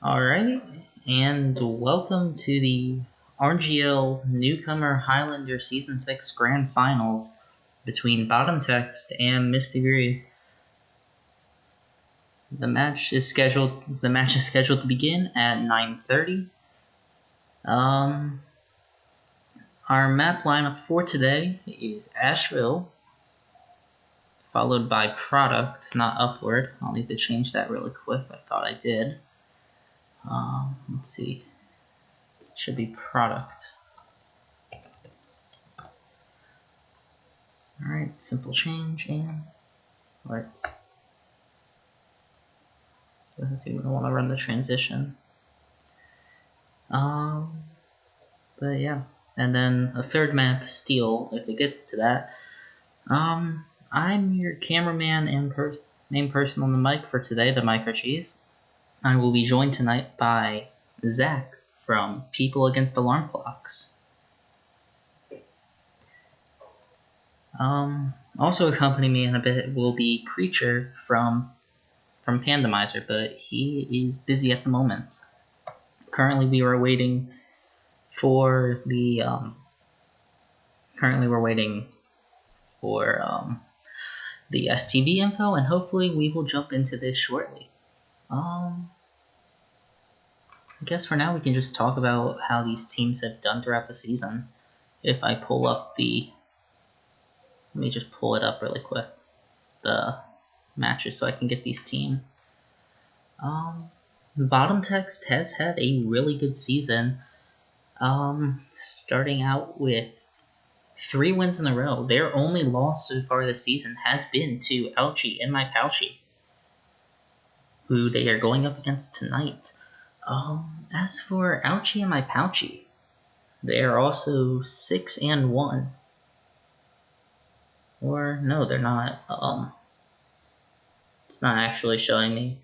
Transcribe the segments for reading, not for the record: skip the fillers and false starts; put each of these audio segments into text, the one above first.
Alright, and welcome to the RGL Newcomer Highlander Season 6 Grand Finals between Bottom Text and Mistigris. The match is scheduled to begin at 9:30. Our map lineup for today is Asheville, followed by Product, not Upward. I'll need to change that really quick. I thought I did. Let's see. It should be Product. Alright, simple change, and let's see, we don't want to run the transition. But yeah, and then a third map, Steel, if it gets to that. I'm your cameraman and main person on the mic for today, the Micro Cheese. I will be joined tonight by Zach from People Against Alarm Clocks. Also accompanying me in a bit will be Creature from Pandomizer, but he is busy at the moment. Currently, we're waiting for the STV info, and hopefully we will jump into this shortly. I guess for now we can just talk about how these teams have done throughout the season. If I pull up let me just pull it up really quick, the matches, so I can get these teams. Bottom Text has had a really good season, starting out with 3 wins in a row. Their only loss so far this season has been to Ouchie and My Pouchie, who they are going up against tonight. As for Ouchie and My Pouchie, they are also 6-1. Or no, they're not. It's not actually showing me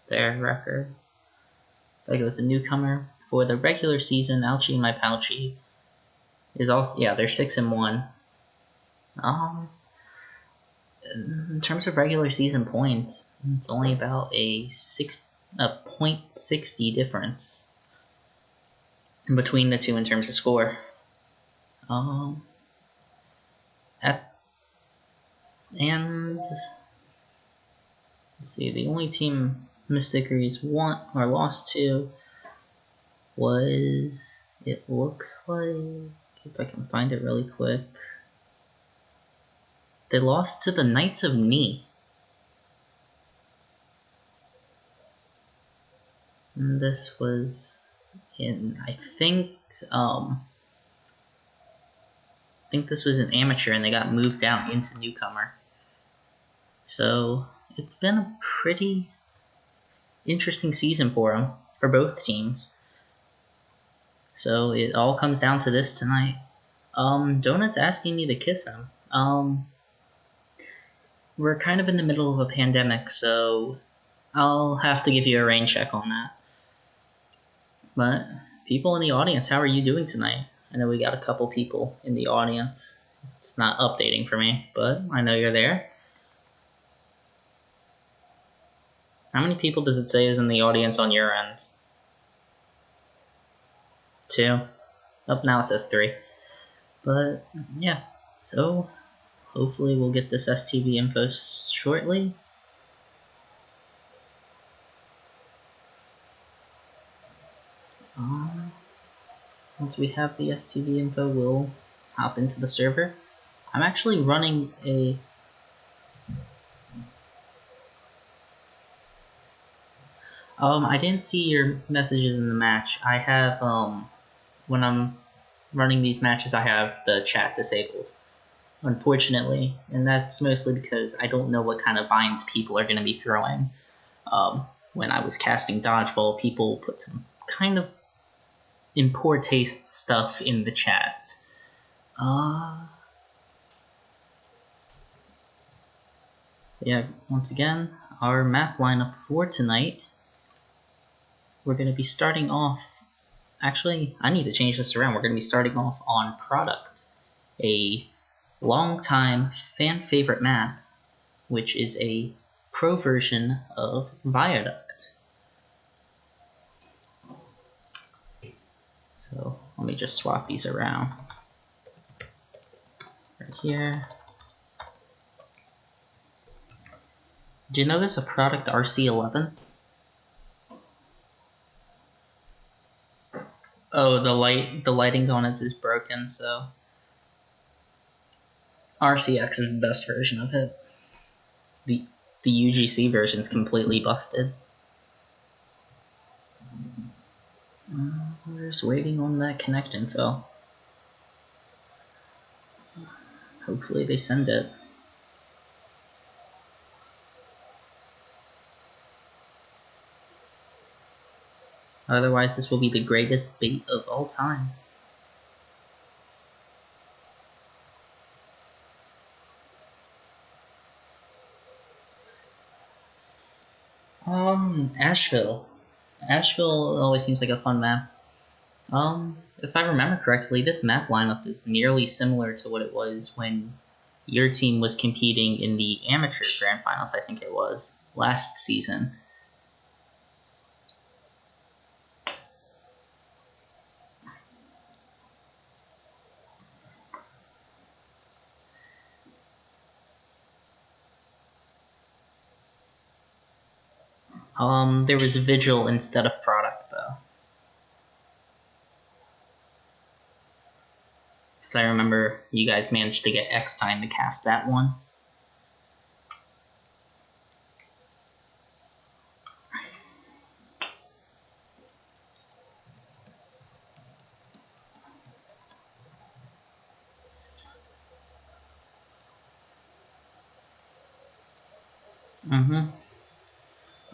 their record. If I go to Newcomer, for the regular season, Ouchie and My Pouchie is also, yeah, they're 6-1. In terms of regular season points, it's only about a 0.60 difference between the two in terms of score. And let's see, the only team Mistigris won or lost to was, it looks like, if I can find it really quick, they lost to the Knights of Knee. And this was in, I think this was an amateur, and they got moved down into Newcomer. So it's been a pretty interesting season for both teams. So it all comes down to this tonight. Donut's asking me to kiss him. We're kind of in the middle of a pandemic, so I'll have to give you a rain check on that. But people in the audience, how are you doing tonight? I know we got a couple people in the audience. It's not updating for me, but I know you're there. How many people does it say is in the audience on your end? 2. Oh, now it says 3. But yeah, so hopefully we'll get this STV info shortly. Once we have the STV info, we'll hop into the server. I'm actually running a... I didn't see your messages in the match. I have, when I'm running these matches, I have the chat disabled, unfortunately, and that's mostly because I don't know what kind of vines people are going to be throwing. When I was casting Dodgeball, people put some kind of in poor taste stuff in the chat. Yeah, once again, our map lineup for tonight, we're going to be starting off... Actually, I need to change this around. We're going to be starting off on Product, a long-time fan favorite map, which is a pro version of Viaduct. So let me just swap these around. Right here. Do you know there's a product RC11? Oh, the lighting on it is broken, so RCX is the best version of it. The UGC version is completely busted. We're just waiting on that connect info. Hopefully they send it. Otherwise, this will be the greatest bait of all time. Asheville. Asheville always seems like a fun map. If I remember correctly, this map lineup is nearly similar to what it was when your team was competing in the amateur grand finals, I think it was, last season. There was Vigil instead of Product, though. Because I remember you guys managed to get X time to cast that one.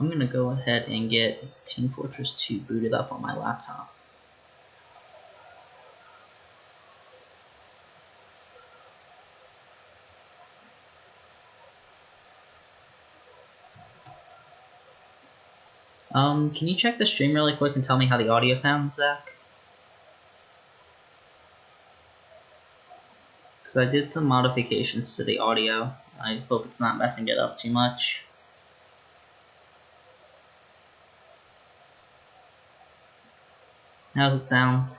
I'm going to go ahead and get Team Fortress 2 booted up on my laptop. Can you check the stream really quick and tell me how the audio sounds, Zach? Because I did some modifications to the audio. I hope it's not messing it up too much. How's it sound?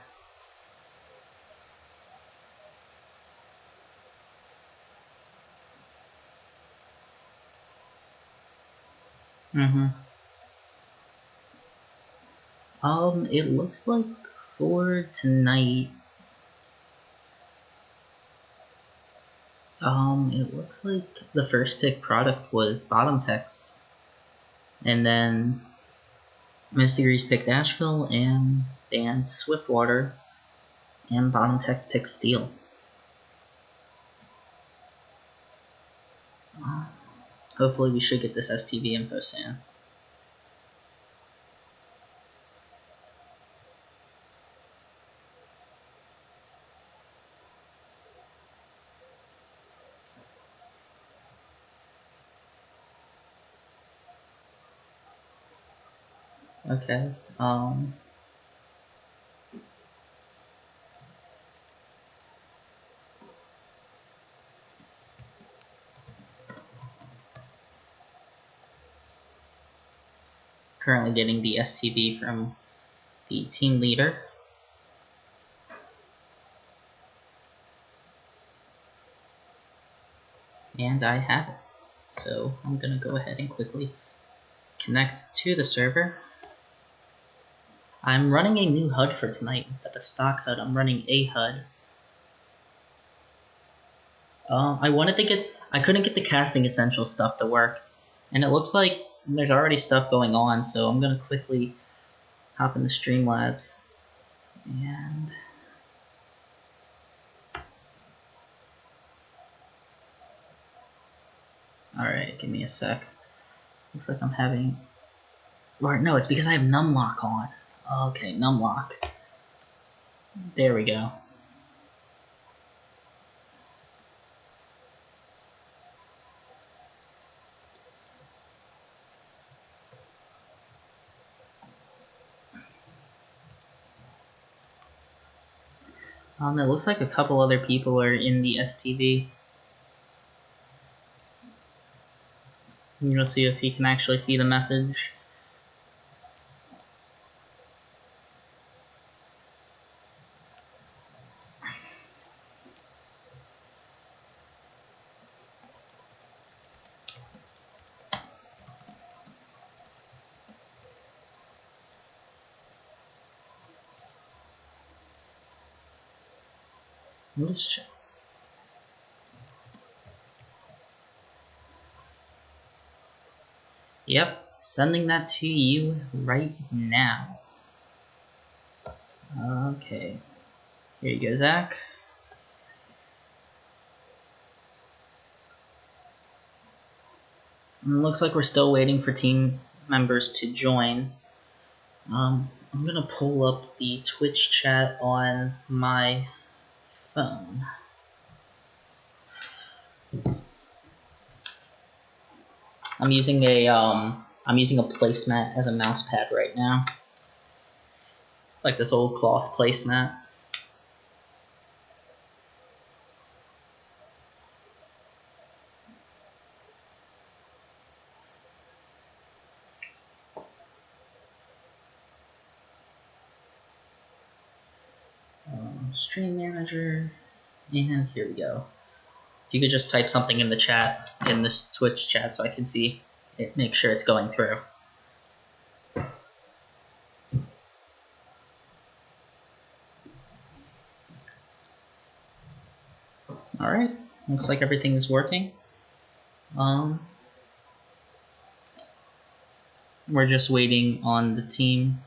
It looks like for tonight, it looks like the first pick product was Bottom Text. And then Mistigris picked Asheville and banned Swiftwater, and Bottom Text picked Steel. Hopefully we should get this STV info soon. Okay, currently getting the STV from the team leader. And I have it. So I'm going to go ahead and quickly connect to the server. I'm running a new HUD for tonight instead of stock HUD. I'm running a HUD. I couldn't get the casting essential stuff to work, and it looks like there's already stuff going on, so I'm gonna quickly hop into Streamlabs and alright, give me a sec. Looks like I'm having, or no, it's because I have numlock on. Okay, numlock. There we go. It looks like a couple other people are in the STV. I'm gonna see if he can actually see the message. We'll just check. Yep, sending that to you right now. Okay. Here you go, Zach. And it looks like we're still waiting for team members to join. I'm gonna pull up the Twitch chat on my phone. I'm using a placemat as a mouse pad right now, like this old cloth placemat. Stream manager, and here we go. If you could just type something in the chat, in this Twitch chat, so I can see it, make sure it's going through. Alright, looks like everything is working. We're just waiting on the team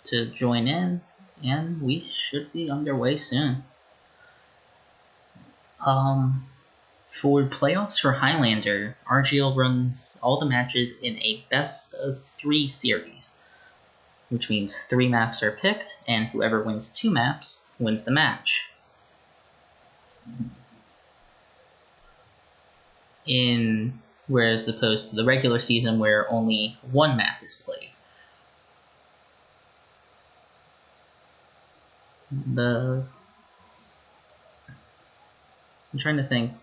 to join in, and we should be underway soon. For playoffs for Highlander, RGL runs all the matches in a best-of-3 series, which means 3 maps are picked, and whoever wins 2 maps wins the match. Whereas opposed to the regular season where only 1 map is played. I'm trying to think.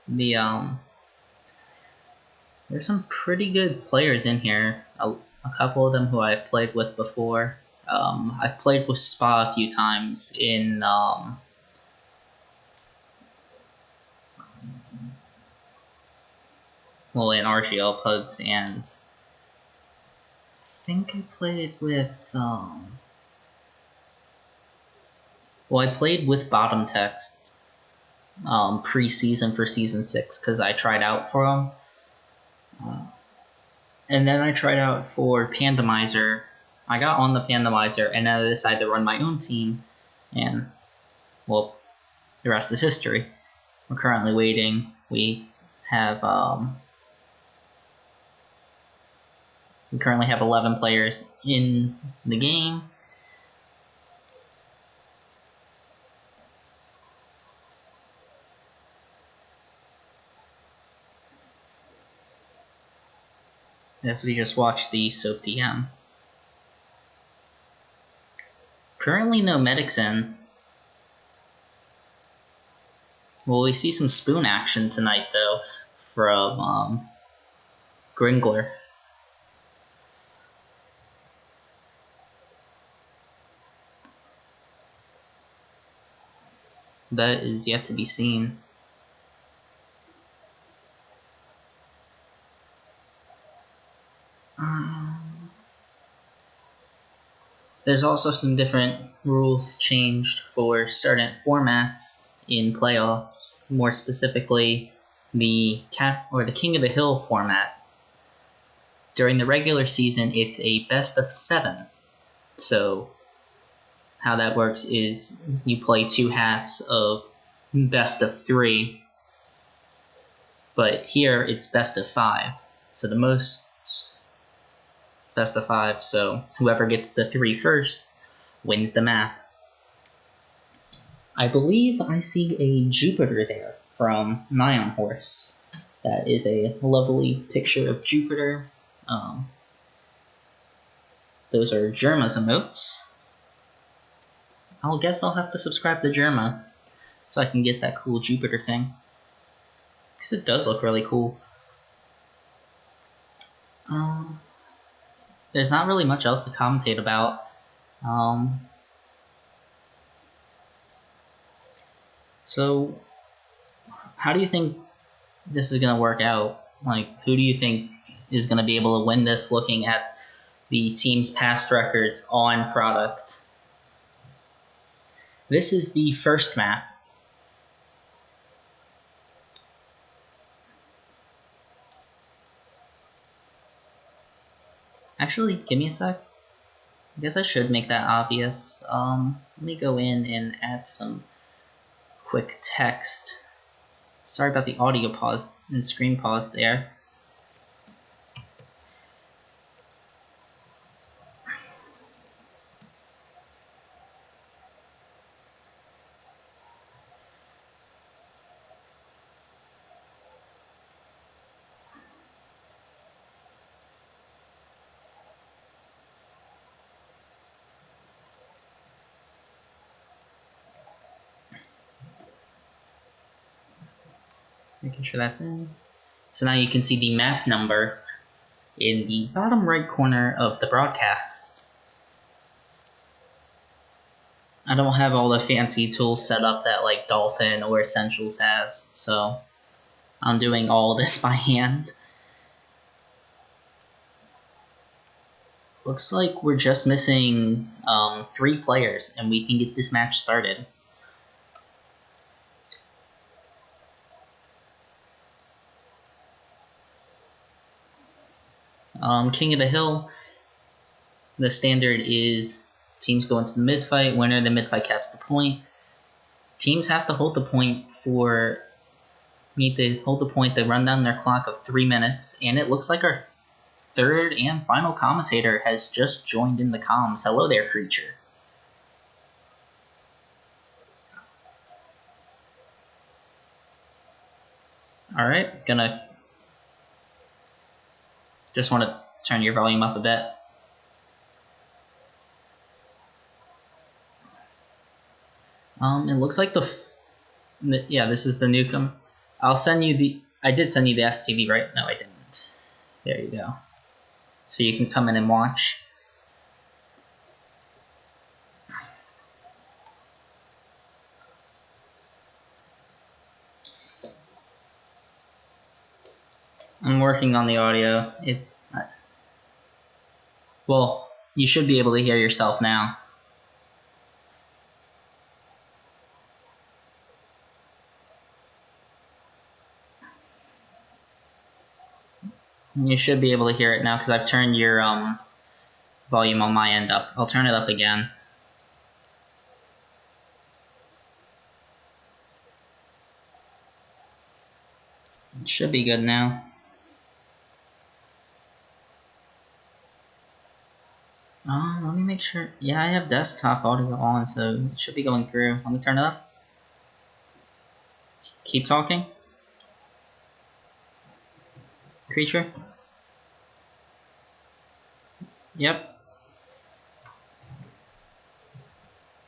There's some pretty good players in here. A couple of them who I've played with before. I've played with Spa a few times in in RGL puds, and I think I played with I played with Bottom Text pre-season for season 6 because I tried out for them. And then I tried out for Pandomizer. I got on the Pandomizer, and then I decided to run my own team, and, well, the rest is history. We're currently waiting. We currently have 11 players in the game. As we just watched the Soap DM. Currently no medics in. Well, we see some spoon action tonight, though, from Gringler. That is yet to be seen. There's also some different rules changed for certain formats in playoffs, more specifically the King of the Hill format. During the regular season, it's a best of 7. So how that works is you play 2 halves of best of 3, but here it's best of 5. So it's best of 5, so whoever gets the 3 first wins the map. I believe I see a Jupiter there from Nyan Horse. That is a lovely picture of Jupiter. Those are Germa's emotes. I guess I'll have to subscribe to Germa so I can get that cool Jupiter thing, because it does look really cool. There's not really much else to commentate about. So, how do you think this is going to work out? Like, who do you think is going to be able to win this, looking at the team's past records on product? This is the first map. Actually, give me a sec. I guess I should make that obvious. Let me go in and add some quick text. Sorry about the audio pause and screen pause there. Making sure that's in. So now you can see the map number in the bottom right corner of the broadcast. I don't have all the fancy tools set up that like Dolphin or Essentials has, so I'm doing all this by hand. Looks like we're just missing 3 players and we can get this match started. King of the Hill, the standard is teams go into the mid-fight, winner of the mid-fight caps the point. Teams have to hold the point to run down their clock of 3 minutes, and it looks like our third and final commentator has just joined in the comms. Hello there, creature. Alright, just want to turn your volume up a bit. It looks like this is the Newcomer. I did send you the STV, right? No, I didn't. There you go. So you can come in and watch. I'm working on the audio. Well, you should be able to hear yourself now. You should be able to hear it now because I've turned your volume on my end up. I'll turn it up again. It should be good now. Let me make sure. Yeah, I have desktop audio on, so it should be going through. Let me turn it up. Keep talking. Creature. Yep.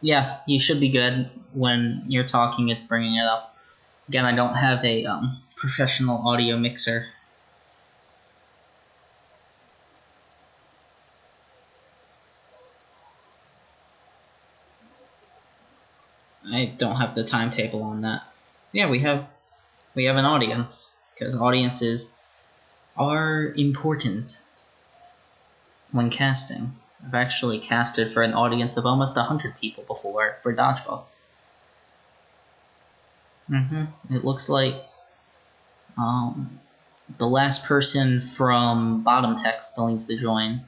Yeah, you should be good. When you're talking, it's bringing it up. Again, I don't have a professional audio mixer. I don't have the timetable on that. Yeah, we have an audience, because audiences are important when casting. I've actually casted for an audience of almost 100 people before for Dodgeball. It looks like the last person from bottom text still needs to join.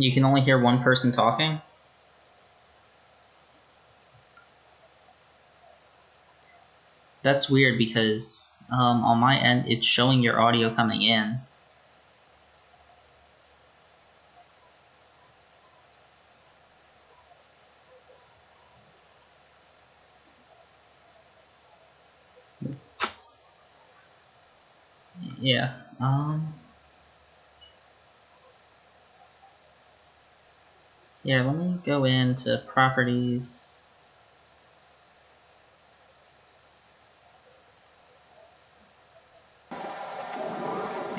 You can only hear one person talking? That's weird because on my end it's showing your audio coming in. Yeah. Yeah, let me go into properties.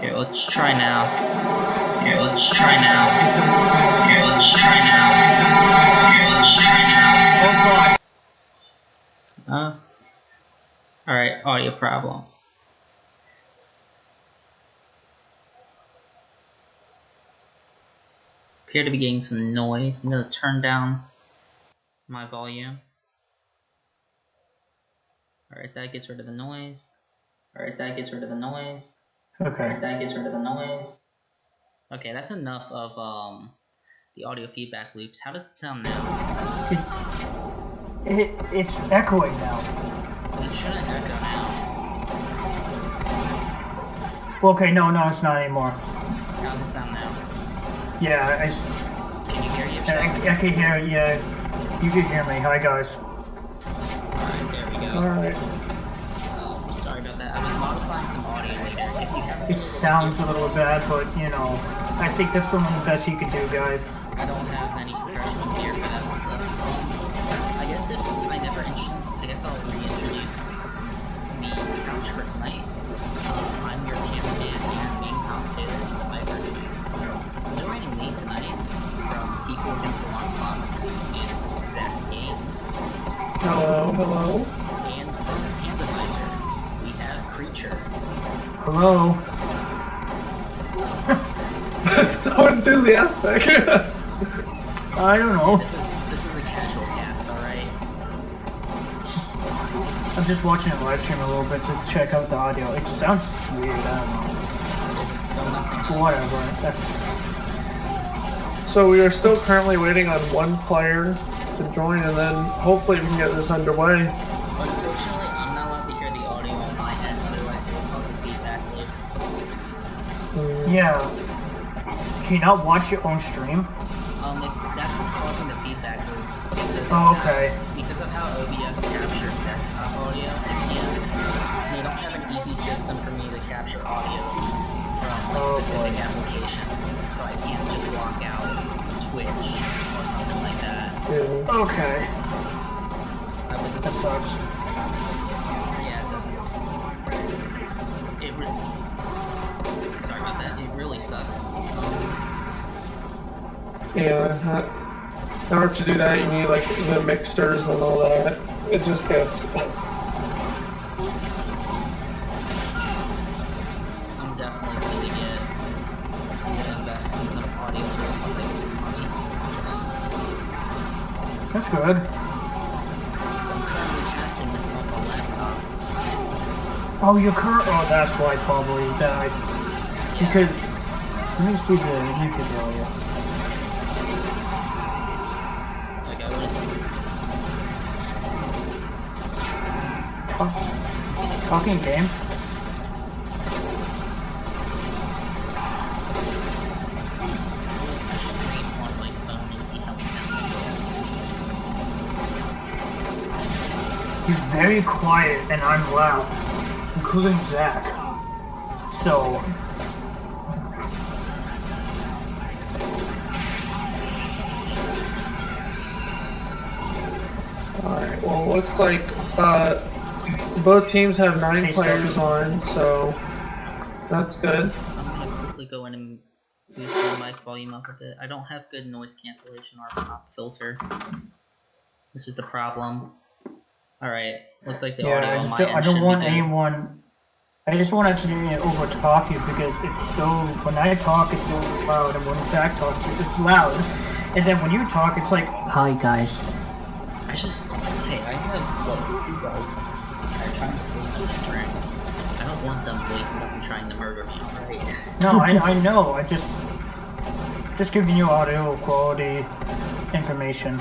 Here, let's try now. Here, let's try now. Here, let's try now. Here, let's try now. Alright, audio problems. Appear to be getting some noise. I'm going to turn down my volume. Alright, that gets rid of the noise. Alright, that gets rid of the noise. Okay. That gets rid of the noise. Okay, that's enough of the audio feedback loops. How does it sound now? It's echoing now. It shouldn't echo now. Well, okay, no, it's not anymore. How does it sound now? Yeah, Can you hear yourself? I can hear, yeah. You can hear me. Hi, guys. Alright, there we go. Alright. Sorry about that. I was modifying some audio later. If you have It sounds a little bad, but, you know, I think that's one of the best you can do, guys. I don't have any professional gear for that stuff. I guess if I never I guess I'll reintroduce the couch for tonight. I'm your cameraman and main commentator, my virtues. Joining me tonight from People Against the Long Fox is Zach Gaines. Hello. And from Randomizer, we have Creature. Hello. So enthusiastic. I don't know. This is a casual cast, alright? I'm just watching a live stream a little bit to check out the audio. It sounds weird, I don't know. Is it still messing up? Whatever. That's... So we are still currently waiting on one player to join, and then hopefully we can get this underway. Unfortunately, I'm not allowed to hear the audio on my end, otherwise it will cause a feedback loop. Yeah. Can you not watch your own stream? That's what's causing the feedback loop. Because of how OBS captures desktop audio, they don't have an easy system for me to capture audio from specific applications, so I can't just block out Twitch or something like that. Yeah. Okay. That sucks. Yeah, it does. Sorry about that. It really sucks. Yeah. In order to do that, you need like the mixers and all that. It just gets. I'm definitely gonna invest in some audio so I'll take some money. That's good. So I'm currently casting this off a laptop. Oh, that's why probably died. Because, let me see the YouTube value. Like I would. Talking game? I stream on my phone and see how it sounds. You're very quiet and I'm loud, including Zach. So... Alright, well, looks like both teams have 9 players on, so that's good. I'm gonna quickly go in and boost my mic volume up a bit. I don't have good noise cancellation or pop filter, which is the problem. Alright, looks like the audio on my end I don't want be good. anyone... I just want to over talk you because it's so... When I talk, it's so loud, and when Zach talks, it's loud. And then when you talk, it's like, hi guys. Hey, I have like 2 bugs that are trying to save me this ring. I don't want them waking up and trying to murder me, alright? No, I know, I just giving you audio quality information.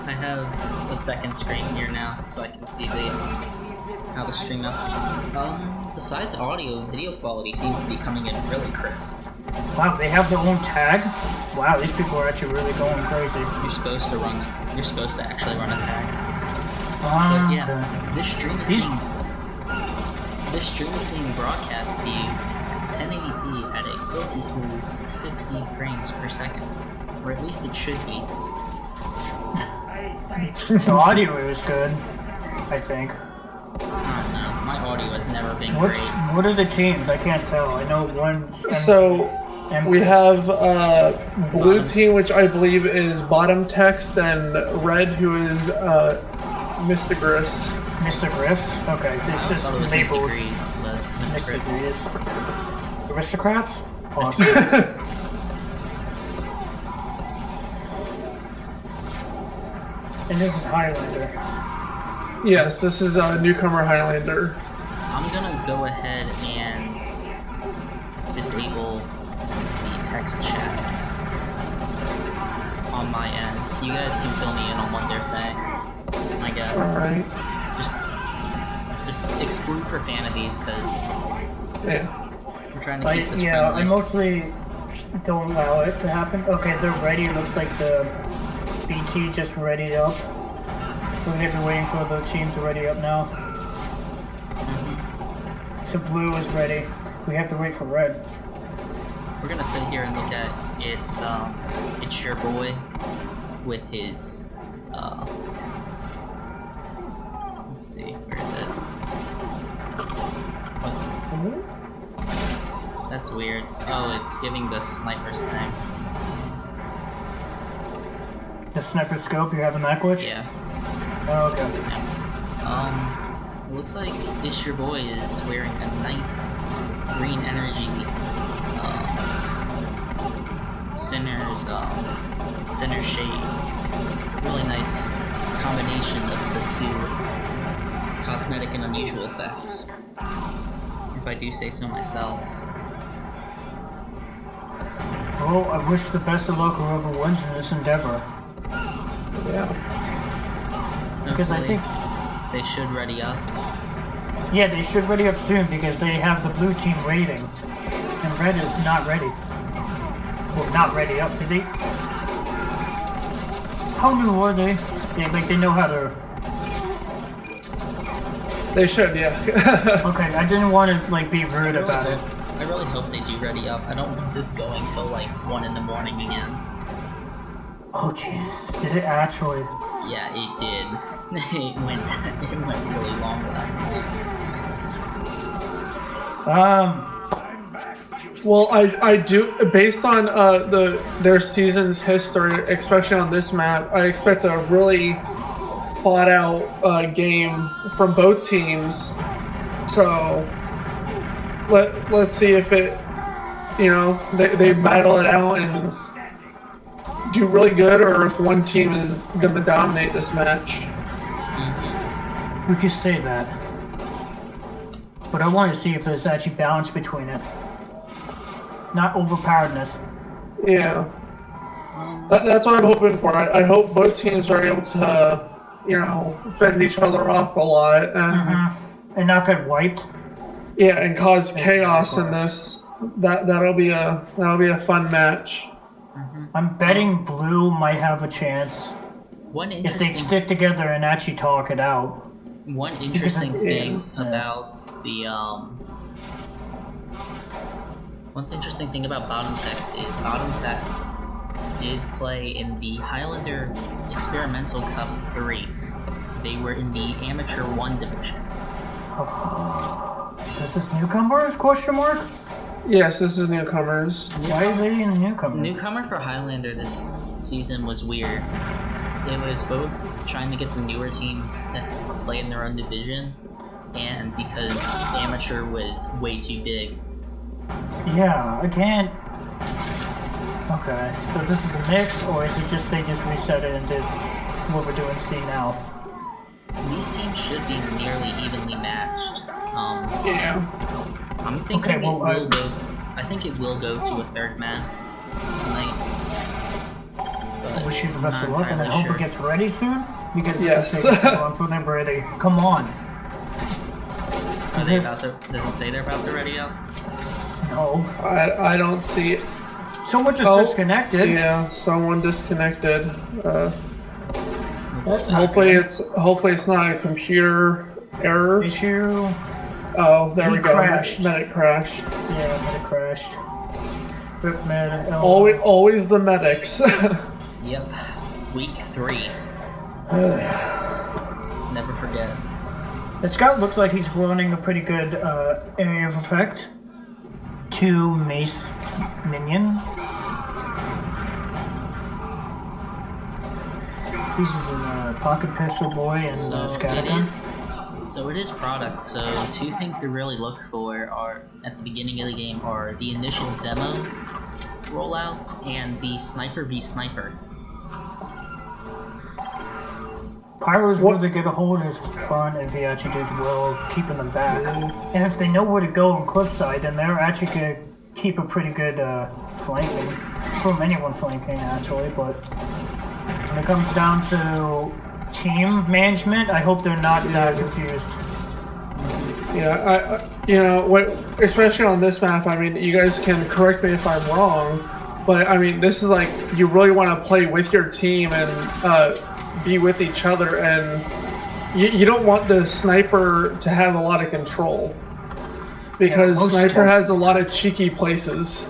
I have a second screen here now, so I can see how the stream up. Besides audio, video quality seems to be coming in really crisp. Wow, they have their own tag? Wow, these people are actually really going crazy. You're supposed to actually run a tag. But yeah, Okay. this stream is being broadcast to you 1080p at a silky smooth 60 frames per second. Or at least it should be. The audio is good, I think. I don't know, my audio has never been What great. are the teams? I can't tell. I know one's... So we have blue team, which I believe is bottom text, and red, who is Mistigris. Mistigris? Okay, I it's just thought it was labeled Mistigris, but Mistigris. Mistigris. Aristocrats? Awesome. And this is Highlander. Yes, this is a Newcomer Highlander. I'm gonna go ahead and disable the text chat on my end. So you guys can fill me in on what they're saying, I guess. Alright. Just exclude profanities, because Yeah. I'm trying to keep this Yeah, friendly. I mostly don't allow it to happen. Okay, they're ready. It looks like the BT just readied up. We're gonna be waiting for the team to ready up now. So blue is ready. We have to wait for red. We're gonna sit here and look at it's your boy with his let's see, where is it? What? That's weird. Oh, it's giving the sniper's thing. The sniper scope, you having that glitch? Yeah. Oh, okay. It looks like this your boy is wearing a nice green energy center shade. It's a really nice combination of the two cosmetic and unusual effects, if I do say so myself. Well, I wish the best of luck whoever wins in this endeavor. Yeah. Because I Hopefully think, they should ready up. yeah, they should ready up soon because they have the blue team waiting. And red is not ready. Well, not ready up, did they? How new are they? They know how to... They should, yeah. Okay, I didn't want to, be rude about it. I really hope they do ready up. I don't want this going till 1 in the morning again. Oh, jeez. Did it actually? Yeah, it did. it went really long last night. Well, I do, based on their season's history, especially on this map, I expect a really thought out game from both teams. So let's see if it, they battle it out and do really good, or if one team is gonna dominate this match. We could say that. But I want to see if there's actually balance between it. Not overpoweredness. Yeah. That's what I'm hoping for. I hope both teams are able to, fend each other off a lot. And not get wiped. Yeah, and cause chaos in this. That'll be a fun match. I'm betting blue might have a chance One if they interesting stick together and actually talk it out. One interesting thing Yeah. about the one interesting thing about Bottom Text is Bottom Text did play in the Highlander Experimental Cup 3. They were in the Amateur 1 division. This is Newcomers? Question mark? Yes, this is Newcomers. Why are they in Newcomers? Newcomer for Highlander this season was weird. It was both trying to get the newer teams that play in their own division, and because Amateur was way too big. Yeah, I can't... Okay, so this is a mix, or is it just they just reset it and did what we're doing C now? These teams should be nearly evenly matched. Yeah. I'm thinking Okay, well, it will go. I think it will go to a third man tonight. I wish you the I'm best not of luck, and I entirely hope it sure. gets ready soon. Because Yes. I'm for them ready. Come on. Are they about to? Does it say they're about to ready up? No. I don't see it. Someone just disconnected. Yeah, someone disconnected. That's not Hopefully good. it's not a computer error. Issue. Oh, there He we go. crashed. Medic crashed. Yeah, it crashed. Rip med. Always the medics. Yep. Week 3. Never forget. The scout looks like he's running a pretty good area of effect. 2 mace minion. He's using a pocket pistol boy and So it scattergun. is So it is product, so two things to really look for are at the beginning of the game are the initial demo rollouts and the sniper v sniper. Pyro's really good to hold his front if he actually does well keeping them back. And if they know where to go on cliffside, then they're actually going to keep a pretty good flanking. From anyone flanking, actually, but when it comes down to team management, I hope they're not that confused. Yeah, you know, especially on this map, I mean, you guys can correct me if I'm wrong, but I mean, this is like, you really want to play with your team and be with each other, and you don't want the sniper to have a lot of control, because sniper has a lot of cheeky places.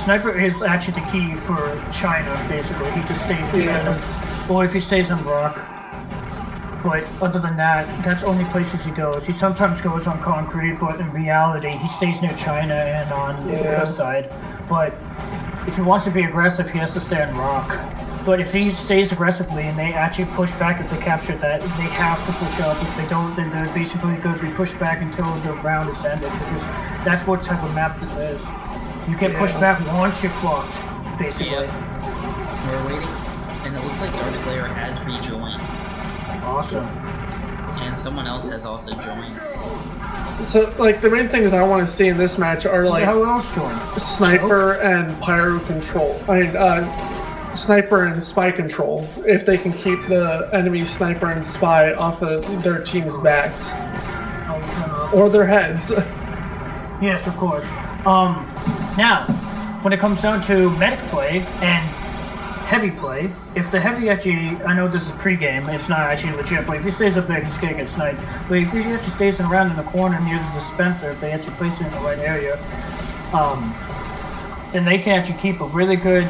Sniper is actually the key for China, basically. He just stays in China. Or if he stays in Rock. But other than that, that's only places he goes. He sometimes goes on concrete, but in reality, he stays near China and on the cliffside. But if he wants to be aggressive, he has to stay on Rock. But if he stays aggressively and they actually push back, if they capture that, they have to push up. If they don't, then they're basically going to be pushed back until the round is ended, because that's what type of map this is. You get pushed back once, you're fucked, basically. Yeah. We're waiting, and it looks like Darkslayer has rejoined. Awesome. And someone else has also joined. So, like, the main things I want to see in this match are, like, who else joined? Sniper and Pyro control. I mean, Sniper and Spy control. If they can keep the enemy Sniper and Spy off of their team's backs. Or their heads. Yes, of course. Now, when it comes down to medic play and heavy play, if the heavy actually, I know this is pre-game, it's not actually legit, but if he stays up there, he's gonna get sniped. But if he actually stays around in the corner near the dispenser, if they actually place it in the right area, then they can actually keep a really good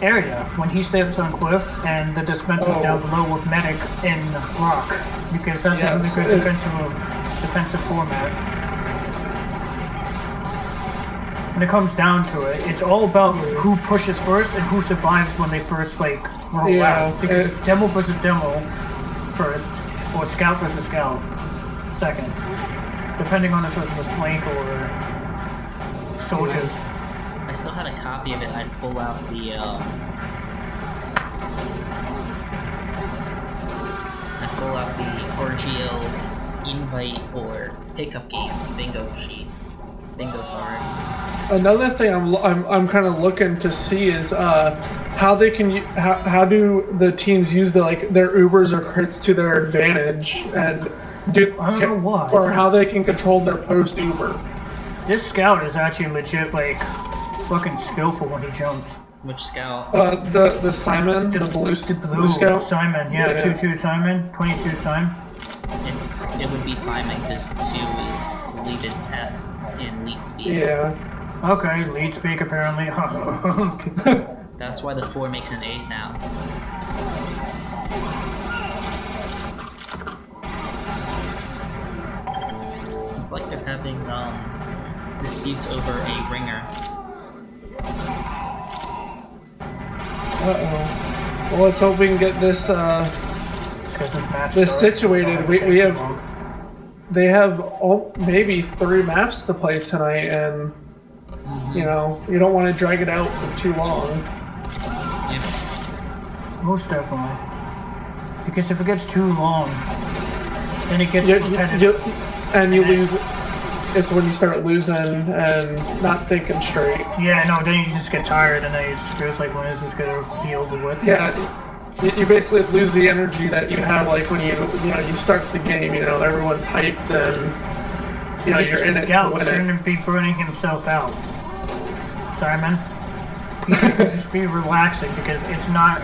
area when he stays on cliff and the dispenser's down below with medic in rock, because that's a really good defensive format. When it comes down to it, it's all about who pushes first and who survives when they first roll out. Because it's demo versus demo first, or scout versus scout second, depending on if it's a flank or soldiers. I still had a copy of it. I'd pull out the RGL invite or pickup game bingo card. Another thing I'm kind of looking to see is how they can how do the teams use their Ubers or crits to their advantage, and I don't know why, or how they can control their post Uber. This scout is actually legit fucking skillful when he jumps. Which scout? The Simon, the blue scout. Simon, 2-2 Simon, 22 Simon. It would be Simon because 2 I believe is S in lead speed. Yeah. Okay, lead speak apparently. That's why the 4 makes an A sound. It's like they're having disputes over a ringer. Well, let's hope we can get this this situated. They have maybe 3 maps to play tonight, and you know, you don't want to drag it out for too long. Yeah. Most definitely. Because if it gets too long, then it gets repetitive. And you lose. It's when you start losing and not thinking straight. Yeah, no, then you just get tired, and then it feels like, when is this gonna be over with? Yeah. You basically lose the energy that you have, like when you start the game. You know, everyone's hyped and you're in it to win it. Shouldn't be burning himself out, Simon. He should just be relaxing, because it's not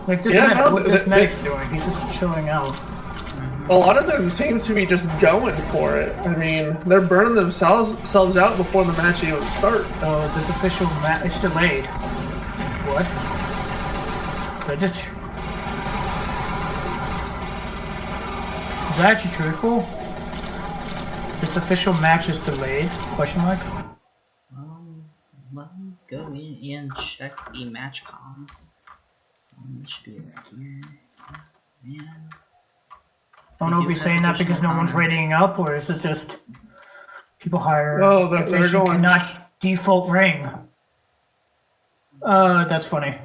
like this. What this medic's doing, he's just chilling out. A lot of them seem to be just going for it. I mean, they're burning themselves out before the match even starts. Oh, this official match, it's delayed. What? Is that actually truthful? This official match is delayed? Question mark? Let me go in and check the match comms. It should be right here. And I don't know if he's saying that because no one's rating up, or is it just people higher Oh, they're division going. cannot default ring? That's funny.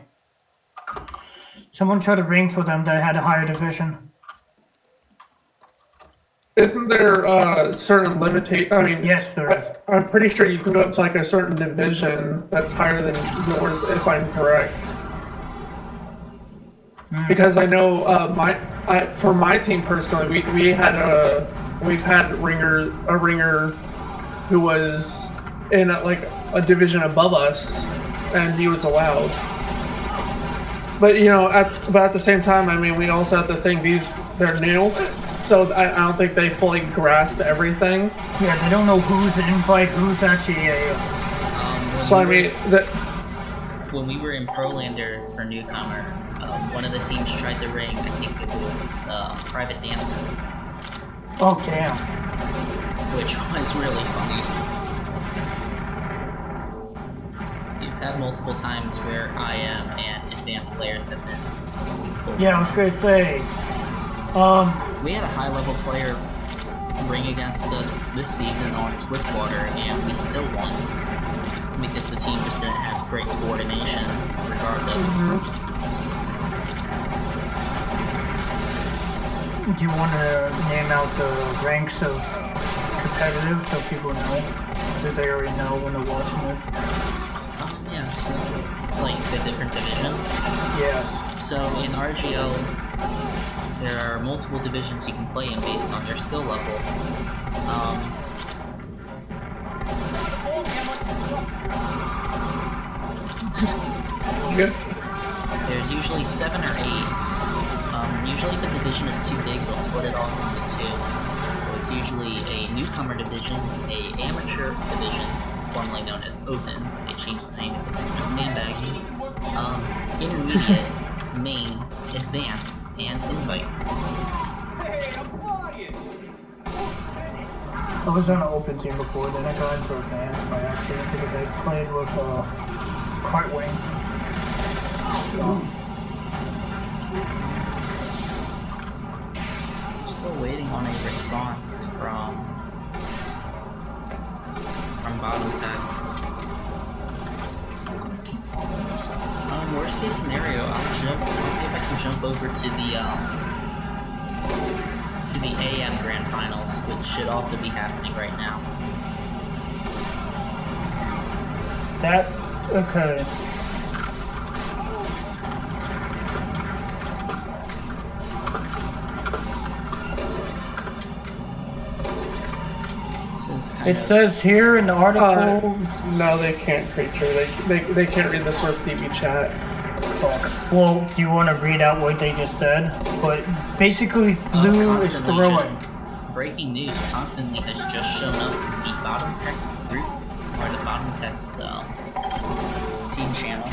Someone tried to ring for them that had a higher division. Isn't there certain limitation? I mean, Yes, there is. I'm pretty sure you can go up to like a certain division that's higher than yours, if I'm correct. Because I know for my team personally, we've had a ringer who was in like a division above us, and he was allowed. But you know, but at the same time, I mean, we also have to think they're new, so I don't think they fully grasp everything. Yeah, they don't know who's an invite, who's actually a. So I mean that. When we were in Prolander for Newcomer, one of the teams tried to ring. I think it was Private Dancer. Oh damn! Which was really funny. You've had multiple times where IM and advanced players have been. Yeah, I was gonna say. We had a high-level player ring against us this season on Swiftwater, and we still won because the team just didn't have great coordination, regardless. Do you want to name out the ranks of competitive so people know that they already know when they're watching this? Yeah, so like the different divisions. Yes. So in RGL, there are multiple divisions you can play in based on your skill level. Good. There's usually 7 or 8. Usually if a division is too big, they'll split it off into 2. So it's usually a newcomer division, a amateur division, formerly known as open. They changed the name to sandbag. Intermediate, main, advanced, and invite. I was on an open team before, then I got into advanced by accident because I played with Cartwing. I'm still waiting on a response from bottom text. Worst case scenario, I'll see if I can jump over to the AM Grand Finals, which should also be happening right now. Okay. It says here in the article. No, they can't, creature. They can't read the Source TV chat. Fuck. Well, do you want to read out what they just said? But basically, blue is throwing. Breaking news constantly has just shown up in the bottom text group, or the bottom text team channel.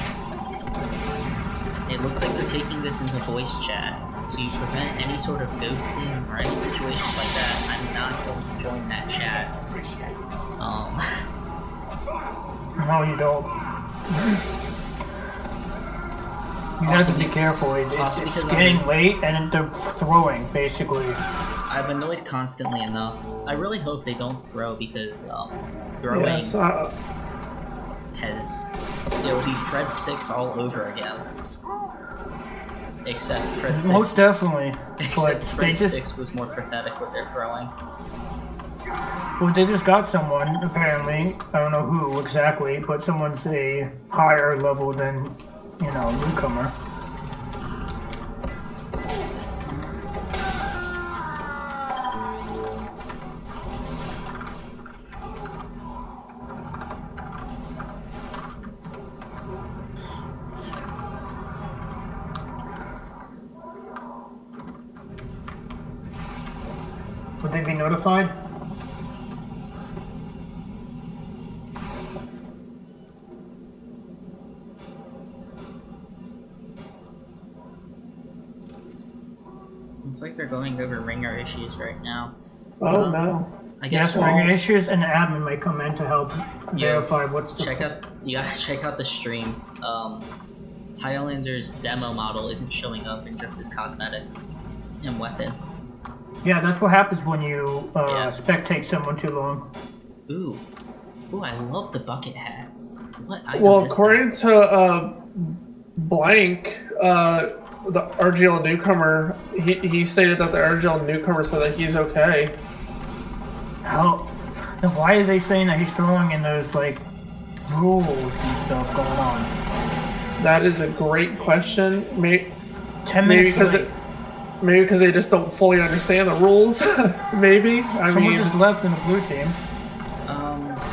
It looks like they're taking this into voice chat. To prevent any sort of ghosting or any situations like that, I'm not going to join that chat. No, you don't. You have to be careful. It's getting late and they're throwing, basically. I've annoyed constantly enough. I really hope they don't throw because throwing it'll be Fred 6 all over again. Except Fred 6. Most definitely. Except Fred 6 was more pathetic with their throwing. Well, they just got someone, apparently. I don't know who exactly, but someone's a higher level than, Newcomer. Would they be notified? Looks like they're going over ringer issues right now. Oh no. I guess ringer issues, and the admin might come in to help verify what's the you guys check out the stream. Highlander's demo model isn't showing up in just his cosmetics. and weapon. Yeah, that's what happens when you Yeah. spectate someone too long. Ooh, I love the bucket hat. What item Well, is according to Blank, the RGL Newcomer, he stated that the RGL Newcomer said that he's okay. How? Then why are they saying that he's throwing in those like rules and stuff going on? That is a great question. 10 minutes late. Maybe because they just don't fully understand the rules. Maybe. Someone just left in the blue team.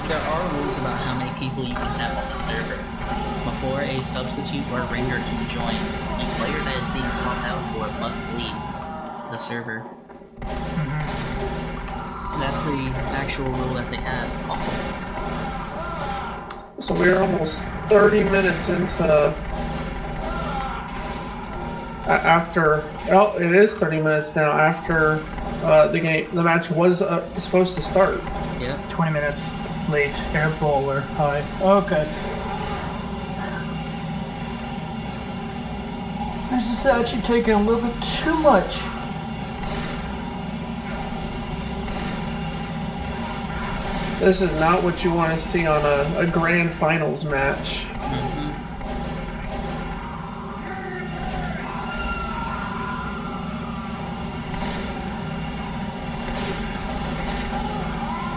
There are rules about how many people you can have on the server. Before a substitute or ringer can join, the player that is being swapped out for must leave the server. That's the actual rule that they have. So we're almost 30 minutes into after. Oh, it is 30 minutes now after the match was supposed to start. Yeah. 20 minutes late. Air bowler. Hi. Okay. This is actually taking a little bit too much. This is not what you want to see on a grand finals match.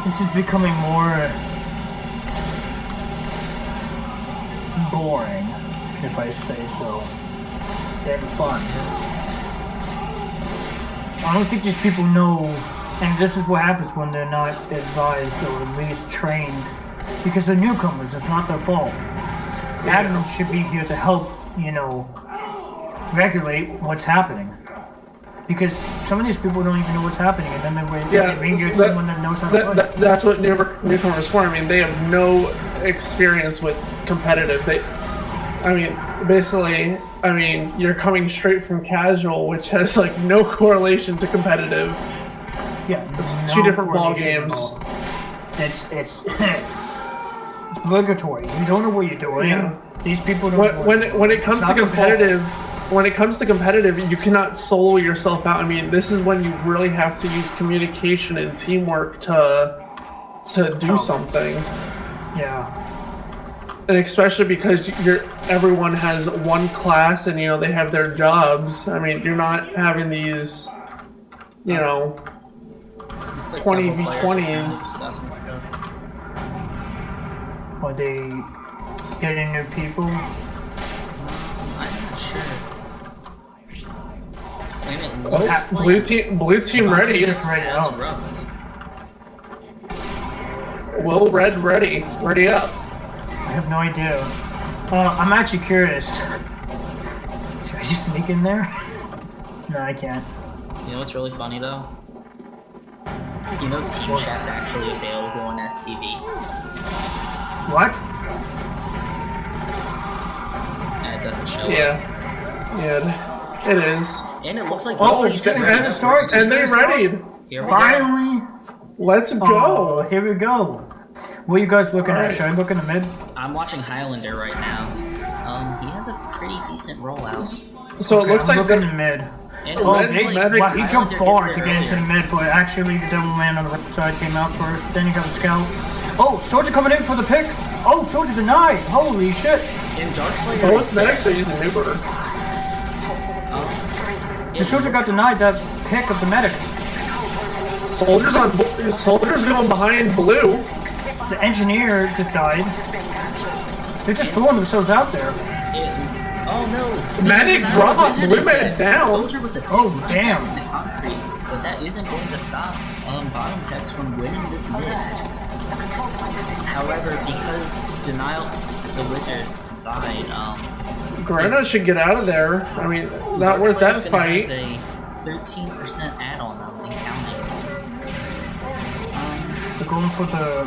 This is becoming more boring, if I say so. Than fun. I don't think these people know, and this is what happens when they're not advised or at least trained, because they're newcomers. It's not their fault. Admins should be here to help, regulate what's happening. Because some of these people don't even know what's happening, and then they bring someone that knows how to play. That's what newcomers for. I mean, they have no experience with competitive. You're coming straight from casual, which has like no correlation to competitive. Yeah, it's two different ball games. It's obligatory. You don't know what you're doing. Yeah. These people don't. When it comes to competitive. When it comes to competitive, you cannot solo yourself out. I mean, this is when you really have to use communication and teamwork to do something. Yeah. And especially because everyone has one class and they have their jobs. I mean, you're not having these 20v20s. Are they getting new people? I'm not sure. Blue team ready. Just ready out. Will red ready up. I have no idea. I'm actually curious. Should I just sneak in there? No, I can't. You know what's really funny though? Team chat's actually available on STV. What? And it doesn't show up. Yeah, it is. And it looks like it's gonna start, and they readied. Finally. Let's go. Oh, here we go. What are you guys looking at? Should I look in the mid? I'm watching Highlander right now. He has a pretty decent rollout. So it looks like looking in the mid. And He jumped far to get into the mid, but actually the Devil Man on the right side came out first. Then he got the scout. Oh, Soldier coming in for the pick. Oh, Soldier denied. Holy shit. And Darkslayer both medics are using Newcomer. The Soldier got denied that pick of the medic. Soldiers going behind blue. The engineer just died. They're just throwing themselves out there. Oh no! Medic dropped. Blue medic down. Soldier with the damn. The concrete, but that isn't going to stop Bottom Text from winning this mid. However, because Denial, the wizard, died. Grana should get out of there. I mean, not worth that fight. Have a 13% add-on them and counting. They're going for the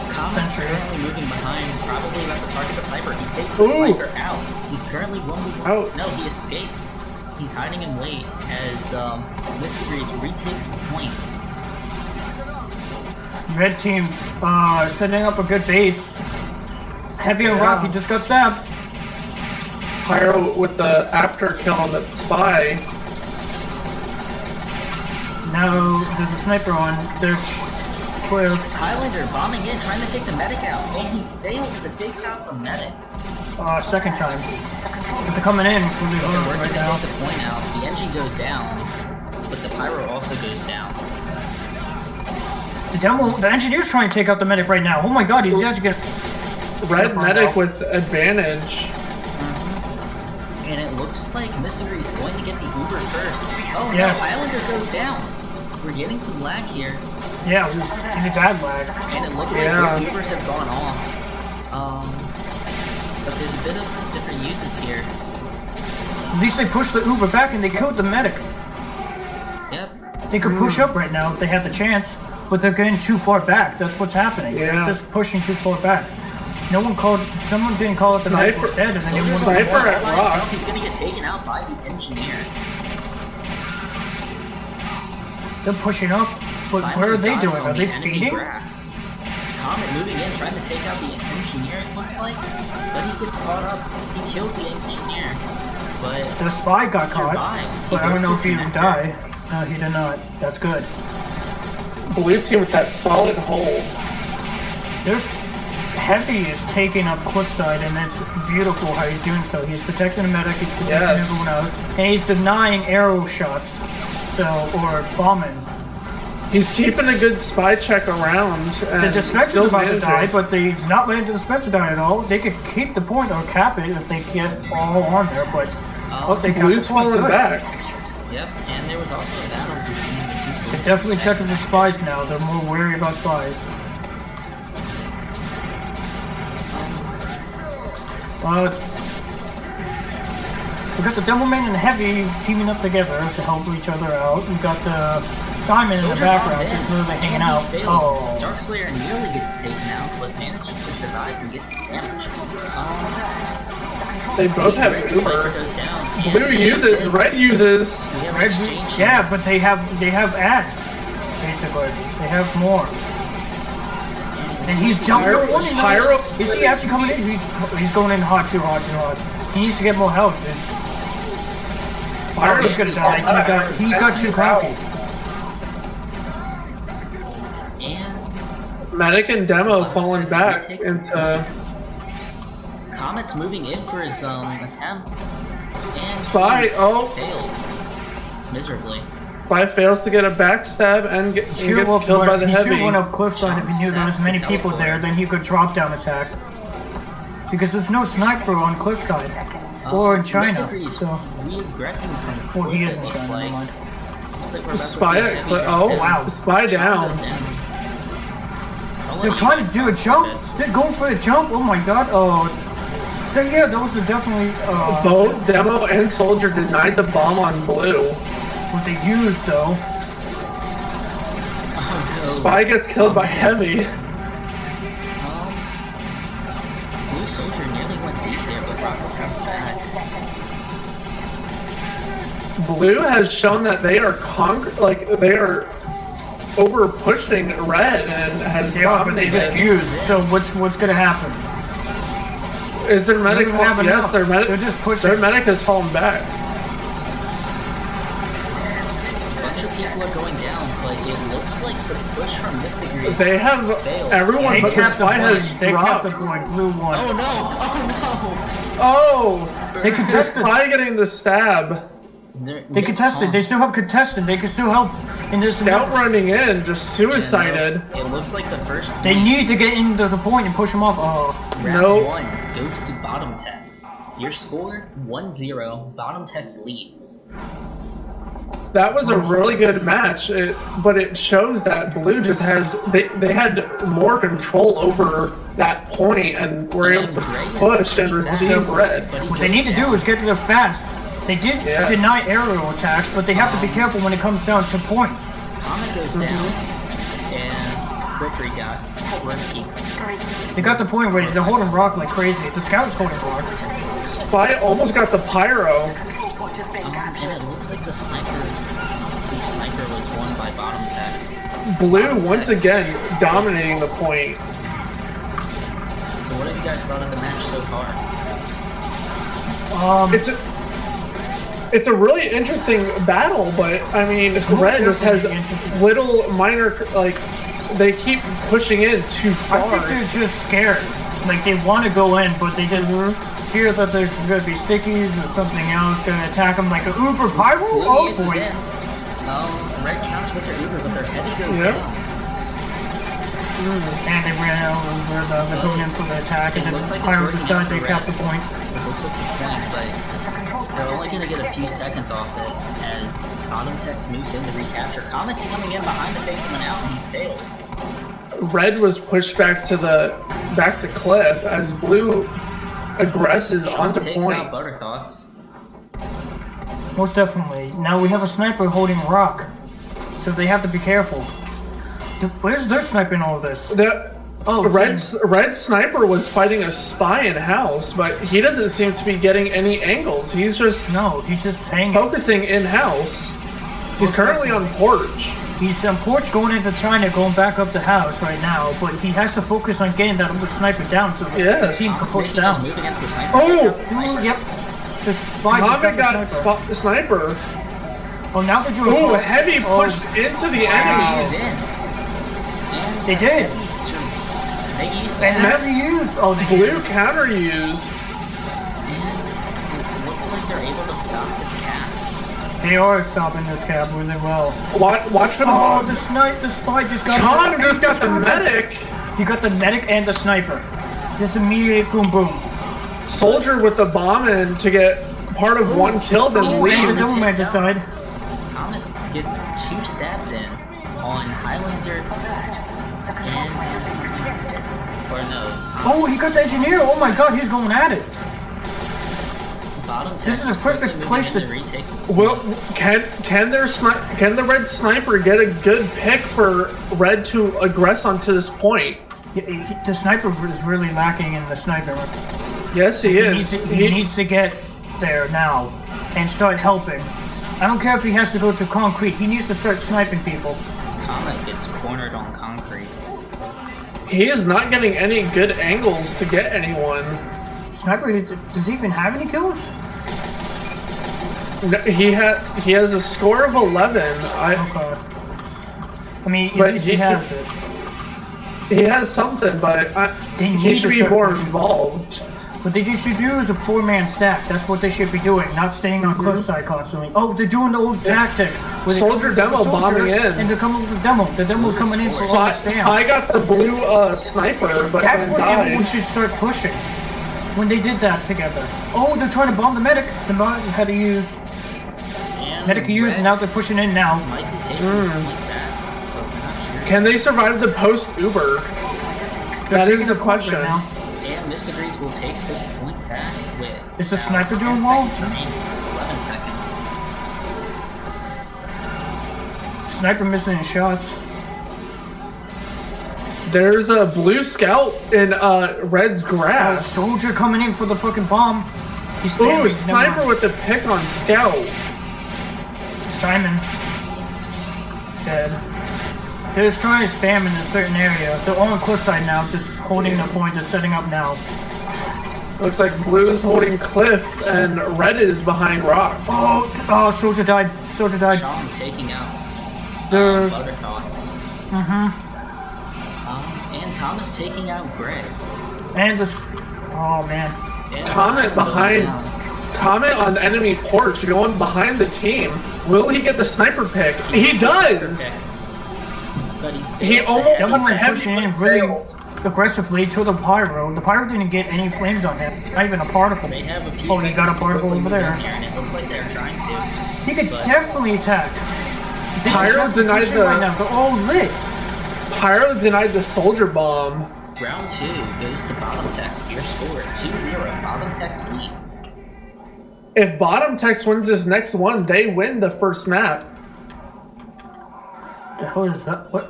Comet's currently moving behind, probably about to target the sniper. He takes the sniper out. He's currently 1v1. No, he escapes. He's hiding him late as Mistigris retakes the point. Red team setting up a good base. Heavy on rock, he just got stabbed. Pyro with the after kill on the spy. Now there's a sniper on their cliff. Highlander bombing in, trying to take the medic out, and he fails to take out the medic. Second time. But they're coming in really They're hard working right to now. take the point out. The engine goes down, but the pyro also goes down. The engineer's trying to take out the medic right now. Oh my god, he's actually getting... Red medic with advantage. And it looks like Mistigris is going to get the Uber first. Oh Yes. no, Highlander goes down. We're getting some lag here. Yeah, really bad lag. And it looks Yeah. like both Ubers have gone off. But there's a bit of different uses here. At least they pushed the Uber back and they killed the medic. Yep. They could push up right now if they had the chance, but they're getting too far back. That's what's happening. Yeah. They're just pushing too far back. No one called. Someone didn't call it the medic Sniper. instead, and then you Soldier's won. Sniper all at by rock. himself. He's gonna get taken out by the engineer. They're pushing up, but Simon where are they dies doing? on Are the they enemy feeding? brass. Comet moving in, trying to take out the engineer, it looks like. But he gets caught up. He kills the engineer. But The spy got caught, survives. He but I don't goes know to if he connector. died. No, he did not. That's good. Blue team with that solid hold. There's Heavy is taking up cliffside, and it's beautiful how he's doing so. He's protecting the medic, he's protecting Yes. everyone else, and he's denying arrow shots, or bombing. He's keeping a good spy check around. The And Dispenser's still about to managing. die, but he's not letting the Dispenser die at all. They could keep the point or cap it if they get all on there, but they capped Blue's the point. falling Good. back. Yep, and there was also a battle between the two They're soldiers. definitely checking for spies now. They're more wary about spies. We got the Devilman and Heavy teaming up together to help each other out. We got the Simon in the Soldier background bombs in, just literally hanging and out. he fails. Oh, Darkslayer nearly gets taken out, but manages to survive and gets a sandwich. They both have Red Sniper Uber. goes down. and Blue he uses, gets in. red uses. We have an Red, exchange here. yeah, but they have ad basically. They have more. And he's jumping Pyro- one. Pyro- Is he actually coming in? He's going in hot, too hot, too hot. He needs to get more health, dude. Oh, he's gonna die. He got too cocky. And Medic and Demo falling Takes- back takes- into Comet's moving in for his attempt. And Spy. he Oh, fails miserably. Spy fails to get a backstab and get He killed by the should heavy. have went up cliffside if he knew there was many people there. Then he could drop down attack. Because there's no sniper on cliffside or in China. Mistigris So, re-aggressing from well, cliff, he is it in looks China. like. Never mind. Looks like we're about Spy to see a at heavy cli- drop oh, in. wow. Spy Sean down. goes down. I'll let They're you trying guys to do a talk jump. about it. They're going for a jump. Oh my god. Oh, yeah, that was definitely Both Demo and Soldier denied the bomb on Blue. what they used though. Oh, no. Spy gets killed by Heavy. Blue Soldier nearly went deep there, but Rocco dropped back. Blue has shown that they are they are over pushing red and has They are, but they just dominated. used. So what's gonna happen? Is their medic? They don't have Yes, enough. their medic. They're just pushing. Their medic has fallen back. A bunch of people are going down, but it looks like the push from Mistigris They have failed. everyone, They but the kept the spy point. has They kept the dropped. point. Blue one. Oh no! Oh, They the contested. spy getting the stab. They contested. They still have contested. They can still help in this. Scout running in, just suicided. It looks like the first They need to get into the point and push them off. Oh, round Nope. 1 goes to bottom text. Your score 1-0. Bottom text leads. That was a really good match, but it shows that Blue just has they had more control over that point and were able to push and receive red. But he what they goes need to do down. is get there fast. They did Yeah. deny aerial attacks, but they have to be careful when it comes down to points. Comet goes down, and Crookery got Rookie. They got the point ready. They're holding rock like crazy. The scout's holding rock. Spy almost got the pyro. And it looks like the sniper was won by bottom text. Blue once again dominating the point. So what have you guys thought of the match so far? It's it's a really interesting battle, but I mean, Red just has little minor, like, they keep pushing in too far. I think they're just scared. Like, they want to go in, but they just fear that there's going to be stickies or something else going to attack them, like a Uber Pyro? Oh boy. Red counters with their Uber, but their heavy goes down. And they ran out where they're going in for the attack, and then like Pyro just died, they kept the point. Because they took the point, but they're only going to get a few seconds off it as Bottom Tex moves in to recapture. Comet's coming in behind to take someone out, and he fails. Red was pushed back to Cliff as Blue aggresses onto takes point. out Butterthoughts. Most definitely. Now we have a sniper holding rock, so they have to be careful. Where's their sniper in all of this? Red sniper was fighting a spy in house, but he doesn't seem to be getting any angles. He's just hanging. Focusing in house. He's currently on porch. He's on porch going into China, going back up the house right now, but he has to focus on getting that other sniper down so the team can push down. Move against the sniper. Yep. The spy just got the sniper. Oh, now they're doing a heavy push into the enemy. He's in. They did. Blue counter used. And it looks like they're able to stop this cap. They are stopping this cap really well. Watch for the the spy just got John just got the medic. He got the medic and the sniper. Just immediate boom boom. Soldier with the bomb in to get part of one kill, then leave. The Doberman just died. Thomas gets 2 stabs in on Highlander and MC. Or no, Thomas. Oh, he got the engineer. Oh my god, he's going at it. This is a perfect place to retake this. Well, can the red sniper get a good pick for Red to aggress onto this point? Yeah, the sniper is really lacking in the sniper. Yes, he is. He needs to get there now and start helping. I don't care if he has to go to concrete. He needs to start sniping people. Comet gets cornered on concrete. He is not getting any good angles to get anyone. Sniper, does he even have any kills? No, he has a score of 11. I mean, he has it. He has something, but he should be more involved. What they should do is a 4-man stack. That's what they should be doing, not staying on cliffside constantly. Oh, they're doing the old tactic. Soldier demo bombing in. And they're coming with the demo. The demo's coming in for all the spam. I got the blue sniper, but that's what everyone should start pushing. When they did that together. Oh, they're trying to bomb the medic. The medic had to use. Medic used, and now they're pushing in now. Might be taking this point back, but we're not sure. Can they survive the post-Uber? That is the question. Right now. And Mistigris will take this point back with. Is the sniper doing well? 11 seconds. Sniper missing his shots. There's a blue scout in Red's grass. Soldier coming in for the fucking bomb. He's ooh, sniper with the pick on scout. Simon. Dead. They're just trying to spam in a certain area. They're on the cliffside now, just holding the point. They're setting up now. Looks like blue is holding cliff and red is behind rock. Oh, soldier died. Soldier died. Sean taking out Butterthoughts. And Thomas taking out Gray. And this. Oh man. Comet behind. Comet on enemy porch going behind the team. Will he get the sniper pick? He does! He almost went pushing in really aggressively to the Pyro. The Pyro didn't get any flames on him. Not even a particle. They have a few he got a particle over there. And it looks like they're trying to. He could definitely attack. Pyro denied the... Right now. They're all lit. Pyro denied the soldier bomb. Round 2 goes to Bottom Tex. Your score 2-0. Bottom Tex wins. If Bottom Tex wins this next one, they win the first map. The hell is that? What?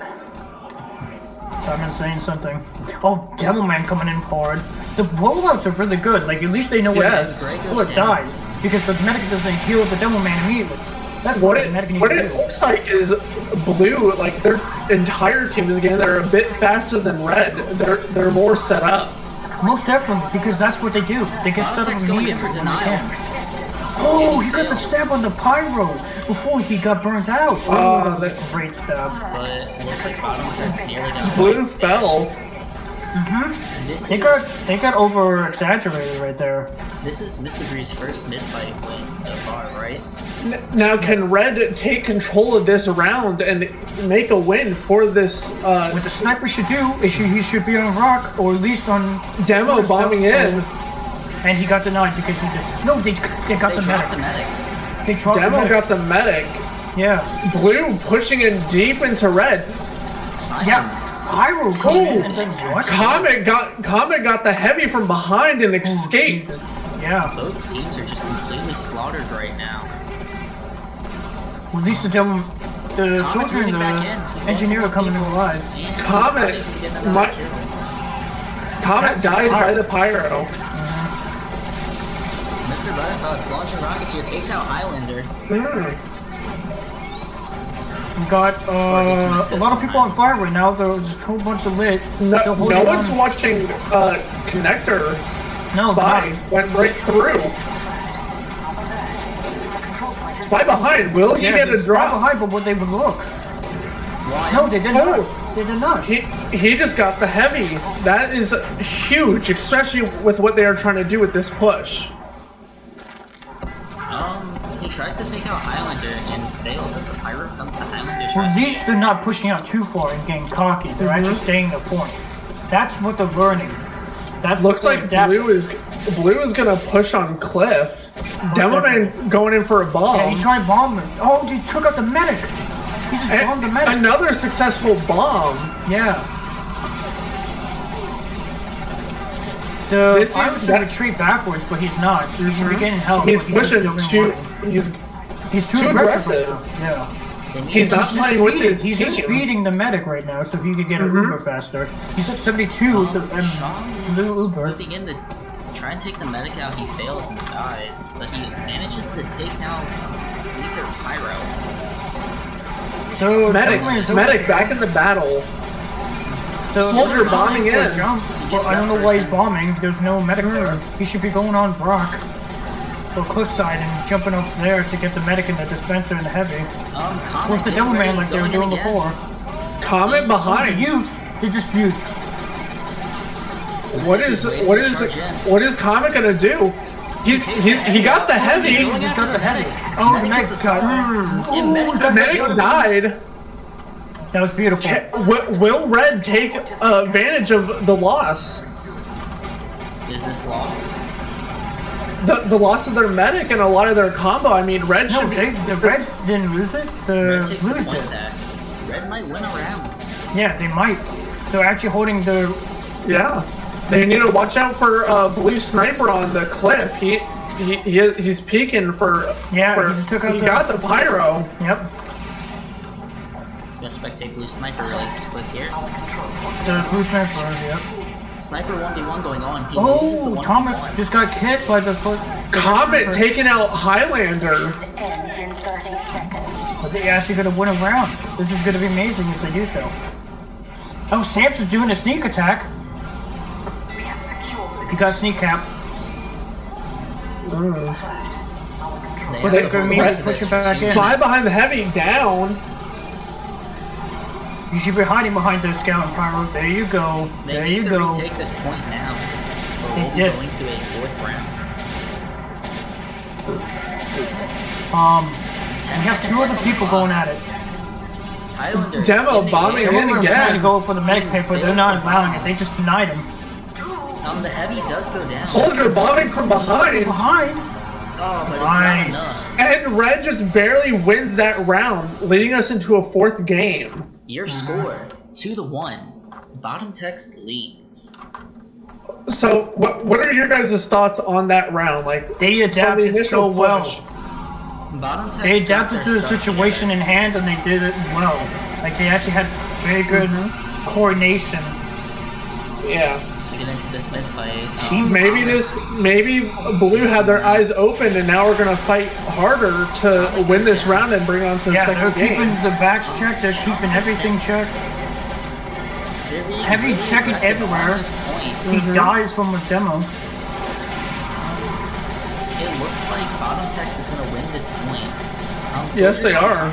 Simon's saying something. Oh, Devilman coming in hard. The rollouts are really good. Like, at least they know what it dies. Because the medic doesn't heal the Devilman immediately. That's what the medic needs to do. What it looks like is blue, like their entire team is getting there a bit faster than red. They're more set up. Most definitely, because that's what they do. They get set up immediately when they can. Oh, he got the stab on the pyro before he got burnt out. Oh, that was a great stab. But it looks like bottom tech's nearly got Blue fell. They got over exaggerated right there. This is Mistigris' first mid-fight win so far, right? Now, can Red take control of this round and make a win for this? What the sniper should do is he should be on rock or at least on Demo bombing in. And he got denied because he just they got the medic. They dropped Demo the medic. got the medic. Yeah. Blue pushing in deep into Red. Yeah. Pyro came in and then what? Comet got the heavy from behind and escaped. Yeah. Both teams are just completely slaughtered right now. Well, at least the soldier and the engineer are coming in alive. Comet dies by the pyro. Mr. Buttercups launching rockets here takes out Highlander. We got a lot of people on fire right now. There's a whole bunch of lit. No one's watching Connector. No, Spy went right through. Spy behind. Will he get a drop? Behind, but would they look? Why? No, they did not. They did not. He just got the heavy. That is huge, especially with what they are trying to do with this push. He tries to take out Highlander and fails as the pyro comes to Highlander's Well, rescue. these they're not pushing out too far and getting cocky. They're actually staying the point. That's what they're learning. That Looks like Blue is gonna push on Cliff. Demoman going in for a bomb. Yeah, he tried bombing. Oh, he took out the medic. He just bombed the medic. Another successful bomb. Yeah. The Pirates should retreat backwards, but he's not. He should be getting help. He's pushing too. He's too aggressive. Yeah. He's not playing with his He's just feeding the medic right now, so he could get an Uber faster. He's at 72 and Blue Uber. Flipping in to try and take the medic out, he fails and dies, but he manages to take out either pyro. So medic back in the battle. Soldier bombing in. Well, I don't know why he's bombing. There's no medic there. He should be going on rock or cliffside and jumping up there to get the medic and the dispenser and the heavy. Where's the Devil Man like they were doing before? Comet behind. They just used. What is Comet gonna do? He got the heavy. He just got the heavy. Oh, the medic got. The medic died. That was beautiful. Will Red take advantage of the loss? Is this loss? The loss of their medic and a lot of their combo. I mean, Red should be... The Reds didn't lose it. The Blues did. Red might win a round. Yeah, they might. They're actually holding the... Yeah. They need to watch out for Blue Sniper on the cliff. He's peeking for... Yeah, he just took out He got the pyro. Yep. Gonna spectate Blue Sniper really quick here. The Blue Sniper, yep. Sniper 1v1 going on. He loses the 1v1. Thomas just got hit by the foot. Comet taking out Highlander. But they actually gonna win a round. This is gonna be amazing if they do so. Oh, Samson's doing a sneak attack. He got sneak cap. But they're gonna push it back in. Spy behind the heavy down. You should be hiding behind the scout and pyro. There you go. There you go. They need to retake this point now. They we'll did. Going to a fourth round. We have two other people going at it. Highlander Demo bombing in Trying to again. go for the medic paper. They're not allowing it. They just denied him. The heavy does go down. Soldier bombing from behind. Oh, but it's not enough. And Red just barely wins that round, leading us into a fourth game. Your score 2-1. Bottom text leads. So, what are your guys' thoughts on that round? Like they adapted so well. Bottom text they adapted to the situation in hand, and they did it well. Like they actually had very good coordination. Yeah. Let's get into this mid fight. Maybe Blue had their eyes open, and now we're gonna fight harder to win this round and bring on to the second game. They're keeping the backs checked. They're keeping everything checked. Heavy checking everywhere. He dies from a demo. it looks like Bottom Tex is going to win this point. Yes, they are.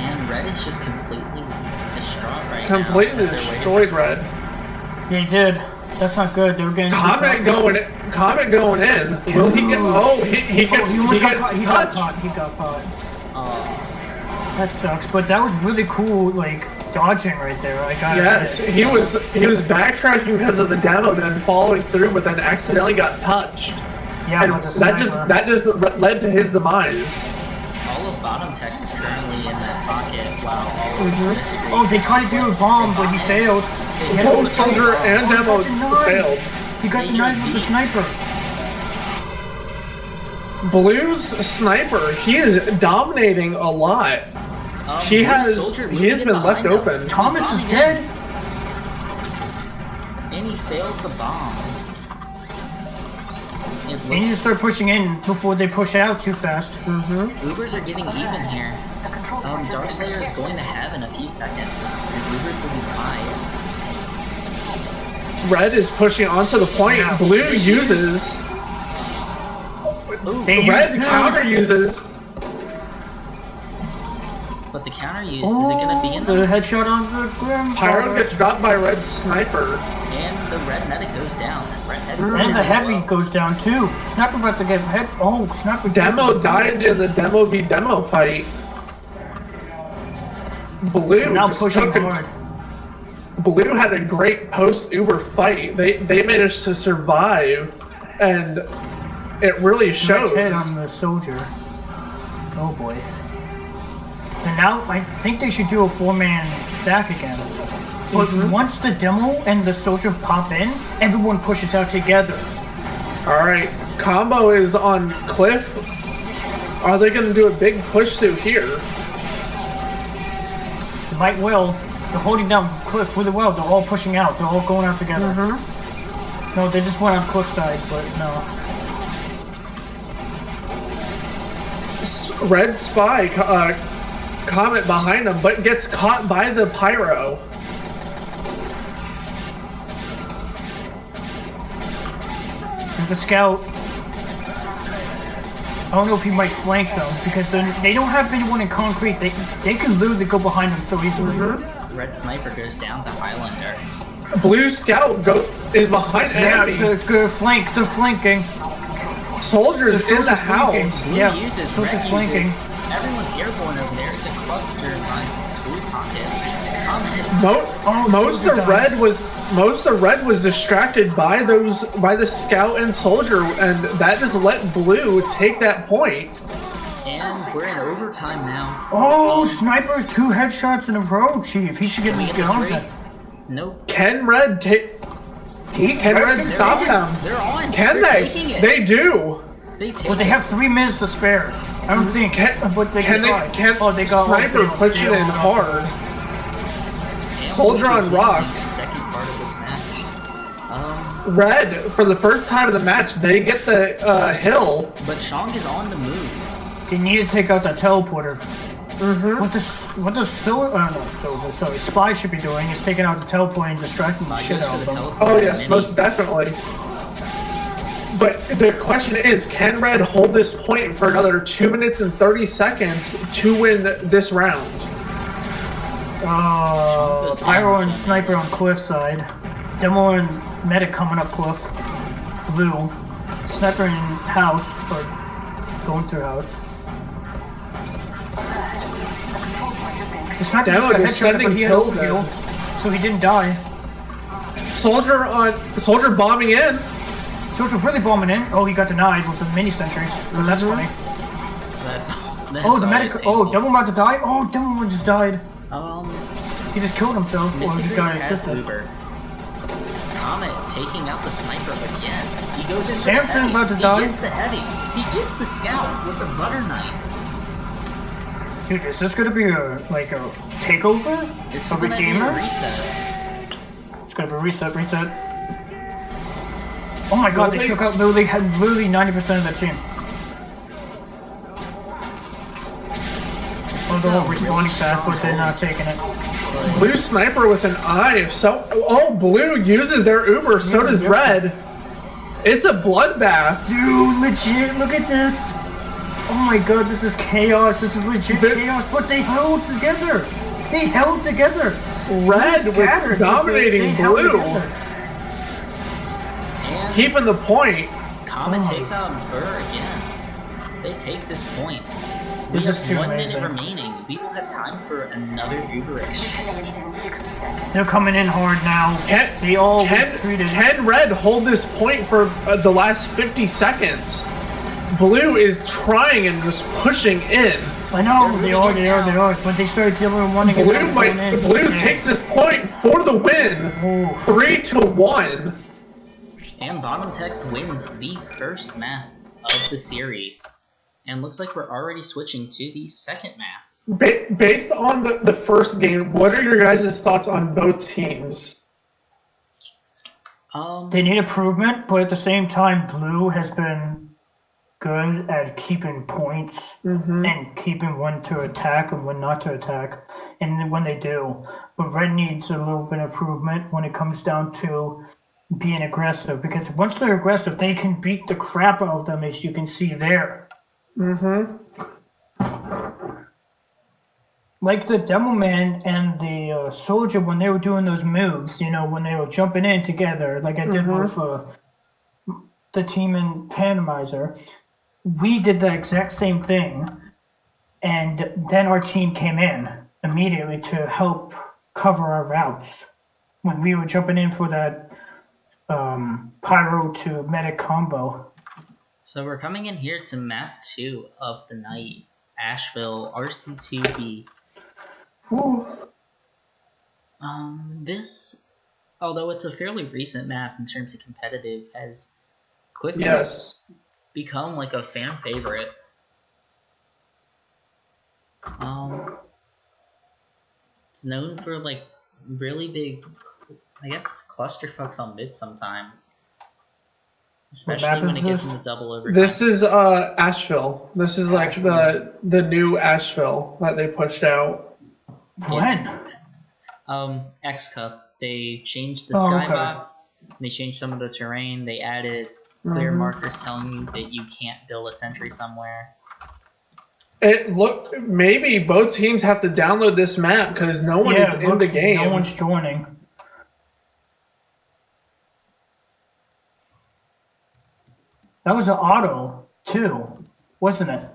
And Red is just completely distraught right Completely now. destroyed Red. They did. That's not good. They were getting Comet going in. Will he get? Oh, he gets touched. He got caught. That sucks. But that was really cool. Like dodging right there. I got Yes, he was backtracking because of the demo, then following through, but then accidentally got touched. Yeah, And that just led to his demise. All of Bottom Tex is currently in that pocket while all of Mistigris. Oh, they tried to do a bomb, but he failed. Both Soldier and Demo failed. He got denied with the sniper. Blue's sniper, he is dominating a lot. He has been left open. Thomas is dead. And he fails the bomb. They need to start pushing in before they push out too fast. Ubers are getting even here. Darkslayer is going to have in a few seconds. And Ubers will be tied. Red is pushing onto the point. Yeah. Blue uses. Red counter uses. But the counter use, is it going to be in the the... headshot on the ground? Pyro gets dropped by Red sniper. And the Red medic goes down. Red heavy And the heavy goes down too. Sniper about to get hit. Oh, Sniper. Demo died in the Demo v Demo fight. Blue Now just pushing took hard. Blue had a great post-Uber fight. They managed to survive, and it really shows. Nice hit on the soldier. Oh boy. And now I think they should do a 4-man stack again. But once the demo and the soldier pop in, everyone pushes out together. Alright, Combo is on Cliff. Are they going to do a big push through here? They might well. They're holding down Cliff really well. They're all pushing out. They're all going out together. No, they just went on Cliff side, but no. Red Spy, Comet behind him, but gets caught by the Pyro. And the scout. I don't know if he might flank though, because they don't have anyone in concrete. They can literally go behind him so easily. Red sniper goes down to Highlander. Blue Scout is behind enemy. They're flanking. Soldiers in the house. Blue Yeah, uses, soldiers Red flanking. uses. Everyone's airborne over there. It's a cluster on Blue pocket. Comet. Most of Red was distracted by the Scout and Soldier, and that just let Blue take that point. And we're in overtime now. Oh, Sniper's 2 headshots in a row, Chief. He should get this Get a going. 3. Nope. Can Red stop them? They're on. Can They're they? taking it. They do. They take But they have 3 minutes to spare. I don't think. But they can try. They got Sniper pushing in hard. And Soldier on we'll rock. the second part of this match. Red, for the first time in the match, they get the hill. But Chong is on the move. They need to take out that teleporter. What the Spy should be doing is taking out the teleporter and distracting the shit out of them. Oh yes, most definitely. But the question is, can Red hold this point for another 2 minutes and 30 seconds to win this round? Pyro and Sniper on Cliff side. Demo and Medic coming up Cliff. Blue. Sniper in house, or going through house. The Sniper just got headshot, but he had overkill, so he didn't die. Soldier bombing in. Soldier really bombing in. Oh, he got denied with the mini sentries. Well, that's funny. That's Oh, the medic. Oh, Demo about to die. Oh, Demo just died. He just killed himself. Or he Mistigris got has assisted. Uber. Comet taking out the sniper again. He goes in. Samson's about to die. He gets the heavy. He gets the scout with the butter knife. Dude, is this gonna be a takeover? It's A gonna be a redeemer? reset. It's gonna be reset. Oh my god, they took out literally 90% of that team. Oh, they're all respawning fast, but they're not taking it. Blue Sniper with an eye. Blue uses their Uber, so does Red. It's a bloodbath. Dude, legit, look at this. Oh my god, this is chaos. This is legit chaos, but they held together. They held together. Red was dominating blue. And Keeping the point. Comet takes out Burr again. They take this point. This is too 1 minute amazing. remaining. We will have time for another Uberish. They're coming in hard now. They all retreated. Can Red hold this point for the last 50 seconds? Blue is trying and just pushing in. I know, they are. But they started killing one again. Blue takes this point for the win. 3-1. And Bottom Text wins the first map of the series. And looks like we're already switching to the second map. Based on the first game, what are your guys' thoughts on both teams? They need improvement, but at the same time, Blue has been good at keeping points and keeping when to attack and when not to attack, and when they do. But Red needs a little bit of improvement when it comes down to being aggressive, because once they're aggressive, they can beat the crap out of them, as you can see there. Like the Demoman and the Soldier, when they were doing those moves, you know, when they were jumping in together, like I did with the team in Panamizer, we did the exact same thing, and then our team came in immediately to help cover our routes when we were jumping in for that Pyro to Medic combo. So we're coming in here to map 2 of the night, Asheville RC2B. This, although it's a fairly recent map in terms of competitive, has quickly become like a fan favorite. It's known for like really big, I guess, clusterfucks on mid sometimes. Especially when it gets in the double overtime. This is Asheville. This is like the new Asheville that they pushed out. When? X Cup. They changed the skybox. They changed some of the terrain. They added clear markers telling you that you can't build a sentry somewhere. Maybe both teams have to download this map because no one is in the game. No one's joining. That was an auto, too, wasn't it?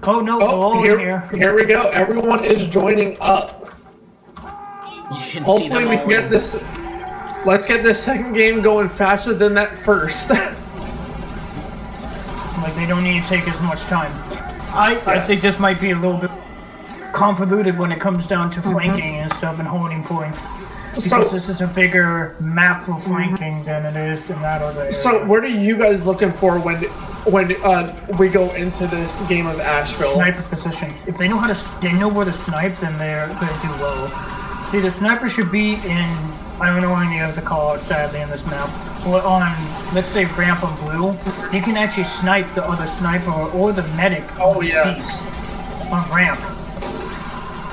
Oh, no, here we go. Everyone is joining up. Hopefully we can get this. Let's get this second game going faster than that first. Like, they don't need to take as much time. I think this might be a little bit convoluted when it comes down to flanking and stuff and holding points. Because this is a bigger map for flanking than it is in that other area. So what are you guys looking for when we go into this game of Asheville? Sniper positions. If they know they know where to snipe, then they're going to do well. See, the sniper should be in, I don't know any of the call-outs, sadly, in this map. But on, let's say, ramp on blue, you can actually snipe the other sniper or the medic piece on ramp.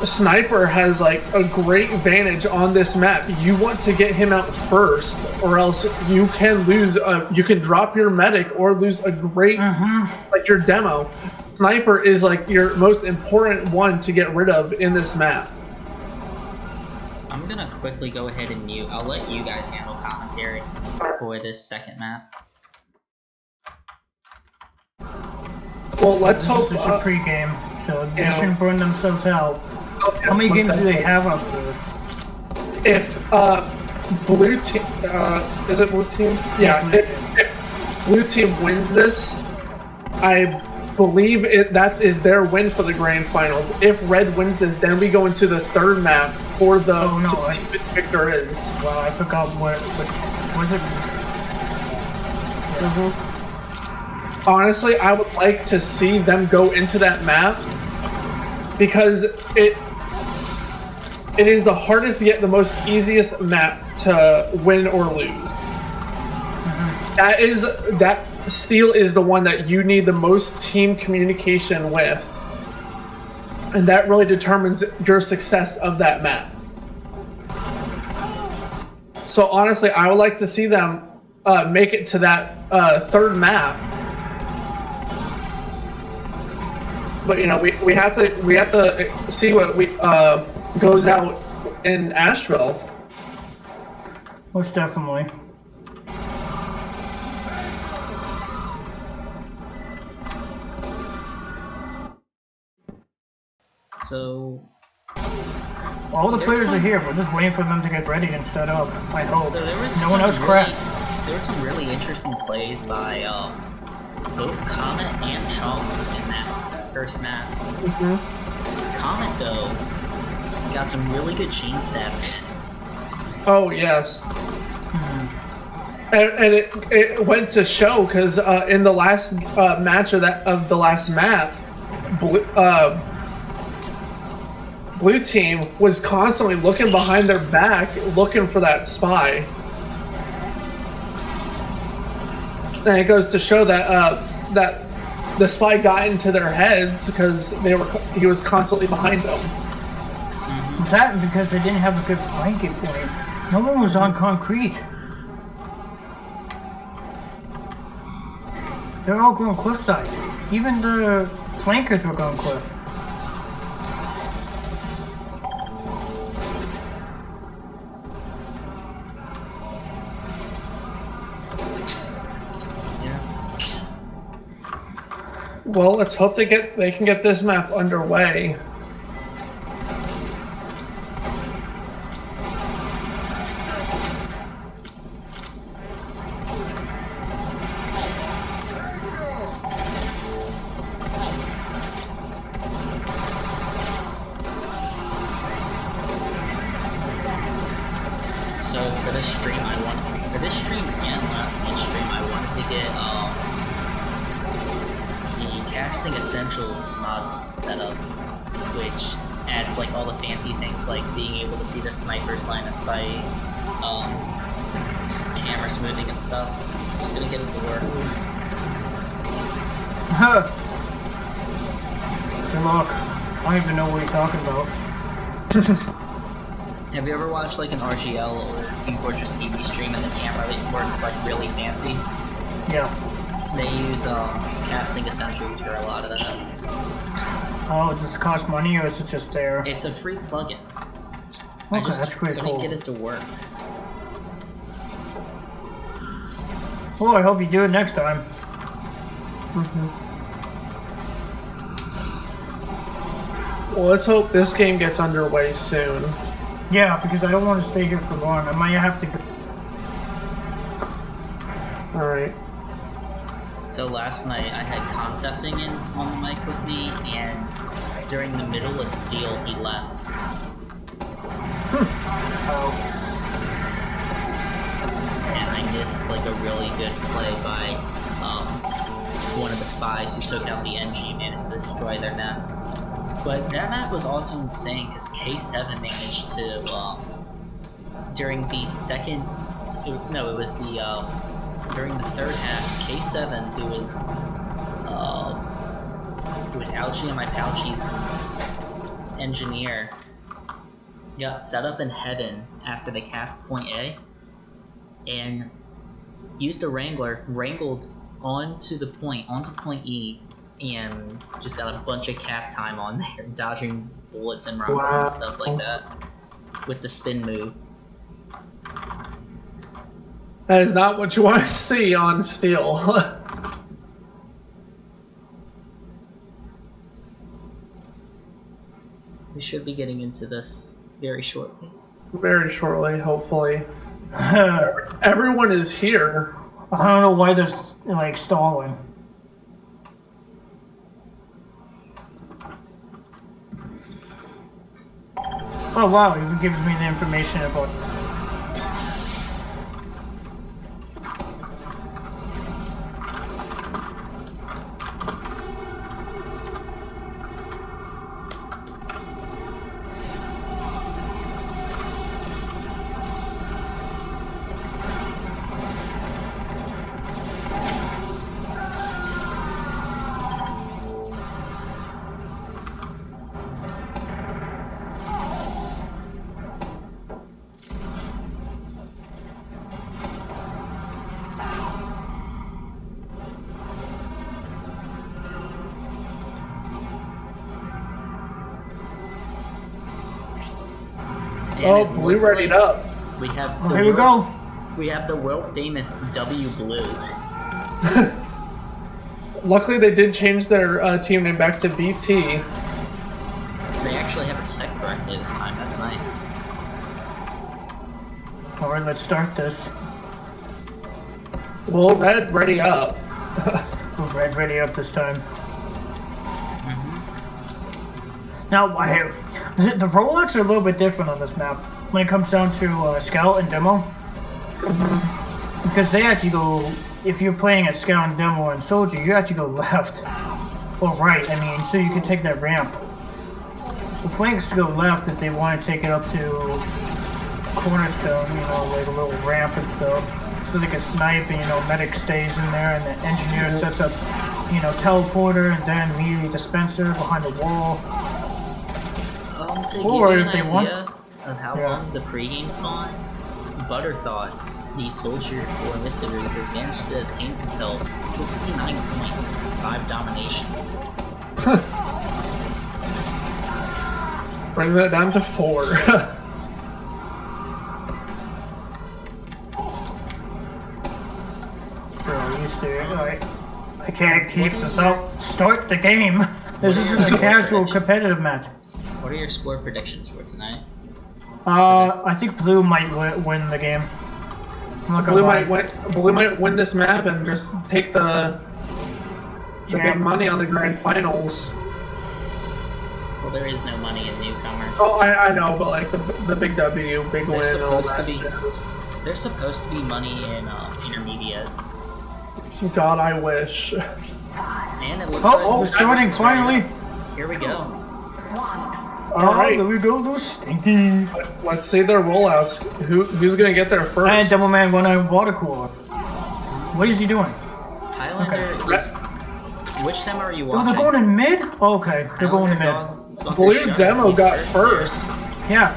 The sniper has like a great advantage on this map. You want to get him out first, or else you can lose. You can drop your medic or lose a great, like your demo. Sniper is like your most important one to get rid of in this map. I'm gonna quickly go ahead and mute. I'll let you guys handle commentary for this second map. Well, let's hope this is a pre-game, so they shouldn't burn themselves out. How many games do they have after this? If blue team, is it blue team? Yeah. If blue team wins this, I believe that is their win for the grand finals. If red wins this, then we go into the third map for the victor is. Well, I forgot what was it? Honestly, I would like to see them go into that map because it is the hardest yet the most easiest map to win or lose. That Steel is the one that you need the most team communication with, and that really determines your success of that map. So honestly, I would like to see them make it to that third map. But you know, we have to see what goes out in Asheville. Most definitely. So all the players are here. We're just waiting for them to get ready and set up. I hope. So there was no one else cracks. There were some really interesting plays by both Comet and Chong in that first map. Comet though got some really good chain stabs in. Oh yes. And it went to show because in the last match of the last map, blue team was constantly looking behind their back, looking for that spy. And it goes to show that that the spy got into their heads because he was constantly behind them. That because they didn't have a good flanking point. No one was on concrete. They're all going cliffside. Even the flankers were going cliff. Well, let's hope they can get this map underway. So for this stream and last night's stream, I wanted to get the casting essentials mod set up, which adds like all the fancy things like being able to see the sniper's line of sight, camera smoothing and stuff. I'm just gonna get it to work. Good luck. I don't even know what you're talking about. Have you ever watched like an RGL or Team Fortress TV stream and the camera works like really fancy? Yeah. They use casting essentials for a lot of that. Oh, does it cost money or is it just there? It's a free plugin. Okay, that's pretty cool. I couldn't get it to work. Well, I hope you do it next time. Well, let's hope this game gets underway soon. Yeah, because I don't want to stay here for long. I might have to go. Alright. So last night I had concepting in on the mic with me, and during the middle of Steel he left. And I missed like a really good play by one of the spies who took out the NG and managed to destroy their nest. But that map was also insane because K7 managed to, during the second, no, it was the, during the third half, K7, who was Ouchie and my Pouchie's engineer, got set up in heaven after they capped point A, and used a Wrangler, wrangled onto point E, and just got a bunch of cap time on there, dodging bullets and rockets and stuff like that with the spin move. That is not what you want to see on Steel. We should be getting into this very shortly. Very shortly, hopefully. Everyone is here. I don't know why they're like stalling. Oh wow, it gives me the information about. Oh, blue readied up. We have Oh, here we go. We have the world famous W Blue. Luckily, they did change their team name back to BT. They actually have it set correctly this time. That's nice. Alright, let's start this. Well, red ready up. Red ready up this time. Now, the rollouts are a little bit different on this map when it comes down to Scout and Demo. Because they actually go, if you're playing at Scout and Demo and Soldier, you actually go left. Or right, I mean, so you can take that ramp. The flanks go left if they want to take it up to Cornerstone, you know, like a little ramp and stuff. So they can snipe and, you know, medic stays in there and the engineer sets up, you know, teleporter and then immediately dispenser behind the wall. To give Or you if an they idea want, of how long the pre-game's gone, Butterthoughts, the soldier for Mistigris, has managed to obtain himself 69 points and 5 dominations. Bring that down to 4. Bro, you serious? I can't keep this up. Start the game. This isn't a casual competitive match. What are your score predictions for tonight? I think blue might win the game. Blue might win this map and just take the big money on the grand finals. Well, there is no money in Newcomer. Oh, I know, but like the big W, big win, and all that jazz. There's supposed to be money in intermediate. God, I wish. And it looks we're starting finally. Here we go. Alright. There we go, those stinky. Let's see their rollouts. Who's gonna get there first? And Devilman won a water cooler. What is he doing? Highlander is... Which demo are you Oh, watching? they're going in mid? Oh, okay, they're going in mid. Blue demo got first. Yeah.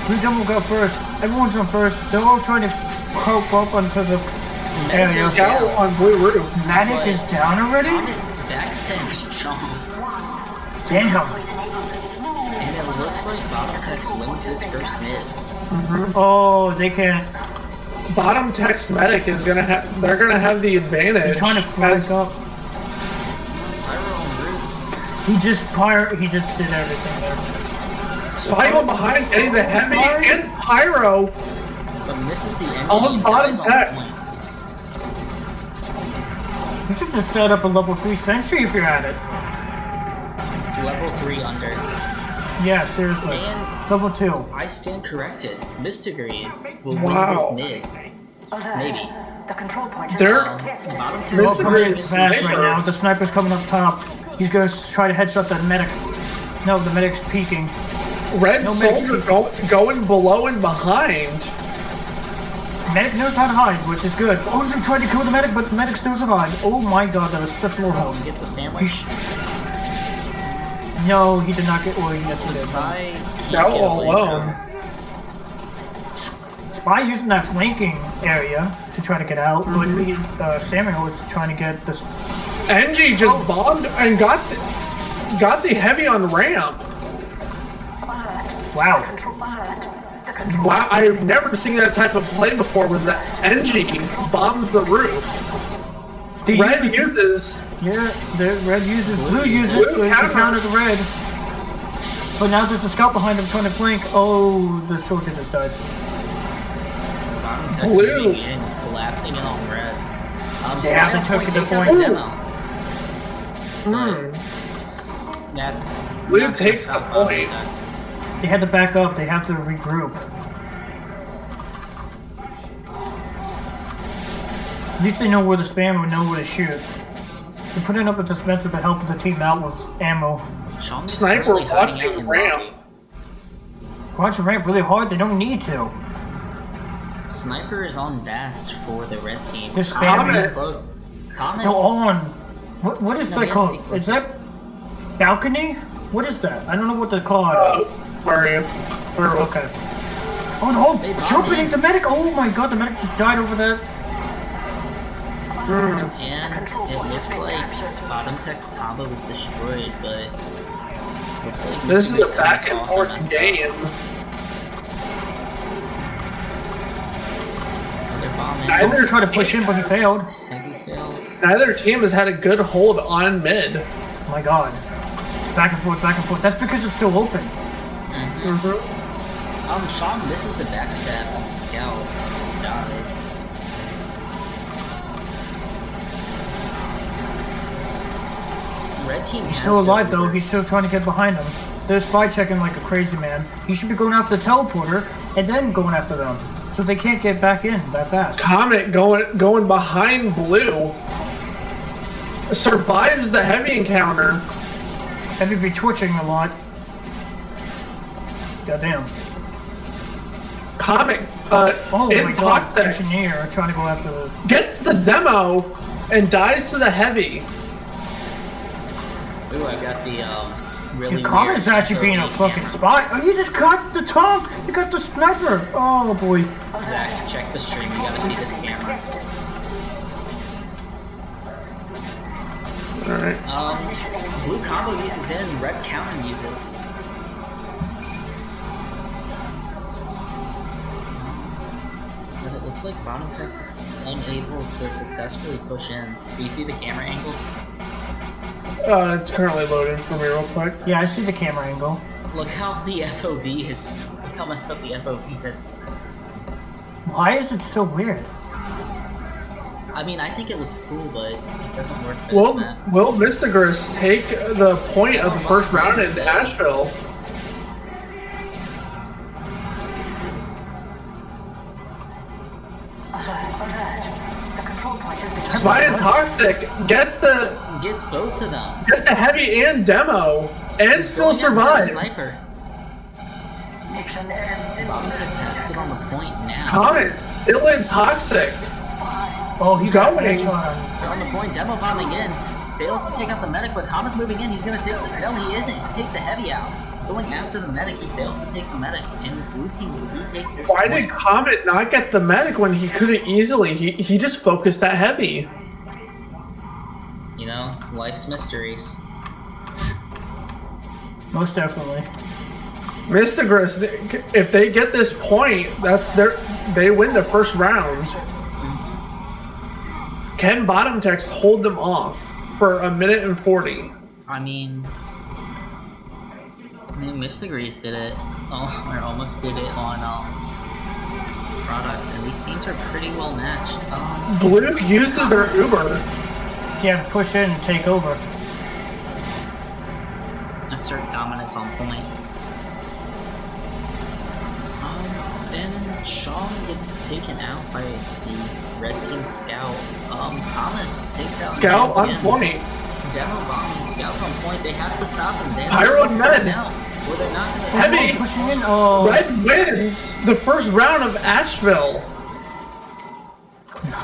Blue demo got first. Everyone's on first. They're all trying to cope up onto the area. Scout on blue roof. Matic is down already? Backstand's strong. Damn. And it looks like Bottomtex wins this first mid. Oh, they can't. Bottom text medic is gonna have. They're gonna have the advantage. They're trying to flank up. Pyro on roof. He just did everything there. Spyro behind, getting the heavy and pyro But misses the engine. on bottom dies text. point. You should just set up a level 3 sentry if you're at it. Level 3 under. Yeah, seriously. And Level 2. I stand corrected. Mistigris will Wow. win this mid. Maybe. The control point. They're Bottomtex Well, Mr. coming in Green, fast sniper. right now. The sniper's coming up top. He's gonna try to headshot the medic. No, the medic's peeking. Red No soldier medic. going below and behind. Medic knows how to hide, which is good. Oh, they tried to kill the medic, but the medic still survived. Oh my god, that was such low health. Gets a sandwich. No, he did not get. Well, yes, he The did. spy. Scout all alone. Spy using that flanking area to try to get out, but Samuel was trying to get this. NG just bombed and got the heavy on ramp. Wow. Wow, I've never seen that type of play before where the NG bombs the roof. Red uses. Yeah, the red uses, blue uses, so he can counter the red. But now there's a scout behind him trying to flank. Oh, the soldier just died. Bottomtex Blue. moving in, collapsing in on red. Yeah, they took it to point. Demo. That's Blue not gonna takes the stop point. Bottomtex. They had to back up, they have to regroup. At least they know where to spam and know where to shoot. They're putting up a dispenser to help the team out with ammo. Chong is Sniper currently hiding out watching in ramp. lobby. Watch the ramp really hard, they don't need to. Sniper is on bats for the red team. They're spamming. Too close. Comment. Go on. What is No, that he has called? to- Is that balcony? What is that? I don't know what they're called. Where are you? Where? Okay. Oh no! They bombed Jumping in. the medic! Oh my god, the medic just died over there. And it looks like Bottomtex combo was destroyed, but looks like This is Mistigris a back combo's and also forth messed up. game. bomb in. Neither tried to push in, but he failed. Heavy fails. Neither team has had a good hold on mid. Oh my god. It's back and forth, back and forth. That's because it's so open. Sean misses the backstab on the scout. Dies. Red team He's still alive though. He's still trying to get behind him. They're spy checking like a crazy man. He should be going after the teleporter and then going after them, so they can't get back in that fast. Comet going behind Blue. Survives the heavy encounter. Heavy be twitching a lot. Goddamn. Comet Oh my god, Toxic engineer trying to go after the... gets the demo and dies to the heavy. Ooh, I got the really Your Comet's weird actually being a FOV fucking spy. Oh, you just got the Tom! You got the sniper! Oh boy. Zach, check the stream. You gotta see this camera. Alright. Blue combo uses in, red counter uses. But it looks like bottom text is unable to successfully push in. Do you see the camera angle? It's currently loading for me real quick. Yeah, I see the camera angle. Look how the FOV is. Look how messed up the FOV is. Why is it so weird? I mean, I think it looks cool, but it doesn't work for this map. Will Mistigris take the point of the first round in Asheville? Spy and Toxic gets both of them. Gets the heavy and demo and He's still going after the survives. Sniper. Bottom text has to get on the point now. Comet still in Toxic. Oh, he got Going. an on. They're on the point. Demo bomb again. Fails to take out the medic, but Comet's moving in. He's gonna take the. No, he isn't. He takes the heavy out. He's going after the medic. He fails to take the medic, and the blue team will retake this Why point. did Comet not get the medic when he could have easily? He just focused that heavy. You know, life's mysteries. Most definitely. Mistigris, if they get this point, they win the first round. Can bottom text hold them off for 1 minute and 40? I mean, Mistigris did it, or almost did it on product, and these teams are pretty well matched. Blue uses their Uber. Yeah, push in and take over. Assert dominance on point. Then Sean gets taken out by the red team scout. Thomas takes out Scout on Skins. point. Demo bombing, scouts on point. They have to stop him. They Pyro have to men. put him out, or they're not gonna. Heavy. Pushing in. Oh, Red wins the first round of Asheville.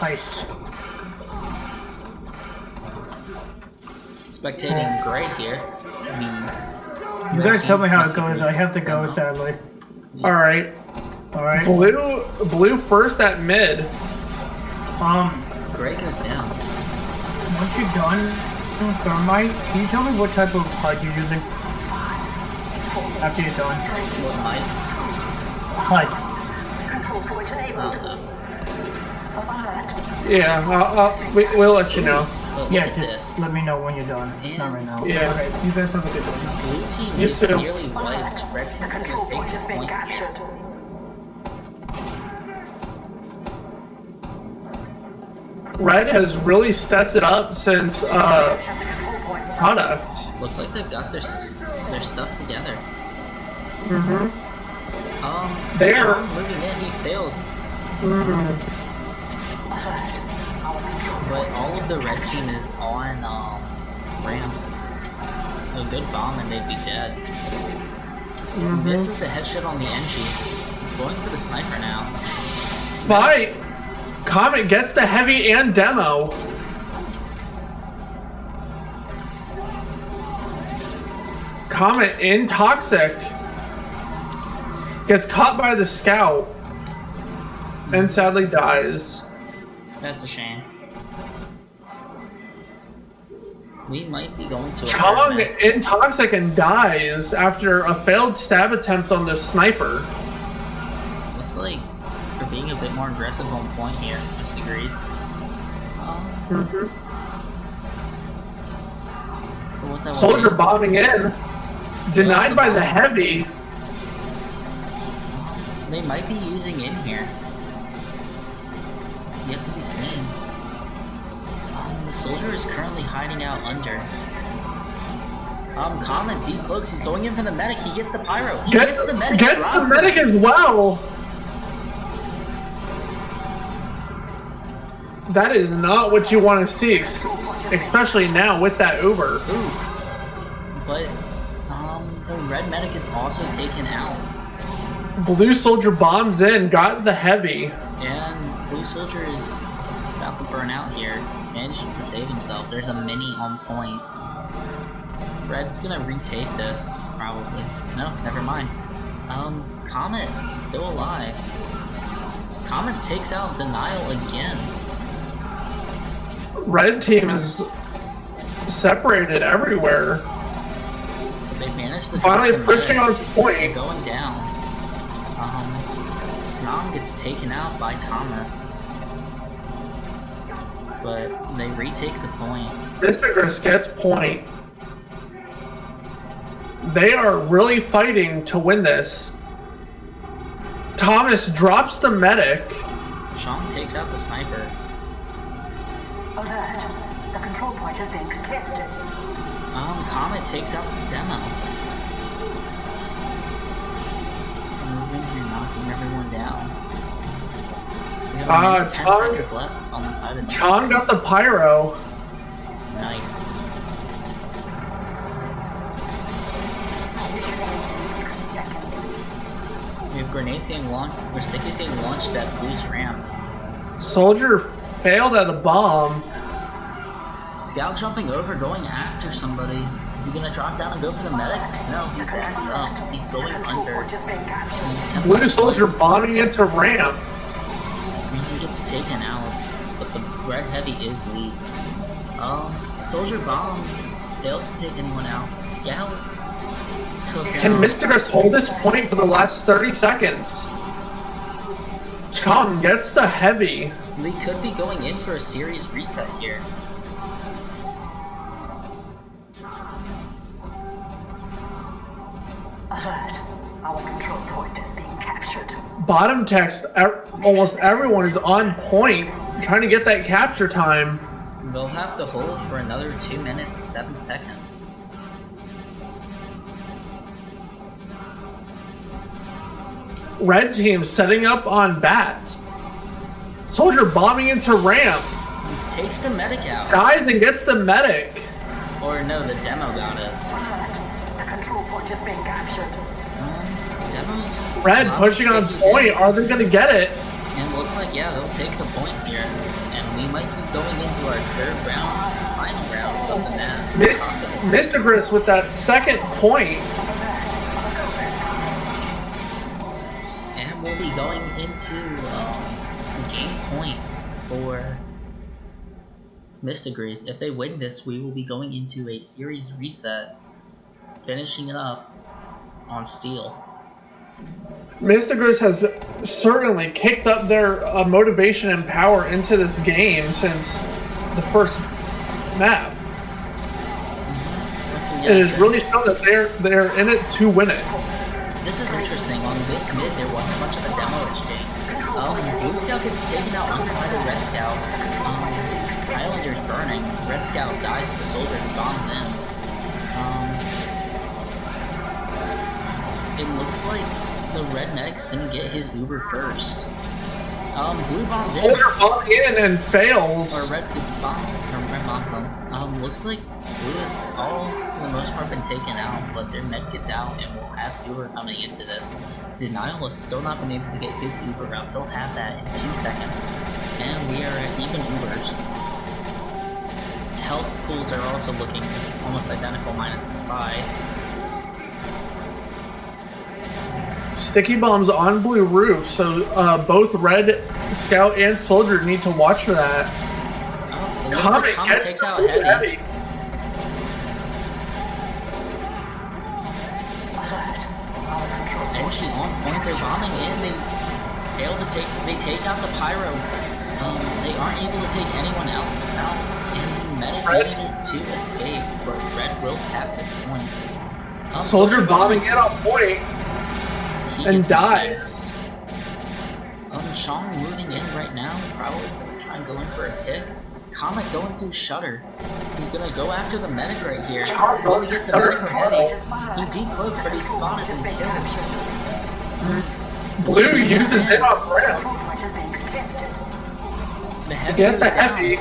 nice. Spectating great here. I mean, You guys tell me how it goes. I have to go, sadly. All right. All right. Blue first at mid. Gray goes down. Once you're done, Thermite, can you tell me what type of HUD you're using? After you're done. What might? HUD. Yeah, we'll let you know. But Yeah, look at just this. let me know when you're done. And Not right now. Yeah. Alright, you guys have a good one. Blue team You is too. nearly wiped. Red team's gonna take the point. Red has really stepped it up since product. Looks like they've got their stuff together. There. Sean moving in, he fails. But all of the red team is on ramp. A good bomb and they'd be dead. This is the headshot on the NG. He's going for the sniper now. Spy. Comet gets the heavy and demo. Comet in Toxic. Gets caught by the scout. And sadly dies. That's a shame. We might be going to a Chong tournament. in Toxic and dies after a failed stab attempt on the sniper. Looks like we're being a bit more aggressive on point here, Mistigris. Soldier bombing in. Denied by the heavy. They might be using in here. It's yet to be seen. The soldier is currently hiding out under. Comet decloaks. He's going in for the medic. He gets the pyro. He gets the medic. Gets the medic as well. That is not what you want to see, especially now with that Uber. Ooh. But the red medic is also taken out. Blue soldier bombs in, got the heavy. And blue soldier is about to burn out here. Manages to save himself. There's a mini on point. Red's gonna retake this, probably. No, never mind. Comet still alive. Comet takes out Denial again. Red team is separated everywhere. They managed to finally pushing on point. Going down. Snom gets taken out by Thomas. But they retake the point. Mistigris gets point. They are really fighting to win this. Thomas drops the medic. Sean takes out the sniper. Alert. The control point has been contested. Comet takes out the demo. Still moving here, knocking everyone down. We have 10 seconds left on the side of the Chong got the pyro. Nice. We have grenades getting launched, or stickies getting launched at Blue's ramp. Soldier failed at a bomb. Scout jumping over, going after somebody. Is he gonna drop down and go for the medic? No, he backs up. He's going under. Blue soldier bombing into ramp. Green gets taken out, but the red heavy is weak. Soldier bombs. Fails to take anyone out. Scout took Can Mistigris hold this point for the last 30 seconds? Chong gets the heavy. We could be going in for a series reset here. Alert. Our control point is being captured. Bottom text, almost everyone is on point, trying to get that capture time. They'll have to hold for another 2 minutes, 7 seconds. Red team setting up on bats. Soldier bombing into ramp. He takes the medic out. Dies and gets the medic. Or no, the demo got it. Alert. The control point is being captured. Demo's Red pushing on point. Are they going to get it? And it looks like, yeah, they'll take the point here. And we might be going into our third round, final round of the map. Mistigris with that second point. And we'll be going into game point for Mistigris. If they win this, we will be going into a series reset, finishing it up on Steel. Mistigris has certainly kicked up their motivation and power into this game since the first map. It has really shown that they're in it to win it. This is interesting. On this mid, there wasn't much of a demo exchange. Blue Scout gets taken out under by the Red Scout. Highlander's burning. Red Scout dies as a soldier who bombs in. It looks like the red medic's gonna get his Uber first. Blue bombs in. Soldier bombs in and fails. Or red gets bombed. Or red bombs on. Looks like blue has all, for the most part, been taken out, but their med gets out, and we'll have Uber coming into this. Denial has still not been able to get his Uber up. He'll have that in 2 seconds. And we are at even Ubers. Health pools are also looking almost identical, minus the spies. Sticky bombs on blue roof, so both Red Scout and Soldier need to watch for that. Comet takes out heavy. Entry on point, they're bombing in, they fail to take. They take out the pyro. They aren't able to take anyone else out, and the medic manages to escape. But Red will cap this point. Soldier bombing in on point and dies. Chong moving in right now. Probably gonna try and go in for a pick. Comet going through Shutter. He's gonna go after the medic right here. Will he get the medic for heavy? He decloaks, but he's spotted and killed. Blue uses it on ramp to get the heavy.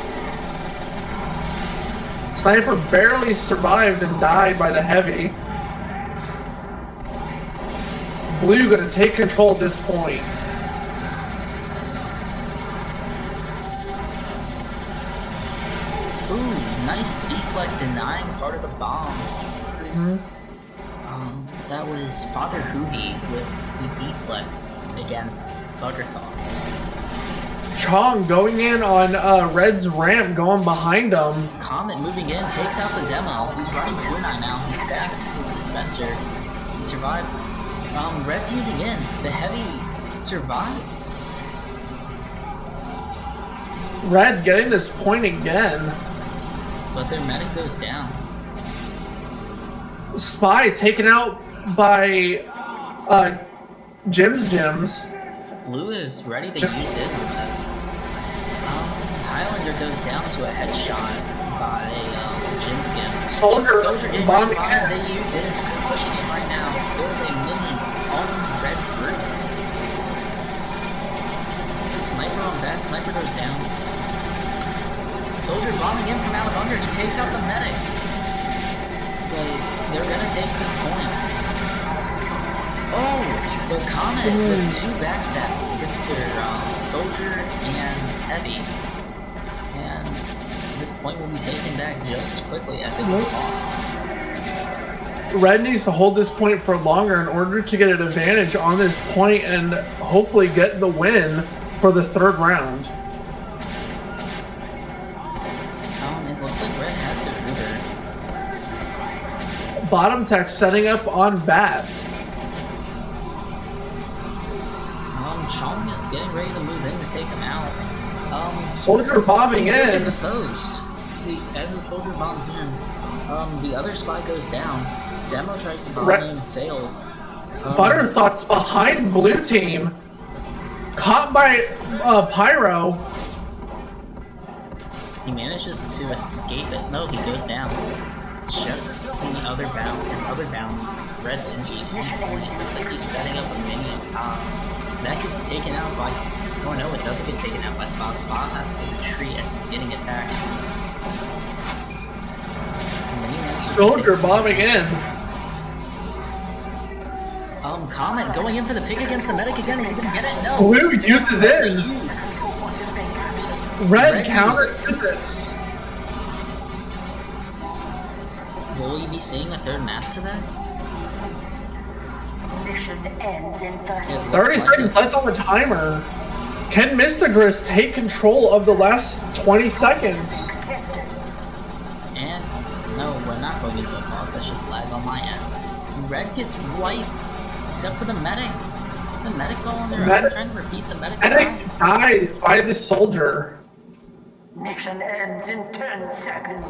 Sniper barely survived and died by the heavy. Blue gonna take control at this point. Ooh, nice deflect denying part of the bomb. That was Father Hoovy with the deflect against Buggerthoughts. Chong going in on Red's ramp, going behind him. Comet moving in, takes out the demo. He's running kunai now. He stabs the dispenser. He survives. Red's using in. The heavy survives. Red getting this point again. But their medic goes down. Spy taken out by Jim's. Blue is ready to use it on this. Highlander goes down to a headshot by Jimskins. Soldier getting bombing in. They use it. Pushing in right now. There's a mini on Red's roof. Sniper on that. Sniper goes down. Soldier bombing in from out of under. He takes out the medic. But they're gonna take this point. Oh, the Comet with 2 backstabs against their soldier and heavy. And this point will be taken back just as quickly as it was lost. Red needs to hold this point for longer in order to get an advantage on this point and hopefully get the win for the 3rd round. It looks like Red has their Uber. Bottom tech setting up on bats. Chong is getting ready to move in to take him out. Soldier bombing in. Exposed. As the soldier bombs in, the other spy goes down. Demo tries to bomb in, fails. Butterthought's behind blue team. Caught by Pyro. He manages to escape it. No, he goes down. Just the other bound. His other bound. Red's NG on point. Looks like he's setting up a mini up top. That gets taken out by... Oh no, it doesn't get taken out by Spot. Spot has to retreat as he's getting attacked. Soldier bombing in. Comet going in for the pick against the medic again. Is he gonna get it? No. Blue uses it. Red counter uses. Will we be seeing a 3rd map to that? Mission ends in 30. 30 seconds left on the timer. Can Mistigris take control of the last 20 seconds? And no, we're not going into a pause. That's just lag on my end. Red gets wiped, except for the medic. The medic's all on their own. Trying to repeat the medic. Medic dies by the soldier. Mission ends in 10 seconds.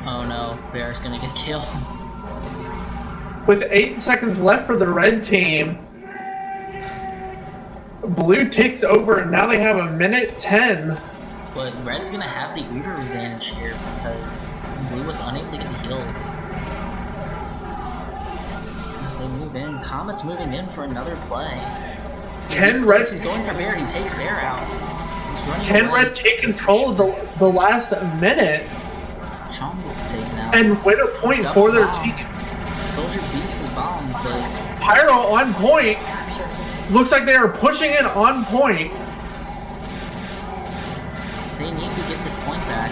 Oh no, Bear's gonna get killed. With 8 seconds left for the red team, blue takes over and now they have 1:10. But Red's gonna have the Uber advantage here because Blue was unable to get heals. As they move in, Comet's moving in for another play. Can Red... He's going for Bear, he takes Bear out. He's running Can away. Red take control of the last minute Chong gets taken out. and win a point Double for their bomb. team? Soldier beefs his bomb, but Pyro on point. Looks like they are pushing in on point. they need to get this point back.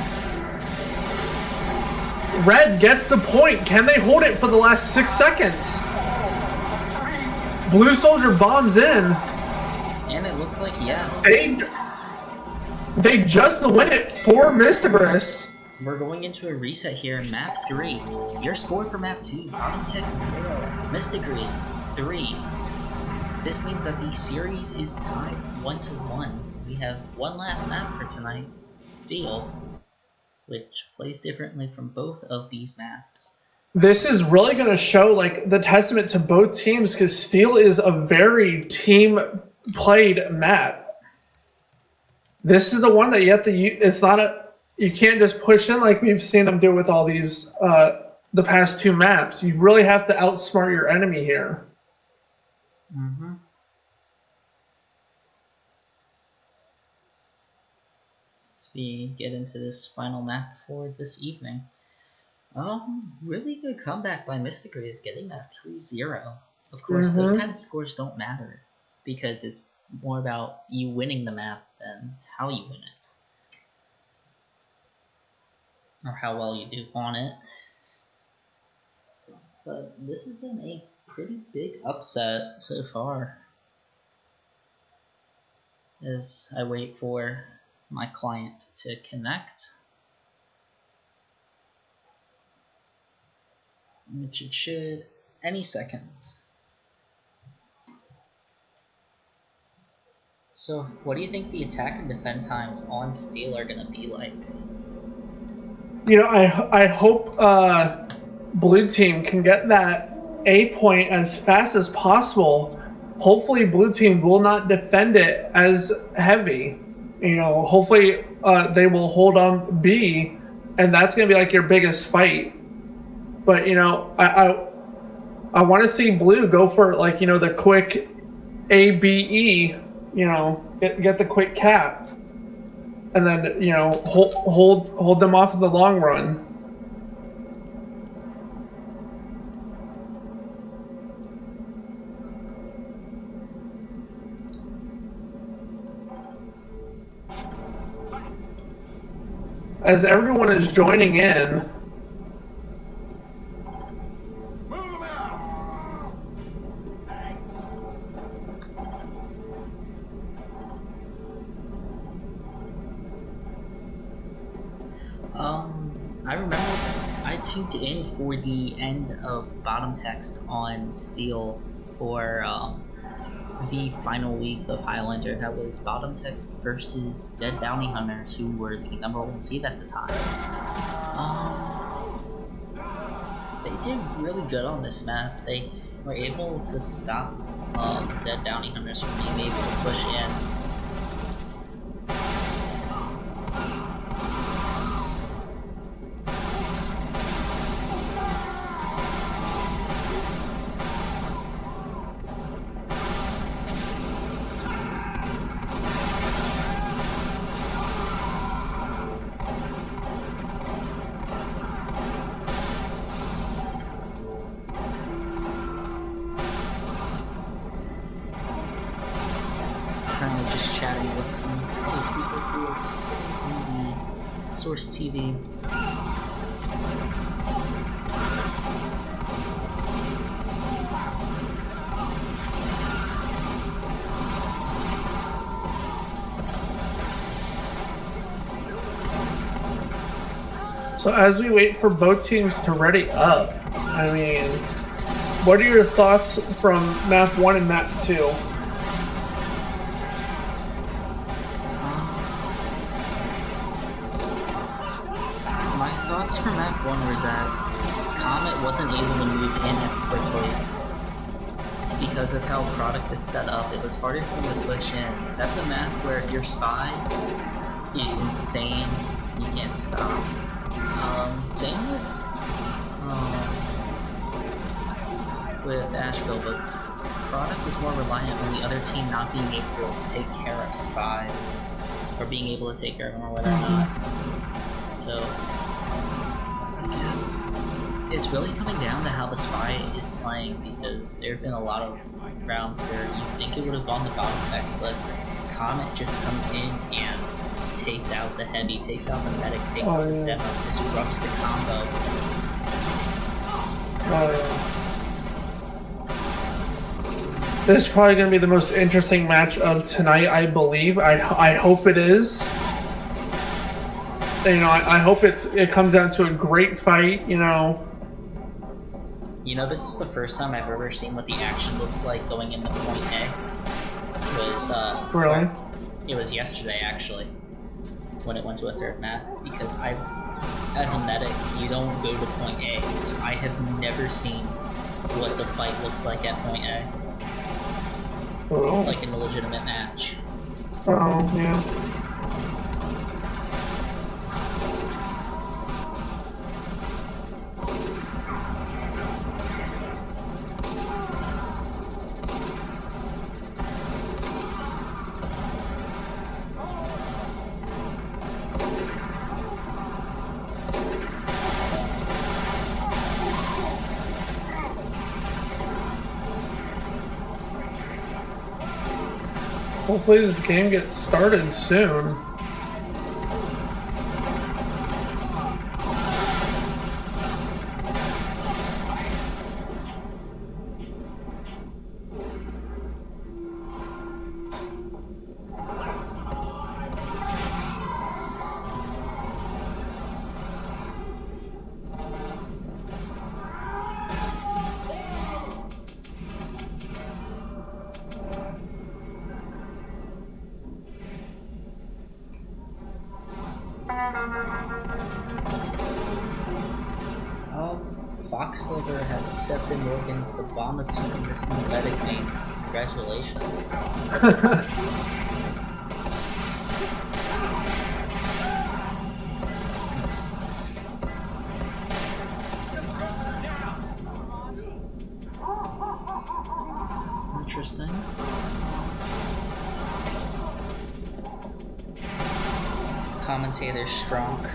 Red gets the point. Can they hold it for the last 6 seconds? Blue Soldier bombs in. And it looks like yes. They just win it for Mistigris. We're going into a reset here in map 3. Your score for map 2, Bottom Tech 0, Mistigris 3. this means that the series is tied 1-1. We have one last map for tonight, Steel, which plays differently from both of these maps. This is really going to show like the testament to both teams because Steel is a very team played map. This is the one that you have to use. It's not you can't just push in like we've seen them do with all these the past two maps. You really have to outsmart your enemy here. Mm-hmm. As we get into this final map for this evening. Really good comeback by Mistigris, getting that 3-0. Of course, those kind of scores don't matter because it's more about you winning the map than how you win it. Or how well you do on it. But this has been a pretty big upset so far. As I wait for my client to connect. Which it should any second. So, what do you think the attack and defend times on Steel are going to be like? You know, I hope Blue Team can get that A point as fast as possible. Hopefully, Blue Team will not defend it as heavy. You know, hopefully they will hold on B, and that's going to be like your biggest fight. But, you know, I want to see Blue go for, like, you know, the quick ABE, you know, get the quick cap. And then, you know, hold them off in the long run. As everyone is joining in, I remember I tuned in for the end of bottom text on Steel for the final week of Highlander. That was bottom text versus Dead Bounty Hunters, who were the #1 seed at the time. They did really good on this map. They were able to stop Dead Bounty Hunters from being able to push in. Just chatting with some other people who are sitting in the Source TV. so as we wait for both teams to ready up, I mean, what are your thoughts from map 1 and map 2? For map 1 was that Comet wasn't able to move in as quickly because of how product is set up. It was harder for him to push in. That's a map where if your spy is insane, you can't stop. Same with Asheville, but product is more reliant on the other team not being able to take care of spies or being able to take care of them or whether or not. So I guess it's really coming down to how the spy is playing, because there have been a lot of rounds where you think it would have gone to bottom text, but Comet just comes in and takes out the heavy, takes out the medic, takes out the demo, disrupts the combo. This is probably going to be the most interesting match of tonight, I believe. I hope it is. You know, I hope it comes down to a great fight, you know. You know, this is the first time I've ever seen what the action looks like going into point A. Really? It was yesterday, actually, when it went to a third map, because as a medic, you don't go to point A, so I have never seen what the fight looks like at point A. Oh. Like in a legitimate match. Oh, yeah. Hopefully this game gets started soon. Foxliver has accepted Morgan's the bomb of two in this new medic mains. Congratulations. Interesting. Commentator Strong.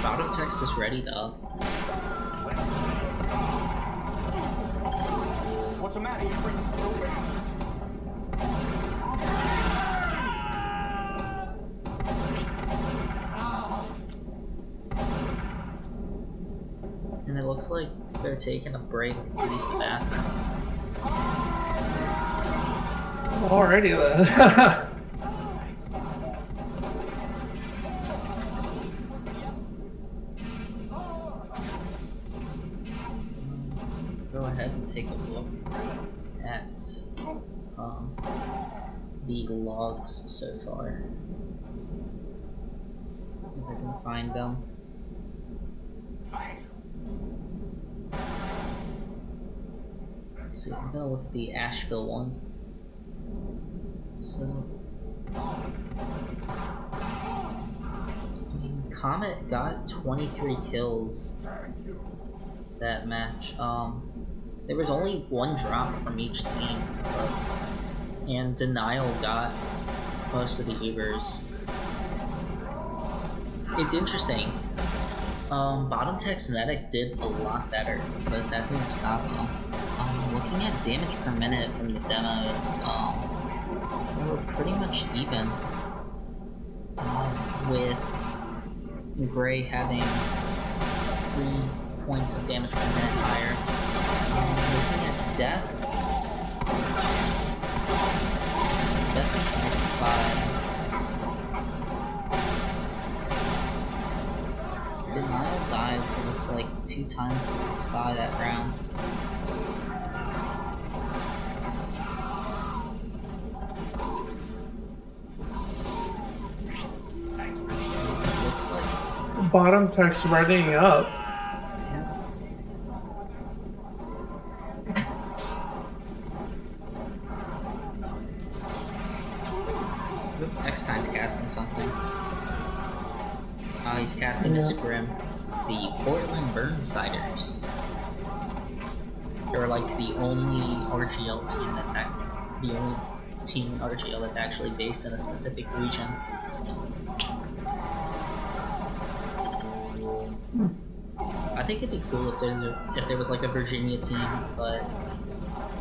Bottom text is ready though. What's the matter? You freaking stupid? And it looks like they're taking a break to use the bathroom. Alrighty then. Go ahead and take a look at the logs so far. If I can find them. Let's see, I'm gonna look at the Asheville one. So, I mean, Comet got 23 kills that match. There was only one drop from each team, and Denial got most of the Ubers. It's interesting. Bottom Text Medic did a lot better, but that didn't stop them. Looking at damage per minute from the demos, they were pretty much even, with Gray having 3 points of damage per minute higher. Looking at deaths by Spy. Denial died, it looks like 2 times to the Spy that round. Looks like Bottom text readying up. Eckstein's casting something. Oh, he's casting a scrim. The Portland Burnsiders. They're like the only RGL team that's the only team in RGL that's actually based in a specific region. I think it'd be cool if there was like a Virginia team, but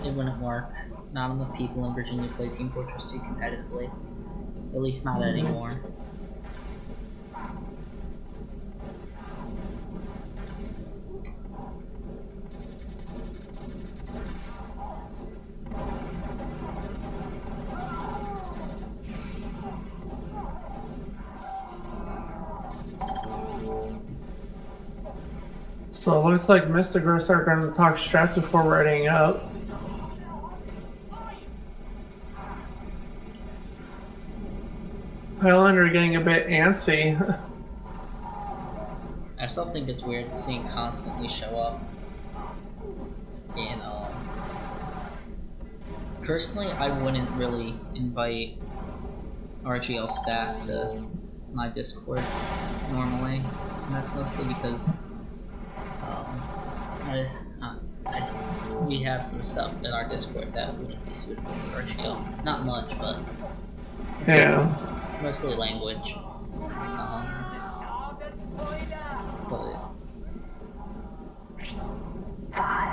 it wouldn't work. Not enough people in Virginia play Team Fortress 2 competitively. At least not anymore. So it looks like Mistigris are going to talk strats before readying up. Highlander getting a bit antsy. I still think it's weird seeing constantly show up in personally I wouldn't really invite RGL staff to my Discord normally, and that's mostly because we have some stuff in our Discord that wouldn't be suitable for RGL. Not much, but Yeah. mostly language. But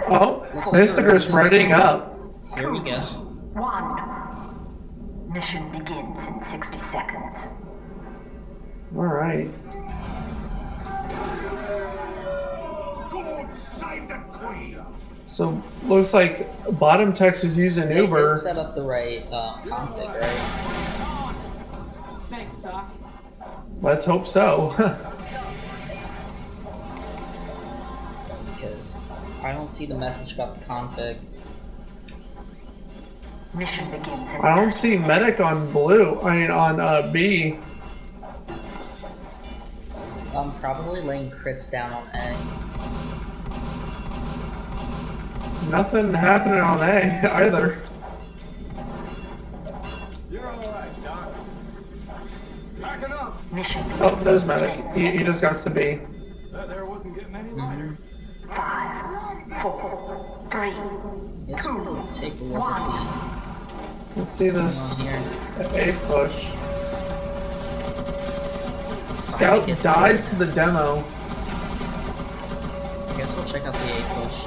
Oh, Mistigris readying up. here we go. 1. Mission begins in 60 seconds. Alright. So, looks like bottom text is using They Uber. did set up the right config, right? Thanks, Doc. Let's hope so. Because I don't see the message about the config. Mission begins in I don't see medic on blue. I mean, on B. I'm probably laying crits down on A. Nothing happening on A either. You're alright, Doc. Packing up. Mission Oh, there's medic. He just got to B. That there wasn't getting any lighter. 5, 4, 3, Guess we'll take a look at Let's see the this on here. A push. Spike Scout gets dies killed. to the demo. I guess we'll check out the A push.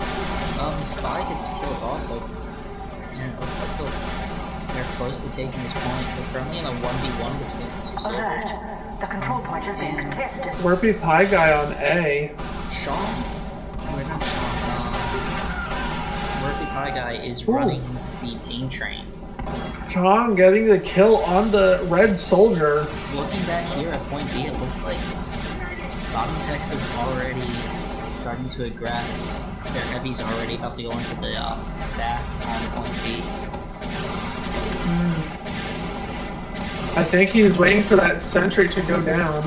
Spy gets killed also. And it looks like they're close to taking this point. They're currently in a 1v1 between the two soldiers. alert. The control point is being contested. Warpy Pie guy on A. Sean? Where's not Sean? Murphy Pie Guy is running the pain train. Chong getting the kill on the red soldier. Looking back here at point B, it looks like bottom text is already starting to aggress. Their heavy's already about to go into the bats on point B. I think he's waiting for that sentry to go down.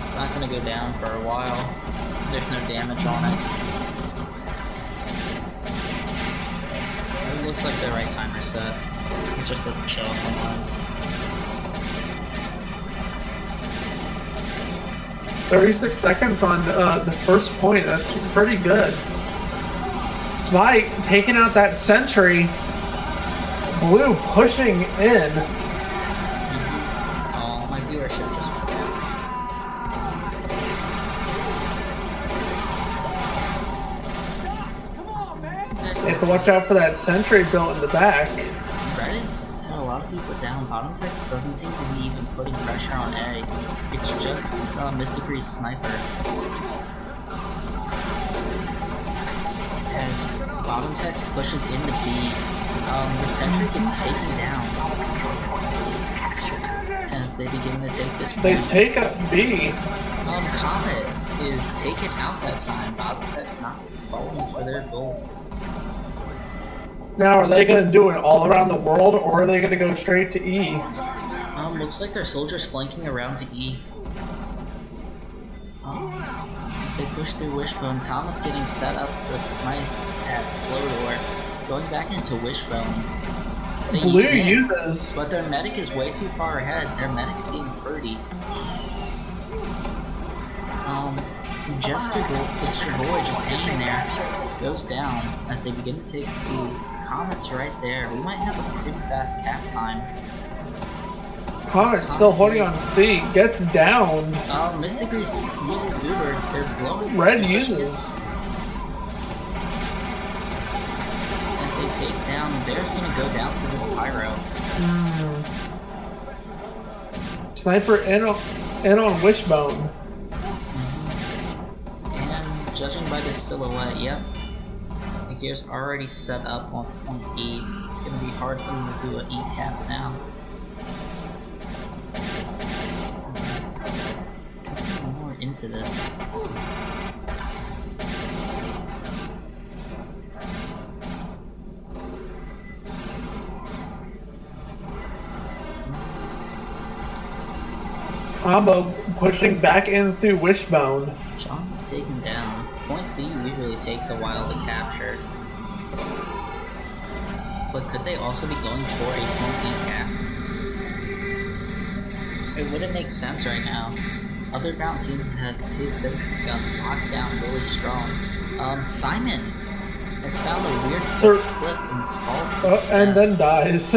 It's not going to go down for a while. There's no damage on it. It looks like the right timer set. It just doesn't show up online. 36 seconds on the first point. That's pretty good. Spike taking out that sentry. Blue pushing in. Oh, my viewership just went down. They have to watch out for that sentry built in the back. Red has had a lot of people down. Bottom text doesn't seem to be even putting pressure on A. It's just Mistigris sniper. As bottom text pushes into B, the sentry gets taken down. As they begin to take this They point. take up B. Comet is taken out that time. Bottom text not falling for their goal. Now, are they going to do it all around the world, or are they going to go straight to E? Looks like their soldiers flanking around to E. As they push through Wishbone, Thomas getting set up to snipe at Slow Door, going back into Wishbone. They Blue use it, uses. but their medic is way too far ahead. Their medic's being fruity. It's your boy just hanging there. Goes down as they begin to take C. Comet's right there. We might have a pretty fast cap time. Comet still holding on C. Gets down. Mistigris uses Uber. They're blowing. Red uses. As they take down, Bear's gonna go down to this pyro. Sniper in on Wishbone. And judging by this silhouette, yep. The gear's already set up on point E. It's gonna be hard for them to do an E cap now. More into this. combo pushing back in through Wishbone. Chong's taken down. Point C usually takes a while to capture. But could they also be going for a point E cap? It wouldn't make sense right now. Otherground seems to have his sentry gun locked down really strong. Simon has found a weird clip and falls and then dies.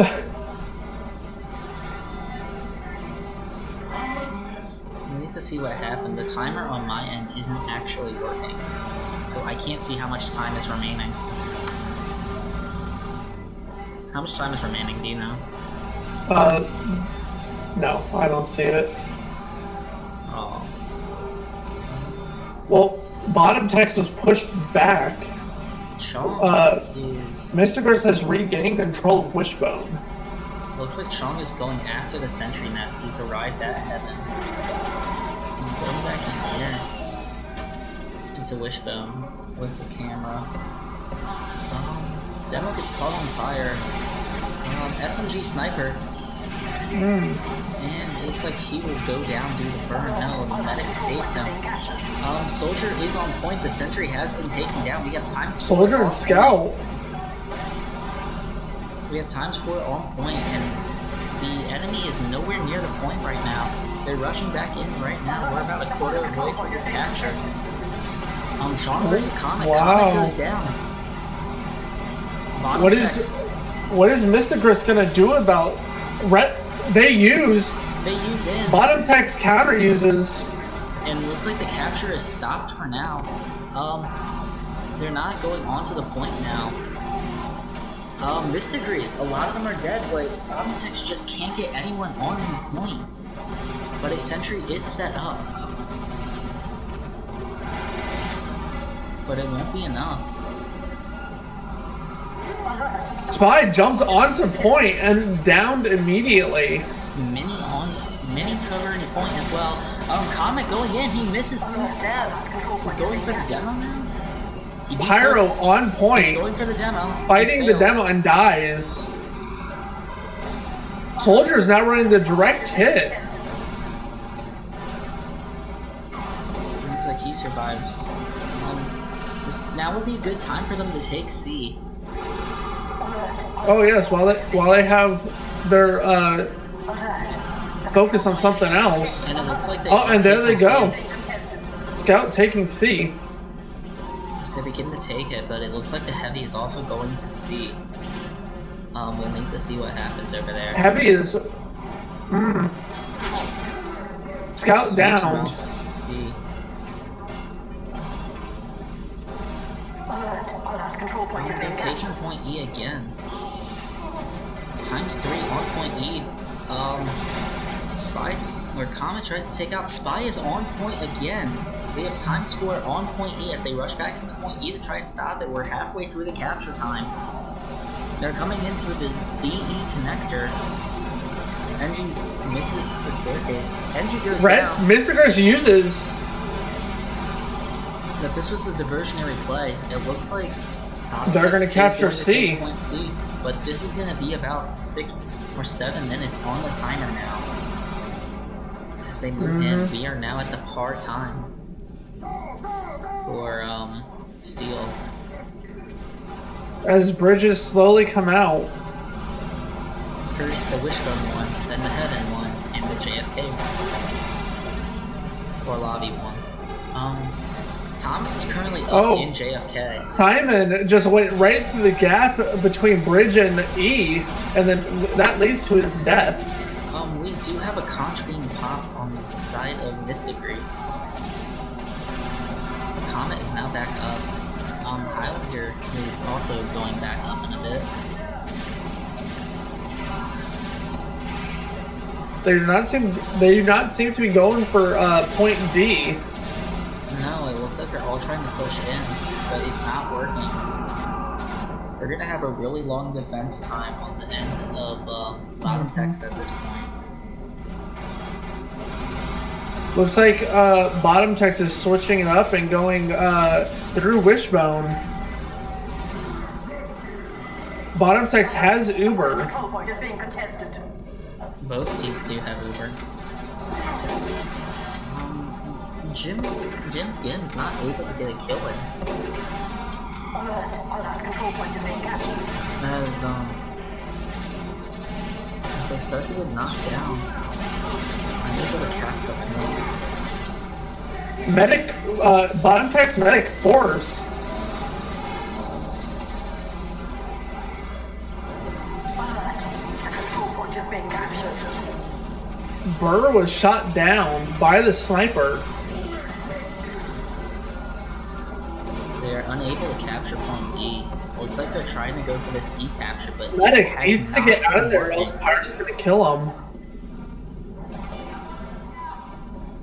We need to see what happened. The timer on my end isn't actually working, so I can't see how much time is remaining. How much time is remaining, do you know? No, I don't see it. Oh. Well, bottom text was pushed back. Chong is... Mistigris has regained control of Wishbone. Looks like Chong is going after the sentry nest. He's arrived at heaven. Going back in here. Into Wishbone with the camera. Demo gets caught on fire. SMG sniper. And it looks like he will go down due to burn. No, the medic saves him. Soldier is on point. The sentry has been taken down. We have times Soldier and Scout. We have times 4 on point, and the enemy is nowhere near the point right now. They're rushing back in right now. We're about a quarter of the way through this capture. Chong versus Comet. Wow. Comet goes down. What is Mistigris gonna do about They use in. Bottom text counter uses. And it looks like the capture is stopped for now. They're not going on to the point now. Mistigris, a lot of them are dead, but bottom text just can't get anyone on the point. But a sentry is set up. But it won't be enough. Spy jumped onto point and downed immediately. Mini covering point as well. Comet going in, he misses 2 stabs. He's going for the demo now? Pyro on point. He's going for the demo. Fighting the demo and dies. Soldier's now running the direct hit. Looks like he survives. Now would be a good time for them to take C. Oh yes, while they have their focus on something else. And it looks like and there they go. Scout taking C. They begin to take it, but it looks like the Heavy is also going to C. We'll need to see what happens over there. Heavy is... Scout down. They're taking point E again. Times 3 on point E. Spy, where Comet tries to take out Spy is on point again. We have times 4 on point E as they rush back into point E to try and stop it. We're halfway through the capture time. They're coming in through the DE connector. NG misses the staircase. NG goes down. Mistigris uses... But this was a diversionary play. It looks like they're going to capture C. Point C. But this is going to be about 6 or 7 minutes on the timer now. As they move in, we are now at the par time for Steel. As bridges slowly come out. First the Wishbone one, then the Heaven one, and the JFK one. Or Lobby one. Thomas is currently up in JFK. Simon just went right through the gap between bridge and E, and then that leads to his death. We do have a conch being popped on the side of Mistigris. The Comet is now back up. Highlander is also going back up in a bit. They do not seem to be going for point D. No, it looks like they're all trying to push in, but it's not working. We're gonna have a really long defense time on the end of bottom text at this point. Looks like bottom text is switching it up and going through Wishbone. Bottom text has Uber. Control point is being contested. Both teams do have Uber. Jim's Gim's not able to get a kill in. Alert. Our last control point is being captured. As they start to get knocked down, I'm able to cap the point. Medic, bottom text medic force. Alert. The control point is being captured. Burr was shot down by the sniper. They are unable to capture point D. Looks like they're trying to go for this E capture, but Medic it has needs to not get out of been there, or working. else Pyro's gonna kill him.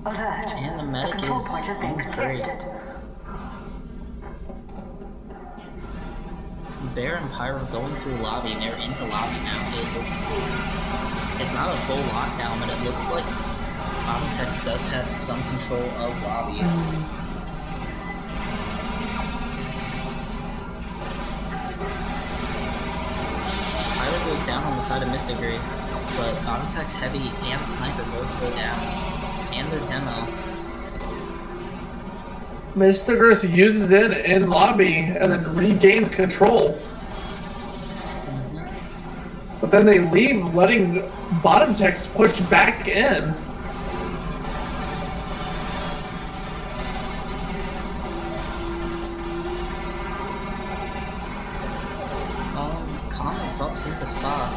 Alert. And the The medic control is point is being being free. contested. Bear and Pyro going through lobby. They're into lobby now. It's not a full lockdown, but it looks like Bottomtex does have some control of lobby. Pyro goes down on the side of Mistigris, but Bottomtex Heavy and Sniper both go down. And their demo. Mistigris uses it in lobby and then regains control. But then they leave, letting bottom text push back in. Comet bumps into the spot,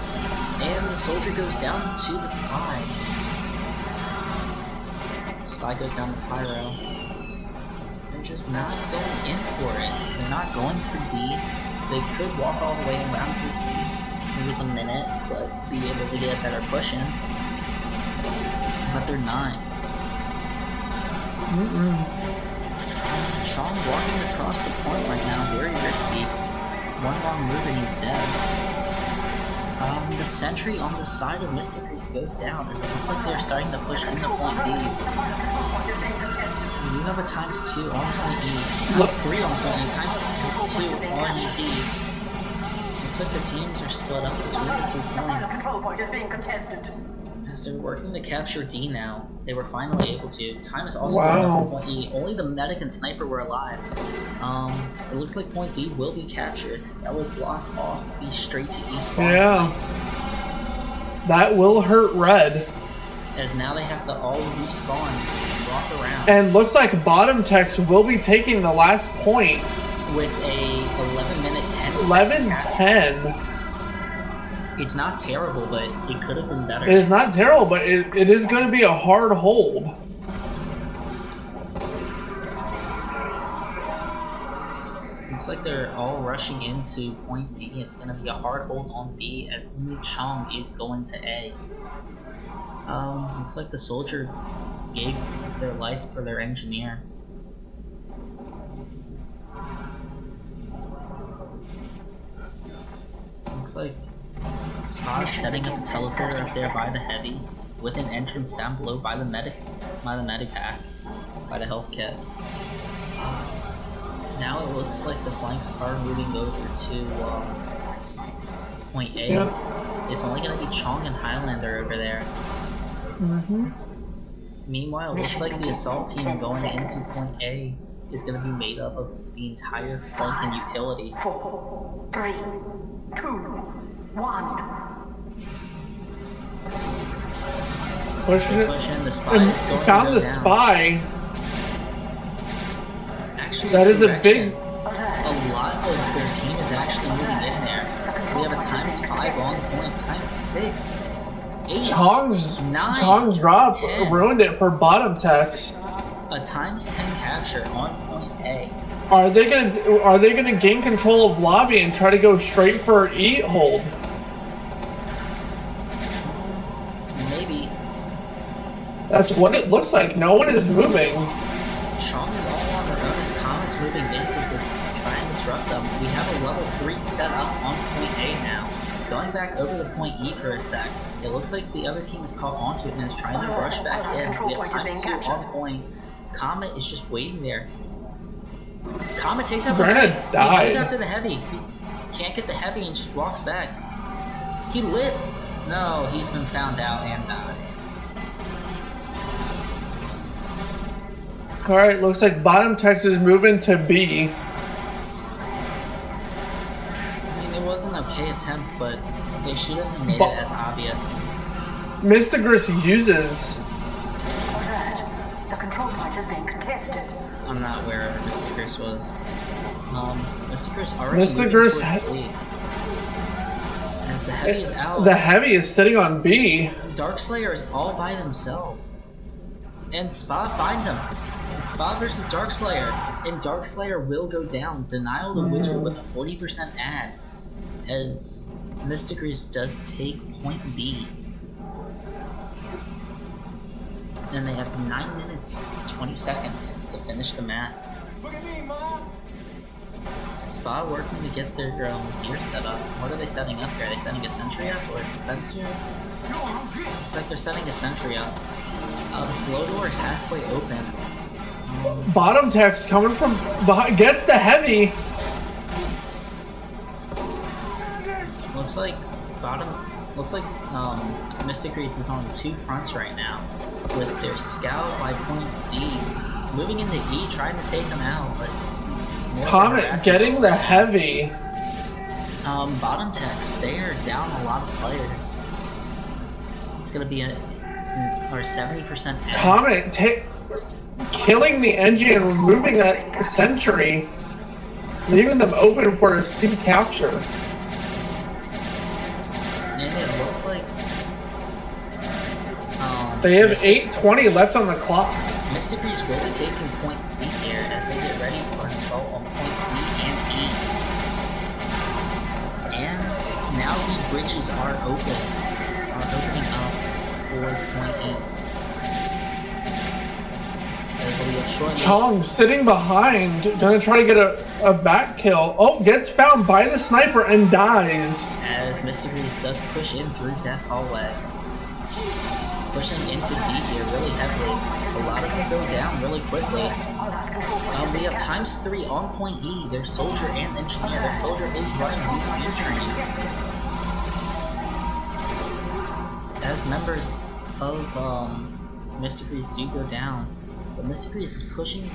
and the soldier goes down to the spy. Spy goes down to Pyro. They're just not going in for it. They're not going for D. They could walk all the way around through C. Maybe a minute, but be able to get a better push in. But they're not. Chong walking across the point right now, very risky. One wrong move and he's dead. The sentry on the side of Mistigris goes down as it looks like they're starting to push into point D. You have a ×2 on point E, ×3 on point E, ×2 on ED. Looks like the teams are split up between the 2 The points. control point is being contested. As they're working to capture D now, they were finally able to. Time is also going up on point E. Only the medic and sniper were alive. It looks like point D will be captured. That will block off the straight to E spawn. Yeah. That will hurt red. As now they have to all respawn and walk around And looks like bottom text will be taking the last point. with a 11-minute 10. 11-10. It's not terrible, but it could have been better. It is not terrible, but it is going to be a hard hold. Looks like they're all rushing into point B. It's going to be a hard hold on B as only Chong is going to A. Looks like the soldier gave their life for their engineer. Looks like Spot is setting up a teleporter up there by the heavy, with an entrance down below by the medic pack, by the health kit. Now it looks like the flanks are moving over to point A. Yep. It's only going to be Chong and Highlander over there. Meanwhile, it looks like the assault team going into point A is going to be made up of the entire flank and utility. 4, 3, 2, 1. Pushing it. Push in, the spy is going Found to go the down. spy. Actually, That is a correction. big. A lot of their team is actually moving in there. We have a ×5 on point, ×6, 8, Chong's 9, drop 10. ruined it for bottom text. A ×10 capture on point A. Are they gonna gain control of lobby and try to go straight for E hold? Maybe. That's what it looks like. No one is moving. Chong is all on their own as Comet's moving into this, trying to disrupt them. We have a level 3 set up on point A now. Going back over the point E for a sec, it looks like the other team is caught onto it and is trying to rush back in. We have ×2 on point. Comet is just waiting there. Comet takes out the Brenna heavy. He died. goes after the heavy. He can't get the heavy and just walks back. He lit. No, he's been found out and dies. Alright, looks like bottom Tex is moving to B. I mean, it was an okay attempt, but they shouldn't have made it as obvious. Mistigris uses. Alert. The control point is being contested. I'm not aware of where Mistigris was. Mistigris already Mistigris moving towards C. As the heavy is out. The heavy is sitting on B. Darkslayer is all by themselves. And Spa finds him. And Spa versus Darkslayer. And Darkslayer will go down. Denial the Wizard with a 40% ad. As Mistigris does take point B. And they have 9 minutes, 20 seconds to finish the map. Look at me, Mom! Spa working to get their gear set up. What are they setting up here? Are they setting a sentry up or it's Spencer? It's like they're setting a sentry up. The slow door is halfway open. Bottom Tex coming from behind, gets the heavy. Looks like Mistigris is on 2 fronts right now, with their scout by point D, moving into E, trying to take them out, but it's more Comet getting the heavy. Bottom Tex, they are down a lot of players. It's gonna be a 70%. Comet killing the engine and removing that sentry, leaving them open for a C capture. And it looks like They have 8:20 left on the clock. Mistigris will be taking point C here as they get ready for an assault on point D and E. And now the bridges are opening up for point E. As we have shortly. Chong sitting behind, gonna try to get a back kill. Oh, gets found by the sniper and dies. As Mistigris does push in through Death Hallway. Pushing into D here really heavily. A lot of them go down really quickly. We have ×3 on point E. Their soldier and engineer. Their soldier is running nuclear training. As members of Mistigris do go down, but Mistigris is pushing.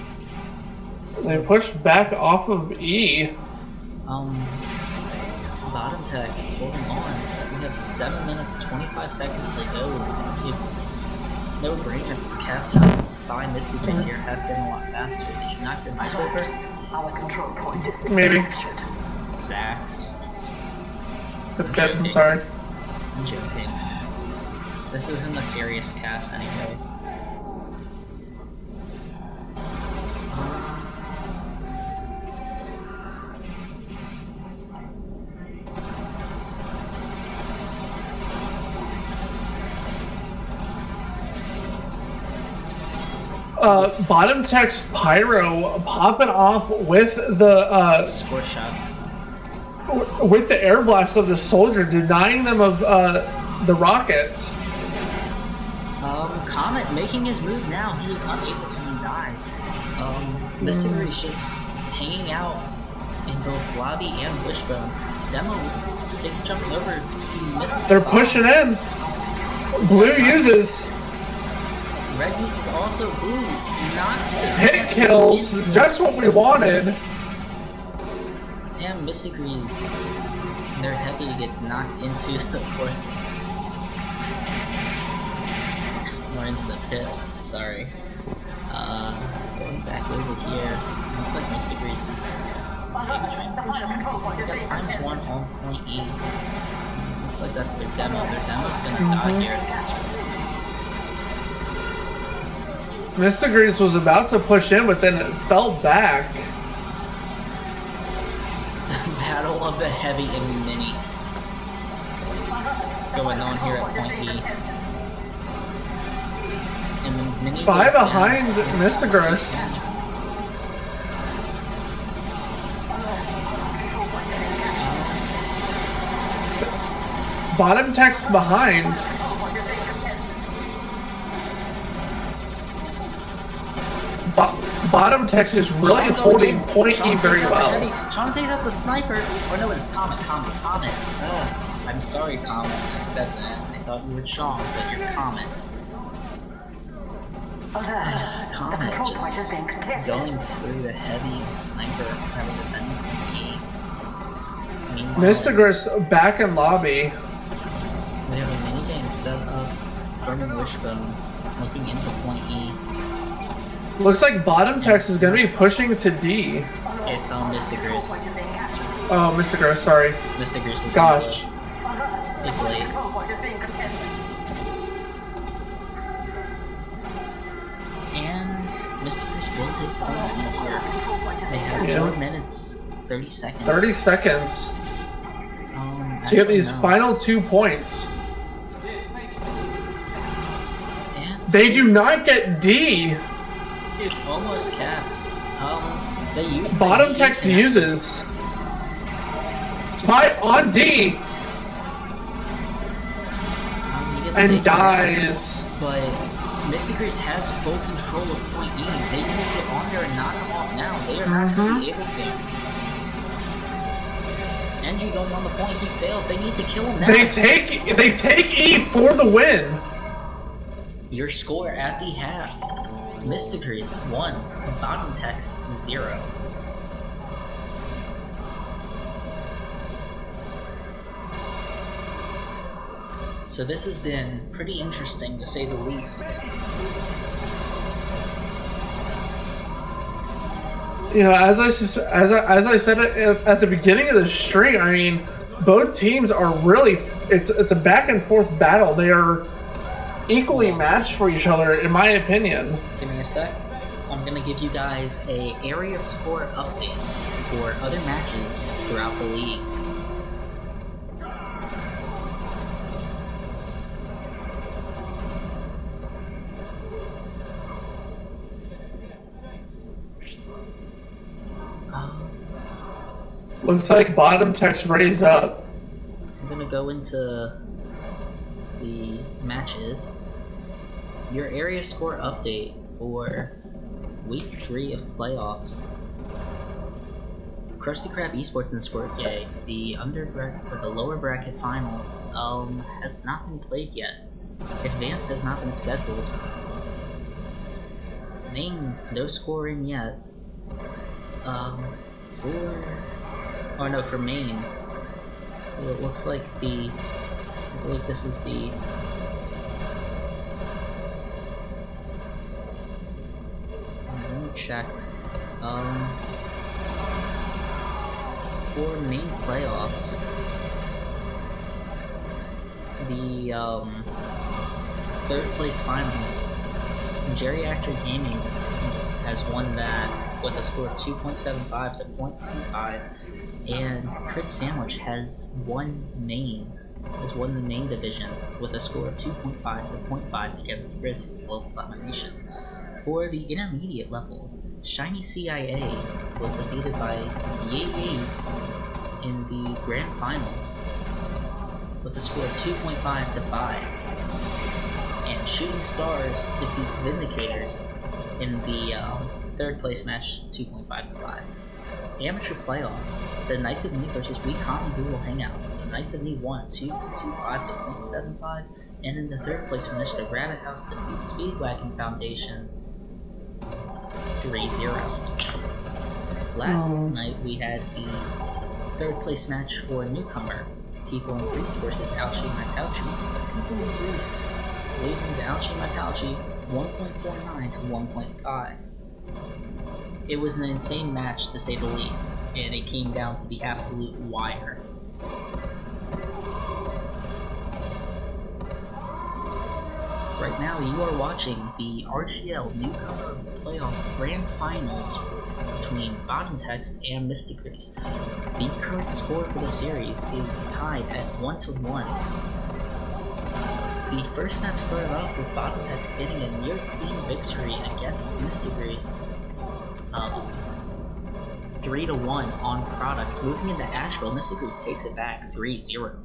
They push back off of E. Bottom text holding on. We have 7 minutes 25 seconds to go. It's no brainer. Cap times by Mistigris here have been a lot faster. Did you knock your mic over? Our control point is being Maybe. captured. Zach. That's good, I'm sorry. I'm joking. This isn't a serious cast anyways. Bottom text Pyro popping off with the Score shot. with the air blast of the soldier, denying them of the rockets. Comet making his move now. He is unable to and dies. Mistigris just hanging out in both lobby and wishbone. Demo sticky jumping over. He misses. They're pushing in. Blue uses Red uses also. Ooh, knocks the hit kills. Just what we wanted. And Mistigris, their heavy gets knocked into the foot. More into the pit. Sorry. Going back over here. Looks like Mistigris is trying to push him. We got ×1 on point E. Looks like that's their demo. Their demo's gonna die here. Mistigris was about to push in, but then it fell back. The battle of the heavy and mini going on here at point E. And the mini Spy goes behind down. Mistigris. Bottom text behind. Bottom text is really holding point E very well. Sean takes out the sniper. Or no, it's Comet. I'm sorry, Comet. I said that. I thought you were Sean, but you're Comet. Comet control point is just being contested. going through the heavy sniper having defending point E. Meanwhile, Mistigris back in lobby. we have a minigame set up from Wishbone looking into point E. Looks like bottom text is going to be pushing to D. It's on Mistigris. Point is being captured. Oh, Mistigris, sorry. Mistigris is Gosh. It's late. Control point is being contested. And Mistigris will take point E here. Control point is They being have Yeah. 4 minutes, 30 seconds. 30 seconds to Actually, get these no. final 2 points. And They do not get D. It's almost capped. They use Bottom the text D uses. Spy on D he gets and taken dies. out, but Mistigris has full control of point E. They can get on there and knock him off now. They are not going to be able to. NG going on the point, he fails. They need to kill him now. They take E for the win. Your score at the half. Mistigris 1, bottom text 0. So this has been pretty interesting to say the least. You know, as I said at the beginning of the stream, I mean, both teams are really it's a back and forth battle. They are equally matched for each other, in my opinion. Give me a sec. I'm gonna give you guys a area score update for other matches throughout the league. Looks like bottom text raised up. I'm gonna go into the matches. Your area score update for week 3 of playoffs. Krusty Krab Esports and Squirt Gay, the the lower bracket finals, has not been played yet. Advanced has not been scheduled. Main, no scoring yet. For main, well, it looks like I believe this is the let me check. For main playoffs, the third place finals, Geriatric Gaming has won that with a score of 2.75 to 0.25, and Crit Sandwich has won the main division with a score of 2.5 to 0.5 against Risk Global Domination. For the intermediate level, Shiny CIA was defeated by Yay in the grand finals with a score of 2.5 to 5, and Shooting Stars defeats Vindicators in the third place match 2.5 to 5. Amateur playoffs, the Knights of Me versus WeCon Google Hangouts. The Knights of Me won 2.25 to 0.75, and in the third place finish, the Rabbit House defeats Speedwagon Foundation 3-0. Last night we had the third place match for Newcomer, People in Greece versus Ouchie My Pouchie. People in Greece losing to Ouchie My Pouchie 1.49 to 1.5. It was an insane match, to say the least, and it came down to the absolute wire. Right now, you are watching the RGL Newcomer Playoff Grand Finals between Bottom Text and Mistigris. The current score for the series is tied at 1-1. The first match started off with Bottom Text getting a near clean victory against Mistigris. 3-1 on product. Moving into Asheville, Mistigris takes it back 3-0.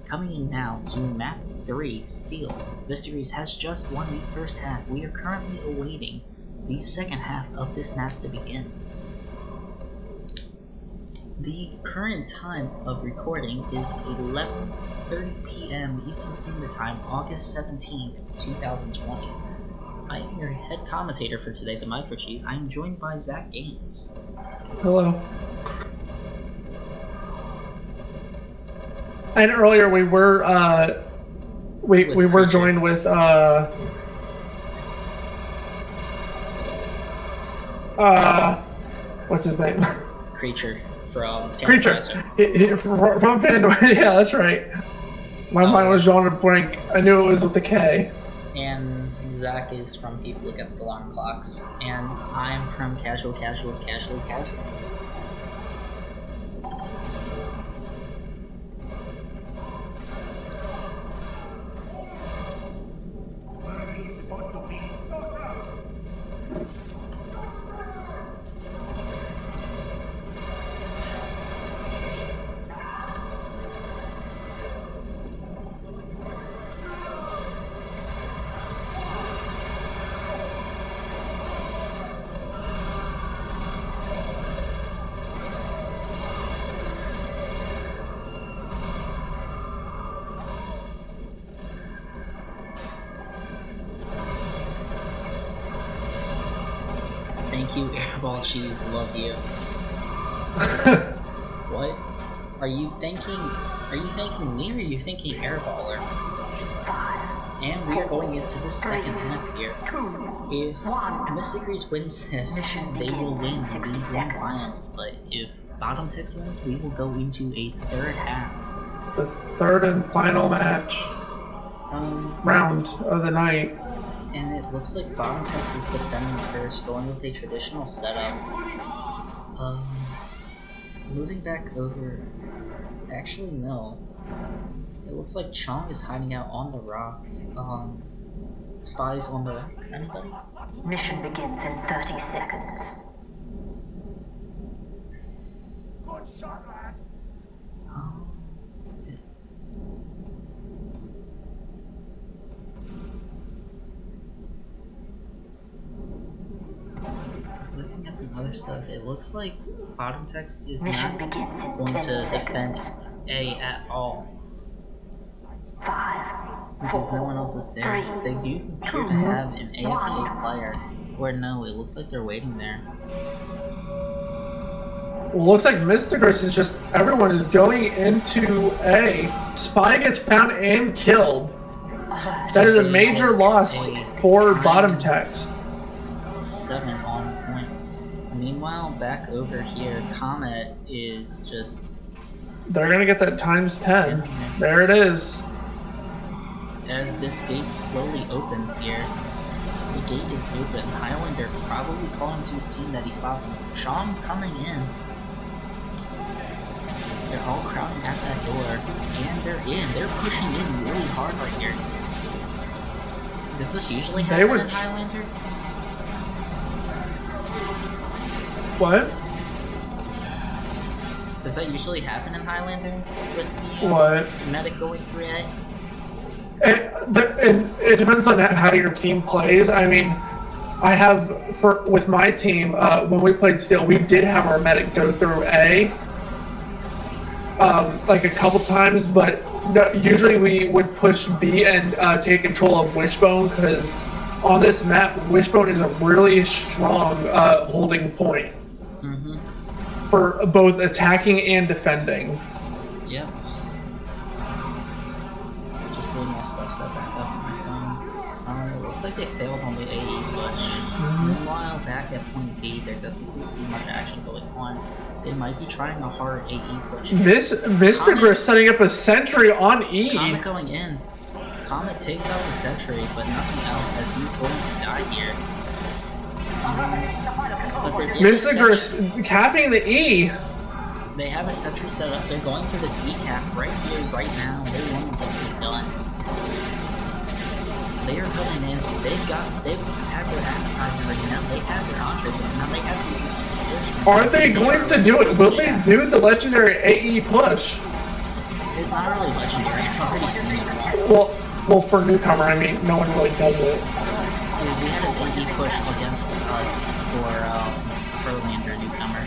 Coming in now to map 3, Steel. Mistigris has just won the first half. We are currently awaiting the second half of this map to begin. The current time of recording is 11:30 p.m. Eastern Standard Time, August 17th, 2020. I am your head commentator for today, the Micro Cheese. I am joined by Zach Games. Hello. And earlier we were we were joined with what's his name? Creature from Creature from Pandora. Yeah, that's right. My mind was drawing a blank. I knew it was with a K. And Zach is from People Against Alarm Clocks, and I'm from Casual Casuals Casually Casual. Thank you, Airball Cheese, love you. What? Are you thanking me or are you thanking Airballer? And we are going into the second half here. If Mistigris wins this, they will win the League 1 Finals, but if Bottom Tex wins, we will go into a third half. The third and final match round of the night. And it looks like Bottom Tex is defending first, going with a traditional setup. Moving back over... Actually, no. It looks like Chong is hiding out on the rock. Spies on the... Anybody? Mission begins in 30 seconds. Good shot, lad. Looking at some other stuff, it looks like Bottom Text is Mission not begins in going 10 to defend seconds. A at all. 5, Because no one else is there. They do appear to have an AFK player. Or no, it looks like they're waiting there. Well, looks like Mistigris is just everyone is going into A. Spy gets found and killed. That is a major loss for Bottom Text. 7 on point. Meanwhile, back over here, Comet is just... They're gonna get that times 10. There it is. As this gate slowly opens here, the gate is open. Highlander probably calling to his team that he spots him. Chong coming in. They're all crowding at that door, and they're in. They're pushing in really hard right here. Does this usually happen in Highlander? What? Does that usually happen in Highlander? With the What? medic going through it? It depends on how your team plays. I mean, I have with my team when we played Steel, we did have our medic go through A, like a couple times, but usually we would push B and take control of Wishbone because on this map, Wishbone is a really strong holding point for both attacking and defending. Yep. Just loading my stuff set back up on my phone. It looks like they failed on the AE push. Meanwhile, back at point B, there doesn't seem to be much action going on. They might be trying a hard AE push. Mistigris setting up a sentry on E. Comet going in. Comet takes out the sentry, but nothing else as he's going to die here. But there is Mistigris capping the E. They have a sentry set up. They're going for this E cap right here, right now. They want to get this done. They are going in. They've had their appetizer ready now. They have their entrees ready now. They have the search. Are they going to do it? Will they do the legendary AE push? It's not really legendary. I've already seen it. Well, for Newcomer, I mean, no one really does it. Dude, we had an AE push against us for Prolander Newcomer.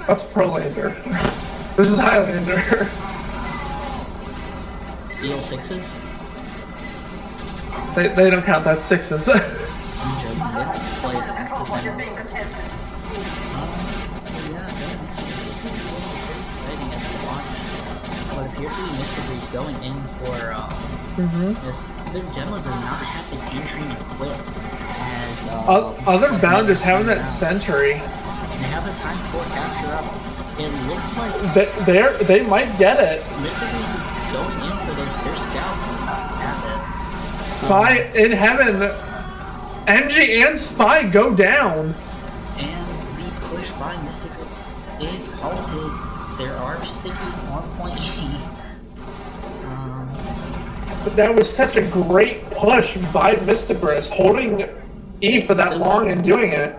That's Prolander. This is Highlander. Steel 6s? They don't count that 6s. play attack defend systems. Yeah, very interesting. This is pretty exciting as to watch. But it appears to be Mistigris going in for this. Their demo does not have the entry equipped as Other bound is having that sentry. They have a times 4 capture up. It looks like they might get it. Mistigris is going in for this. Their scout does not have it. Spy in heaven. NG and Spy go down. And the push by Mistigris is halted. There are stickies on point E. But that was such a great push by Mistigris, holding E for that long and doing it.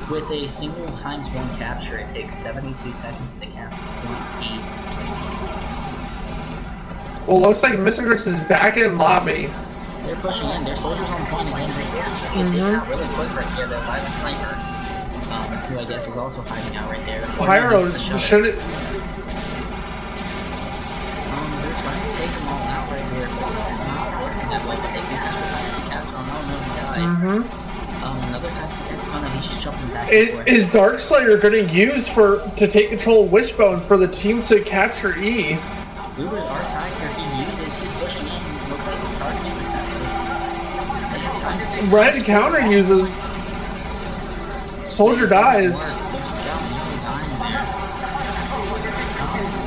With a single times 1 capture, it takes 72 seconds to cap point E. Well, looks like Mistigris is back in lobby. They're pushing in. Their soldiers on point again. Their soldiers going to get taken out really quick right here. They're by the sniper, who I guess is also hiding out right there. Pyro, should it? They're trying to take them all out right here, but it's not working that way. But they can have the times to capture on. Oh no, he dies. Another times to capture. Oh no, he's just jumping back. Is Darkslayer going to use to take control of Wishbone for the team to capture E? Uber, our tiger, he's pushing in. Looks like he's targeting the central. They have times 2. Red counter uses. Soldier dies. They're scouting every time there.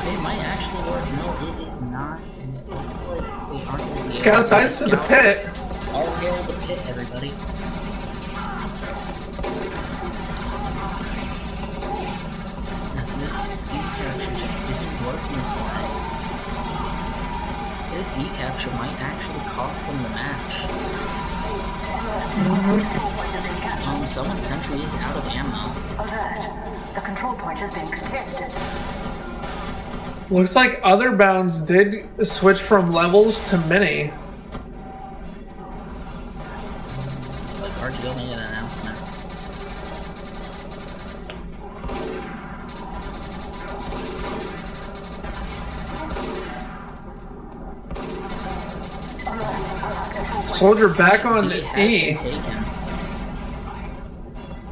They might actually work. No, it is not. And it looks like they aren't going to be Scout dies to the pit. All hail the pit, everybody. As this E-capture just isn't working for him. This E-capture might actually cost them the match. Someone's sentry is out of ammo. Alert. The control point has been contested. Looks like other bounds did switch from levels to mini. Looks like RGL made an announcement. Soldier back on E.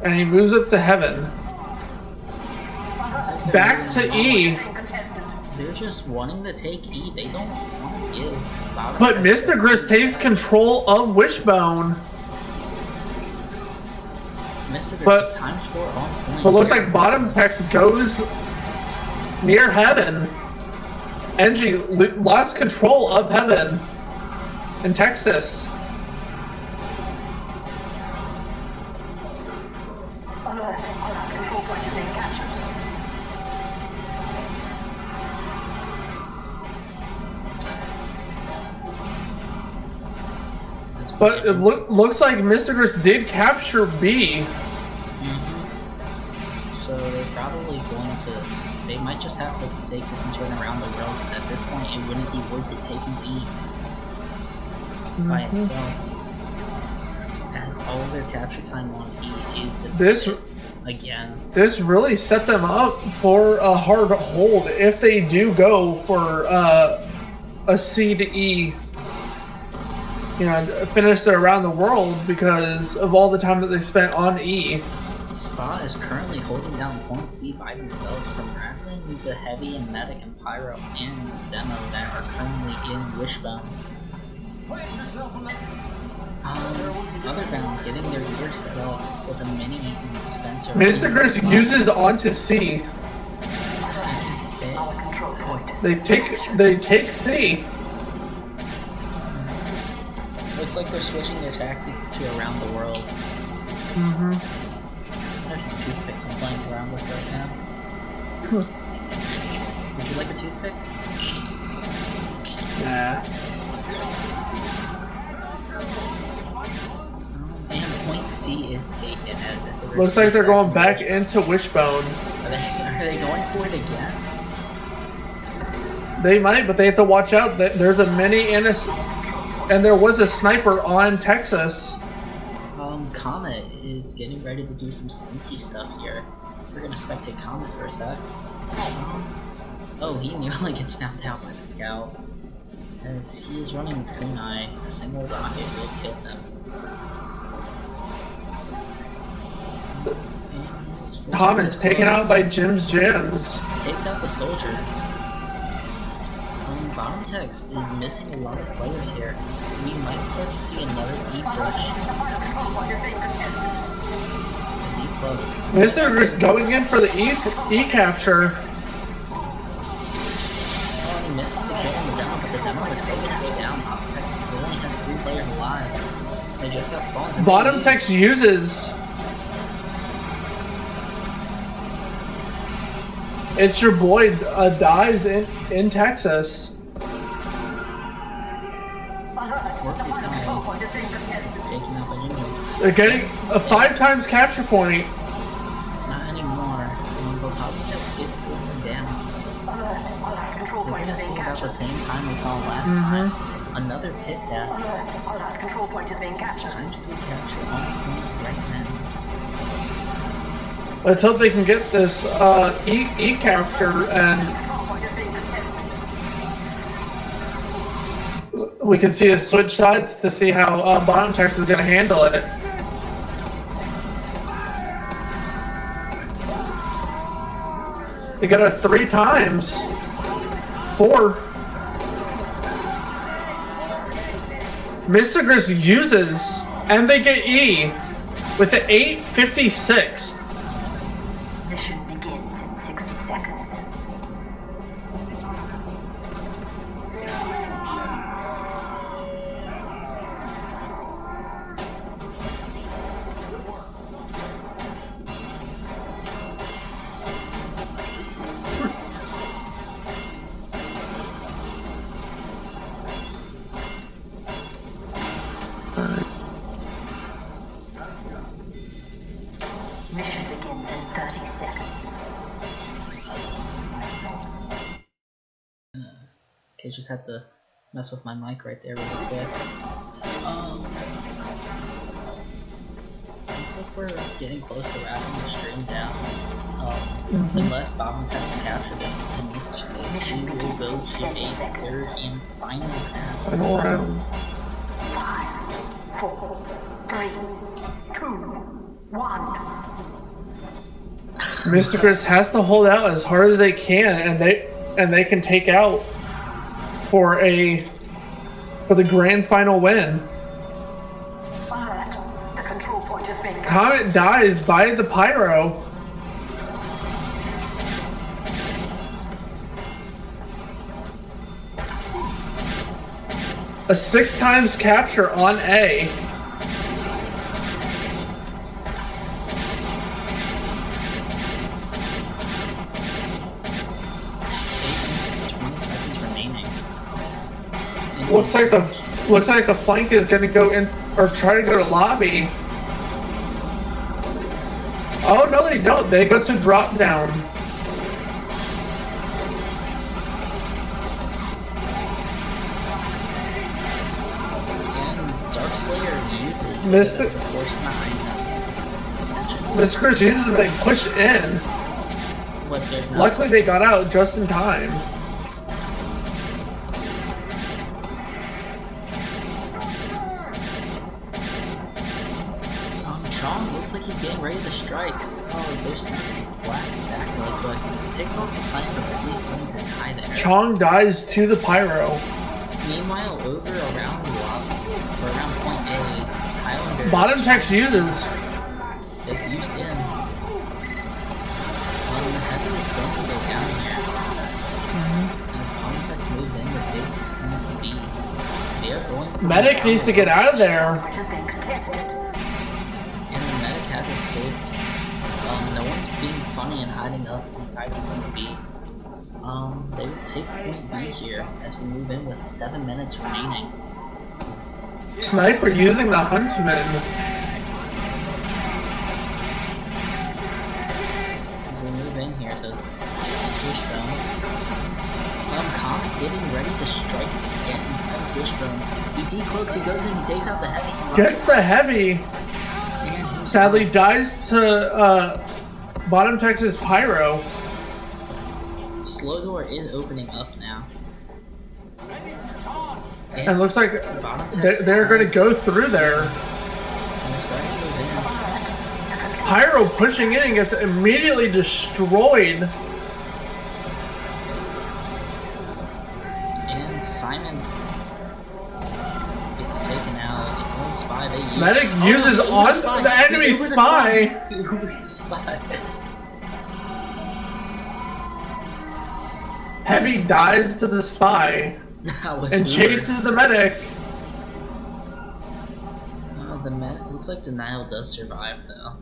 And he moves up to heaven. Back to E. They're just wanting to take E. They don't want to give. But Mistigris takes control of Wishbone. But times 4 on point. But looks like bottom text goes near heaven. NG lost control of heaven in Texas. But it looks like Mistigris did capture B. So they're probably going to... They might just have to take this and turn around the world, because at this point it wouldn't be worth it taking E by itself. As all of their capture time on E is the... This really set them up for a hard hold if they do go for a C to E. You know, finish their around the world because of all the time that they spent on E. Spa is currently holding down point C by themselves, harassing the heavy and medic and pyro and demo that are currently in Wishbone. Otherbound getting their gear set up with a mini and Spencer. Mistigris uses onto C. They take C. Looks like they're switching their tactics to around the world. There's some toothpicks I'm playing around with right now. Would you like a toothpick? Nah. And point C is taken as this. Looks like they're going back into Wishbone. Are they going for it again? They might, but they have to watch out. There's a mini and there was a sniper on Texas. Comet is getting ready to do some sneaky stuff here. We're gonna spectate Comet for a sec. Oh, he nearly gets found out by the scout. As he is running kunai, a single rocket will kill him. Commons taken out by Jim's Gyms. Takes out the soldier. Bottom text is missing a lot of players here. We might start to see another E push. Mistigris going in for the E capture. Oh, and he misses the kill on the demo, but the demo is still gonna go down. Bottom text only has 3 players alive. They just got spawns. Bottom text uses. It's your boy dies in Texas. It's taking out the unions. They're getting a 5 times capture point. Not anymore. But bottom text is going down. We're gonna see about the same time we saw last time. Another pit death. Times 3 capture on point right now. Let's hope they can get this E capture, and we can see a switch sides to see how bottom text is going to handle it. They got it 3 times. 4. Mistigris uses, and they get E with an 8:56. Mission begins in 60 seconds. Mission begins in 30 seconds. Okay, just had to mess with my mic right there real quick. Looks like we're getting close to wrapping the stream down. Unless bottom text capture this in this case, we will go to a 3rd and final round. Final round. 5, 4, 3, 2, 1. Mistigris has to hold out as hard as they can, and they can take out for the grand final win. Alert. The control point is being Comet dies by the pyro. A 6 times capture on A. Looks like the flank is gonna go in or try to go to lobby. Oh no, they don't. They go to drop down. And Dark Slayer uses Mistigris uses, they push in. But there's Luckily they got out just in time. Chong looks like he's getting ready to strike. Oh, there's sniping to blast the back leg, but picks off the sniper, but he's going to die there. Chong dies to the pyro. Meanwhile, over around the lobby, or around point A, Highlander. Bottom text uses. They've used in. The heavy is going to go down here. As bottom text moves in to take B. They are going. Medic needs to get out of there. Which has been contested. And the medic has escaped. No one's being funny and hiding up inside of point B. They will take point B here as we move in with 7 minutes remaining. Sniper using the huntsman. As we move in here to Wishbone. Comet getting ready to strike again inside of Wishbone. He decloaks, he goes in, he takes out the heavy. Gets the heavy. Sadly dies to bottom Texas pyro. Slow door is opening up now. And looks like they're going to go through there. And they're starting to move in. Pyro pushing in and gets immediately destroyed. And Simon gets taken out. It's only Spy they use. Medic uses he's over on the enemy He's over Spy. He over the Spy. Heavy dies to the Spy That was and weird. chases the medic. Oh, the medic looks like Denial does survive though.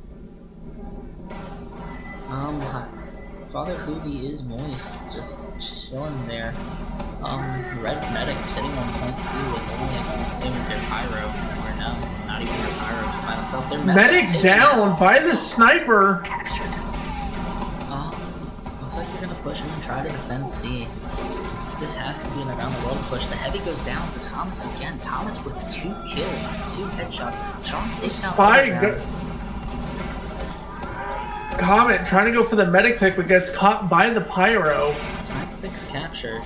Father Hoovy is moist, just chilling there. Red's medic sitting on point 2 with only I can assume is their pyro, or no, not even their pyro by themselves. Their Medic down by the sniper. Looks like they're gonna push him and try to defend C. This has to be an around the world push. The heavy goes down to Thomas again. Thomas with 2 kills, 2 headshots. Sean takes Spy out Comet trying to go for the medic pick, but gets caught by the pyro. Time 6 captured.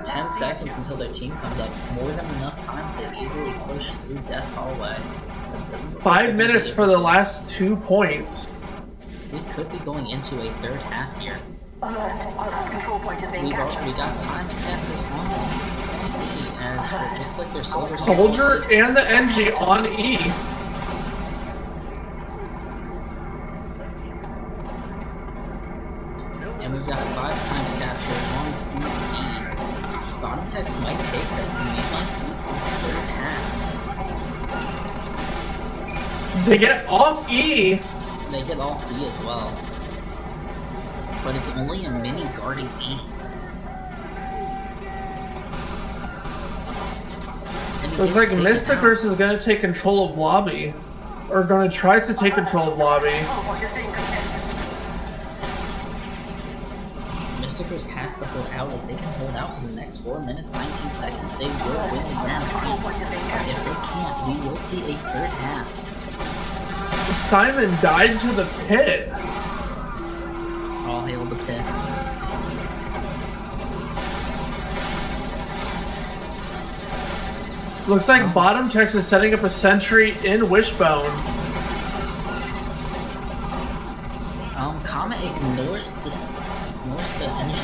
10 seconds until their team comes up. More than enough time to easily push through Death Hallway. 5 minutes for the last 2 points. We could be going into a third half here. Alert, our last control point is being We captured. got times captures on E, as it looks like their soldiers. Soldier and the NG on E. And we've got 5 times capture on D. Bottom text might take this, and we might see the third half. They get off E. They get off D as well. But it's only a mini guarding E. Looks like Mistigris is going to take control of lobby. Or going to try to take control of lobby. Mistigris has to hold out. If they can hold out for the next 4 minutes, 19 seconds, they will win the round. If they can't, we will see a third half. Simon died to the pit. All hail the pit. Looks like bottom text is setting up a sentry in Wishbone. Comet ignores the NG.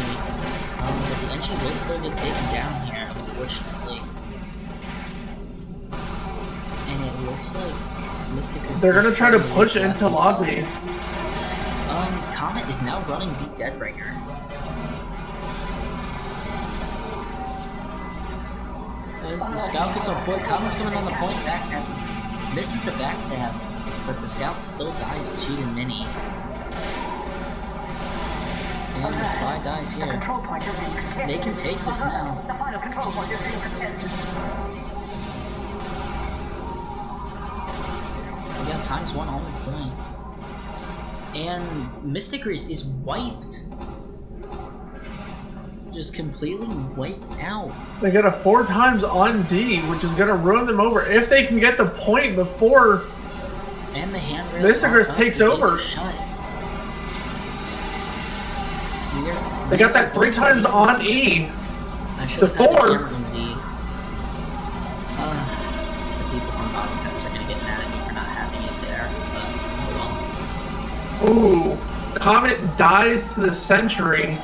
But the NG will still get taken down here, unfortunately. And it looks like Mistigris. They're gonna try to push into lobby. Comet is now running the Deadbringer. As the scout gets on point, Comet's coming on the point, backstab. Misses the backstab, but the scout still dies to the mini. And the spy dies here. They can take this now. The final control point is being contested. We got times 1 on the point. And Mistigris is wiped. Just completely wiped out. They get a 4 times on D, which is going to ruin them over. If they can get the point before And the handrails Mistigris takes over. Shut. They got that 3 times on E. I should The have had 4. camera on D. The people from bottom text are gonna get mad at me for not having it there, but oh well. Ooh. Comet dies to the sentry.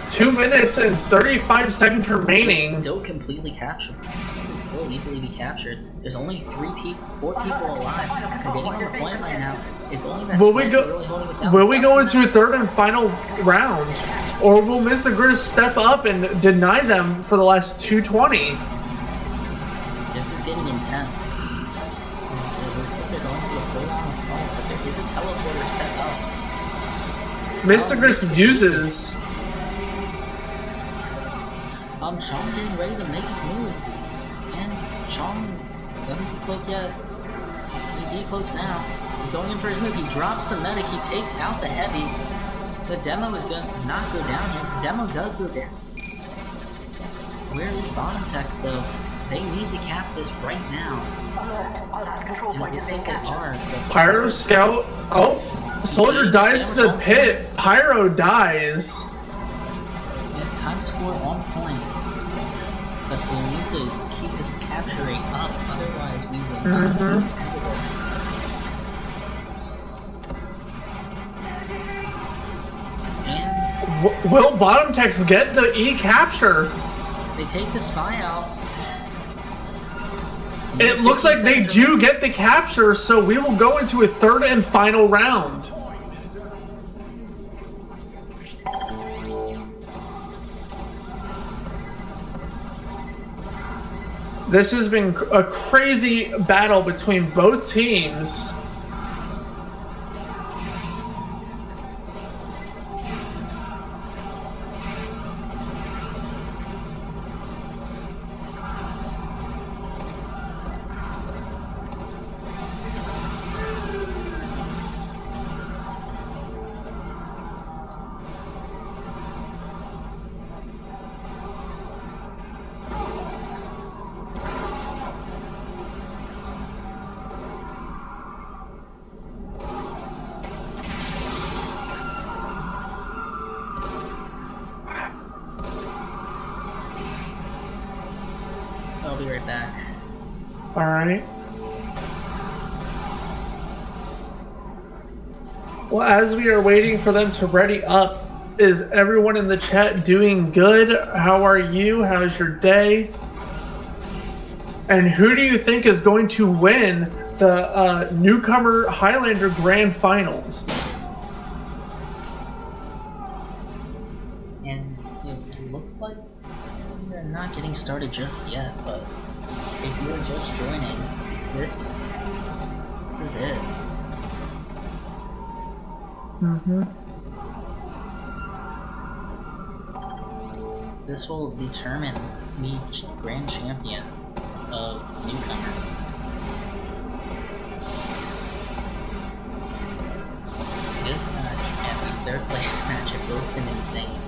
2 minutes and 35 seconds remaining. It's still completely captured. It can still easily be captured. There's only 4 people alive. They're getting on the point right now. It's only that Will we sniper go? really holding it down. Will we go into a third and final round, or will Mistigris step up and deny them for the last 220? This is getting intense. It looks like they're going for a full-on assault, but there is a teleporter set up. Mistigris uses. Chong getting ready to make his move. And Chong doesn't decloak yet. He decloaks now. He's going in for his move. He drops the medic. He takes out the heavy. The demo is going to not go down here. The demo does go down. Where is bottom text though? They need to cap this right now. Alert, our last control And it point is looks being like they captured. are. Pyro scout. Oh, soldier dies to the pit. Pyro dies. We have times 4 on point. But we need to keep this capture rate up, otherwise we will not see evidence. Will Bottom Techs get the E capture? They take the spy out. It looks like they do get the capture, so we will go into a third and final round. This has been a crazy battle between both teams. I'll be right back. Alright. Well, as we are waiting for them to ready up, is everyone in the chat doing good? How are you? How's your day? And who do you think is going to win the Newcomer Highlander Grand Finals? And it looks like we're not getting started just yet, but if you're just joining, this is it. This will determine the grand champion of Newcomer. This match and the third place match have both been insane.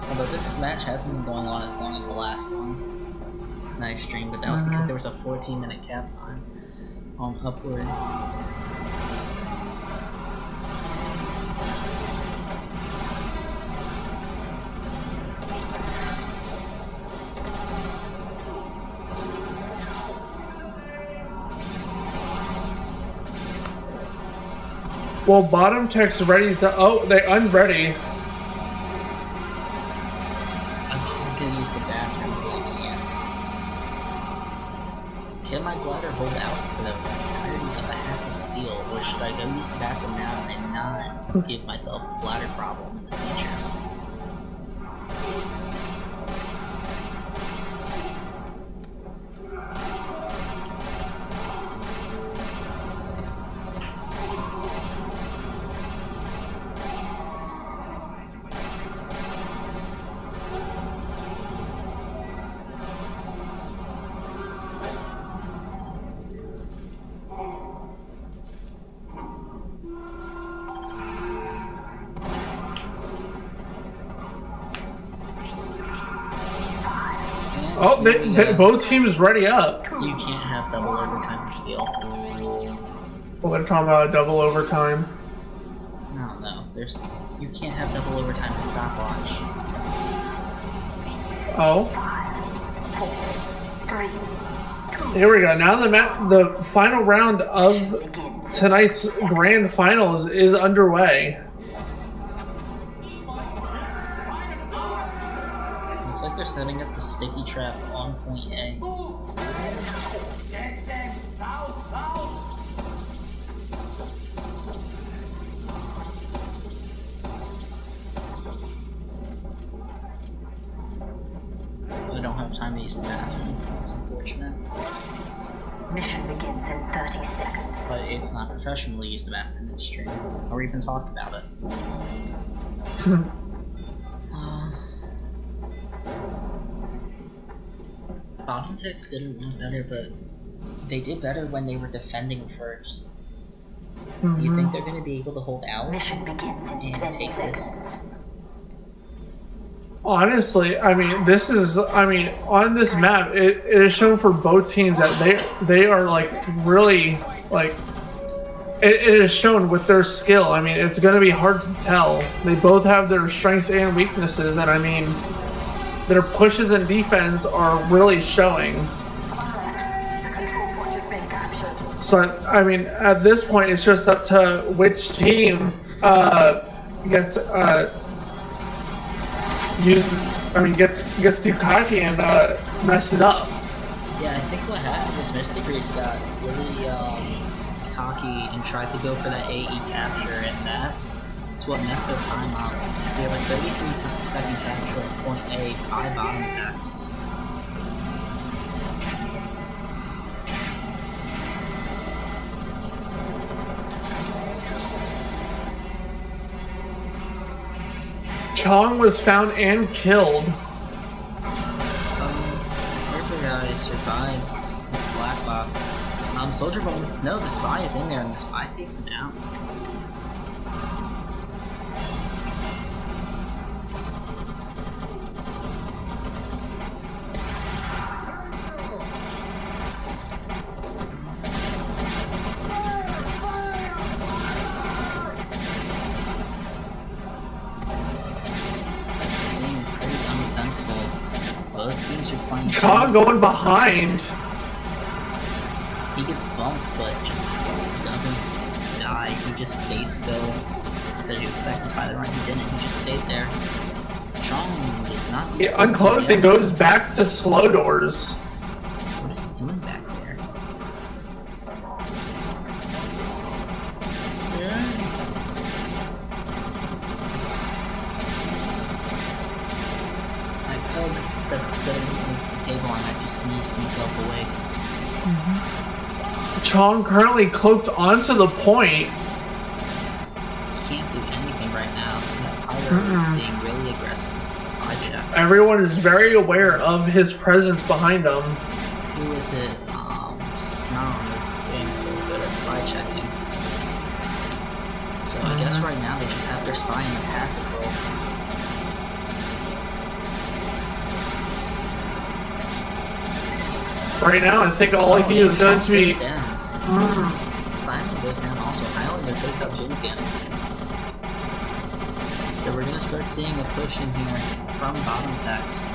Although this match hasn't been going on as long as the last one that I streamed, but that was because there was a 14-minute cap time on Upward. Well, Bottom Tech's ready to... Oh, they unready. I'm gonna use the bathroom, but I can't. Can my bladder hold out for the entirety of a half of steel, or should I go use the bathroom now and not give myself a bladder problem in the future? Oh, both teams ready up. You can't have double overtime in steel. Well, they're talking about a double overtime. No, you can't have double overtime in stopwatch. Oh. 5, 4, 3, 2. Here we go. Now the final round of tonight's grand finals is underway. Looks like they're setting up a sticky trap on point A. We don't have time to use the bathroom. That's unfortunate. Mission begins in 30 seconds. But it's not professional to use the bathroom in stream, or even talk about it. Bottom Techs did a lot better, but they did better when they were defending first. Do you think they're going to be able to hold out Mission begins in and 20 take seconds. this? Honestly, I mean, on this map, it is shown for both teams that they are like really like it is shown with their skill. I mean, it's going to be hard to tell. They both have their strengths and weaknesses, and I mean, their pushes and defense are really showing. The control point has been captured. So I mean, at this point, it's just up to which team gets gets too cocky and messes up. Yeah, I think what happened was Mistigris got really cocky and tried to go for that AE capture, and that's what messed their time up. We have a 33-second capture at point A by bottom text. Chong was found and killed. River guy survives with black box. Soldier Bone, no, the spy is in there and the spy takes him out. Chong going behind. He gets bumped, but just doesn't die. He just stays still. Because you expect this by the run, he didn't. He just stayed there. Chong is not. He unclosed and goes back to slow doors. What is he doing back there? I felt that sitting at the table and I just sneezed himself awake. Chong currently cloaked onto the point. He can't do anything right now. Pyro is being really aggressive with his spy check. Everyone is very aware of his presence behind them. Who is it? Snom is doing really good at spy checking. So I guess right now they just have their spy in the passive role. Right now, I think all he is going to be. Simon goes down also. Highlander takes out Jin's Gams. So we're gonna start seeing a push in here from bottom text.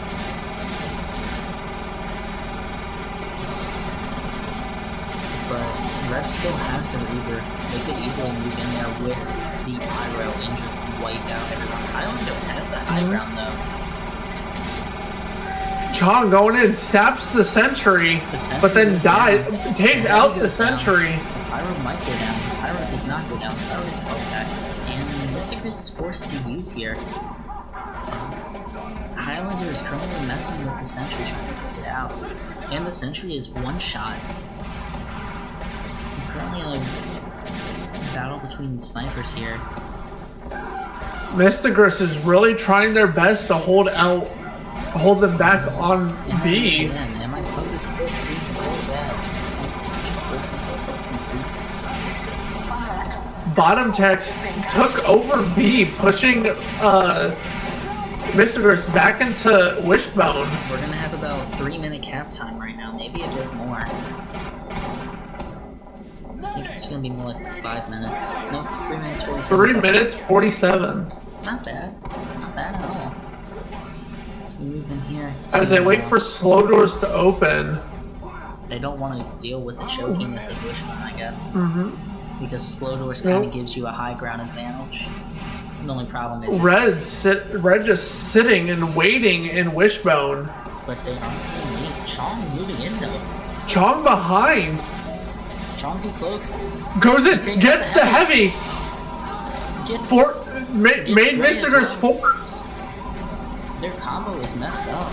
But Red still has the Reaver. They could easily move in there with the Pyro and just wipe out everyone. Highlander has the high ground though. Chong going in, saps the sentry, but then dies, takes out the sentry. Pyro might go down. Pyro does not go down. Pyro is held back. And Mistigris is forced to use here. Highlander is currently messing with the sentry, trying to take it out. And the sentry is one shot. I'm currently in a battle between snipers here. Mistigris is really trying their best to hold them back on B. And my focus still stays really bad. Bottom text took over B, pushing Mistigris back into Wishbone. We're gonna have about 3-minute cap time right now, maybe a bit more. I think it's gonna be more like 5 minutes. No, 3 minutes 47. 3 minutes 47. Not bad. Not bad at all. Let's move in here. As they wait for slow doors to open. They don't want to deal with the chokiness of Wishbone, I guess. Because slow doors kind of gives you a high ground advantage. The only problem is Red just sitting and waiting in Wishbone. But they aren't really neat. Chong moving in though. Chong behind. Chong decloaks. Goes in, gets the heavy. Made Mistigris force. Their combo is messed up.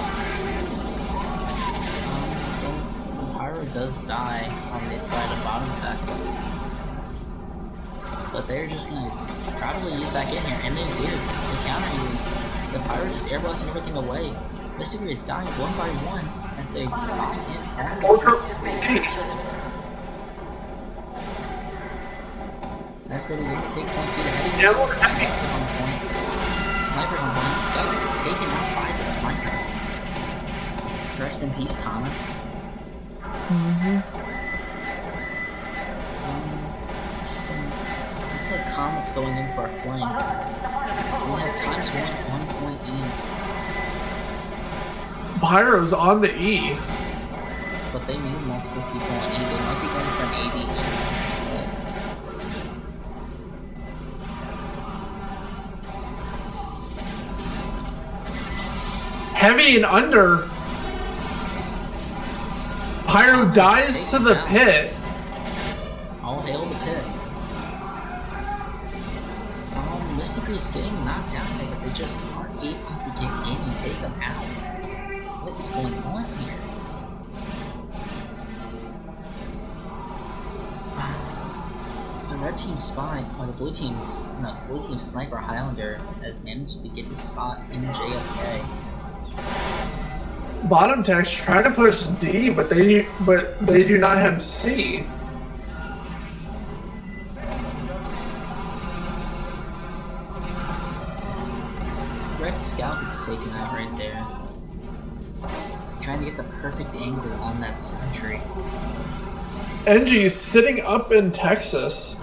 Pyro does die on this side of bottom text. But they're just gonna probably use back in here, and they do. They counter use. The Pyro just airblasting everything away. Mistigris is dying one by one as they bomb in at as they begin to take point. See the heavy is on the point. Sniper's on point. This guy gets taken out by the sniper. Rest in peace, Thomas. Looks like Comet's going in for a flame. We have times one point E. Pyro's on the E. But they need multiple people on E. They might be going for an AB. Heavy and under. Pyro dies to the pit. All hail the pit. Mistigris getting knocked down here, but they just aren't able to get in and take them out. What is going on here? The red team spy, or the blue team's sniper Highlander has managed to get his spot in JFK. Bottom tech's trying to push D, but they do not have C. Red Scout gets taken out right there. He's trying to get the perfect angle on that sentry. NG's sitting up in Texas.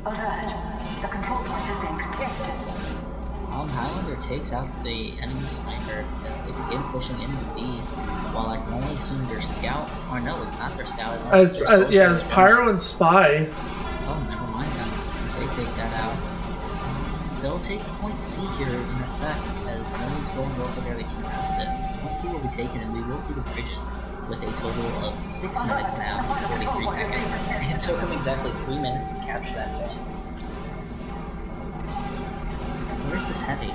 Alert. The control point is being protected. Highlander takes out the enemy sniper as they begin pushing into D, while I can only assume their scout, or no, it's not their scout. As Pyro and Spy. Oh, never mind then. They take that out. They'll take point C here in a sec, as no one's going over there to contest it. Point C will be taken, and we will see the bridges with a total of 6 minutes now, 43 seconds. It took them exactly 3 minutes to capture that point. Where's this heavy?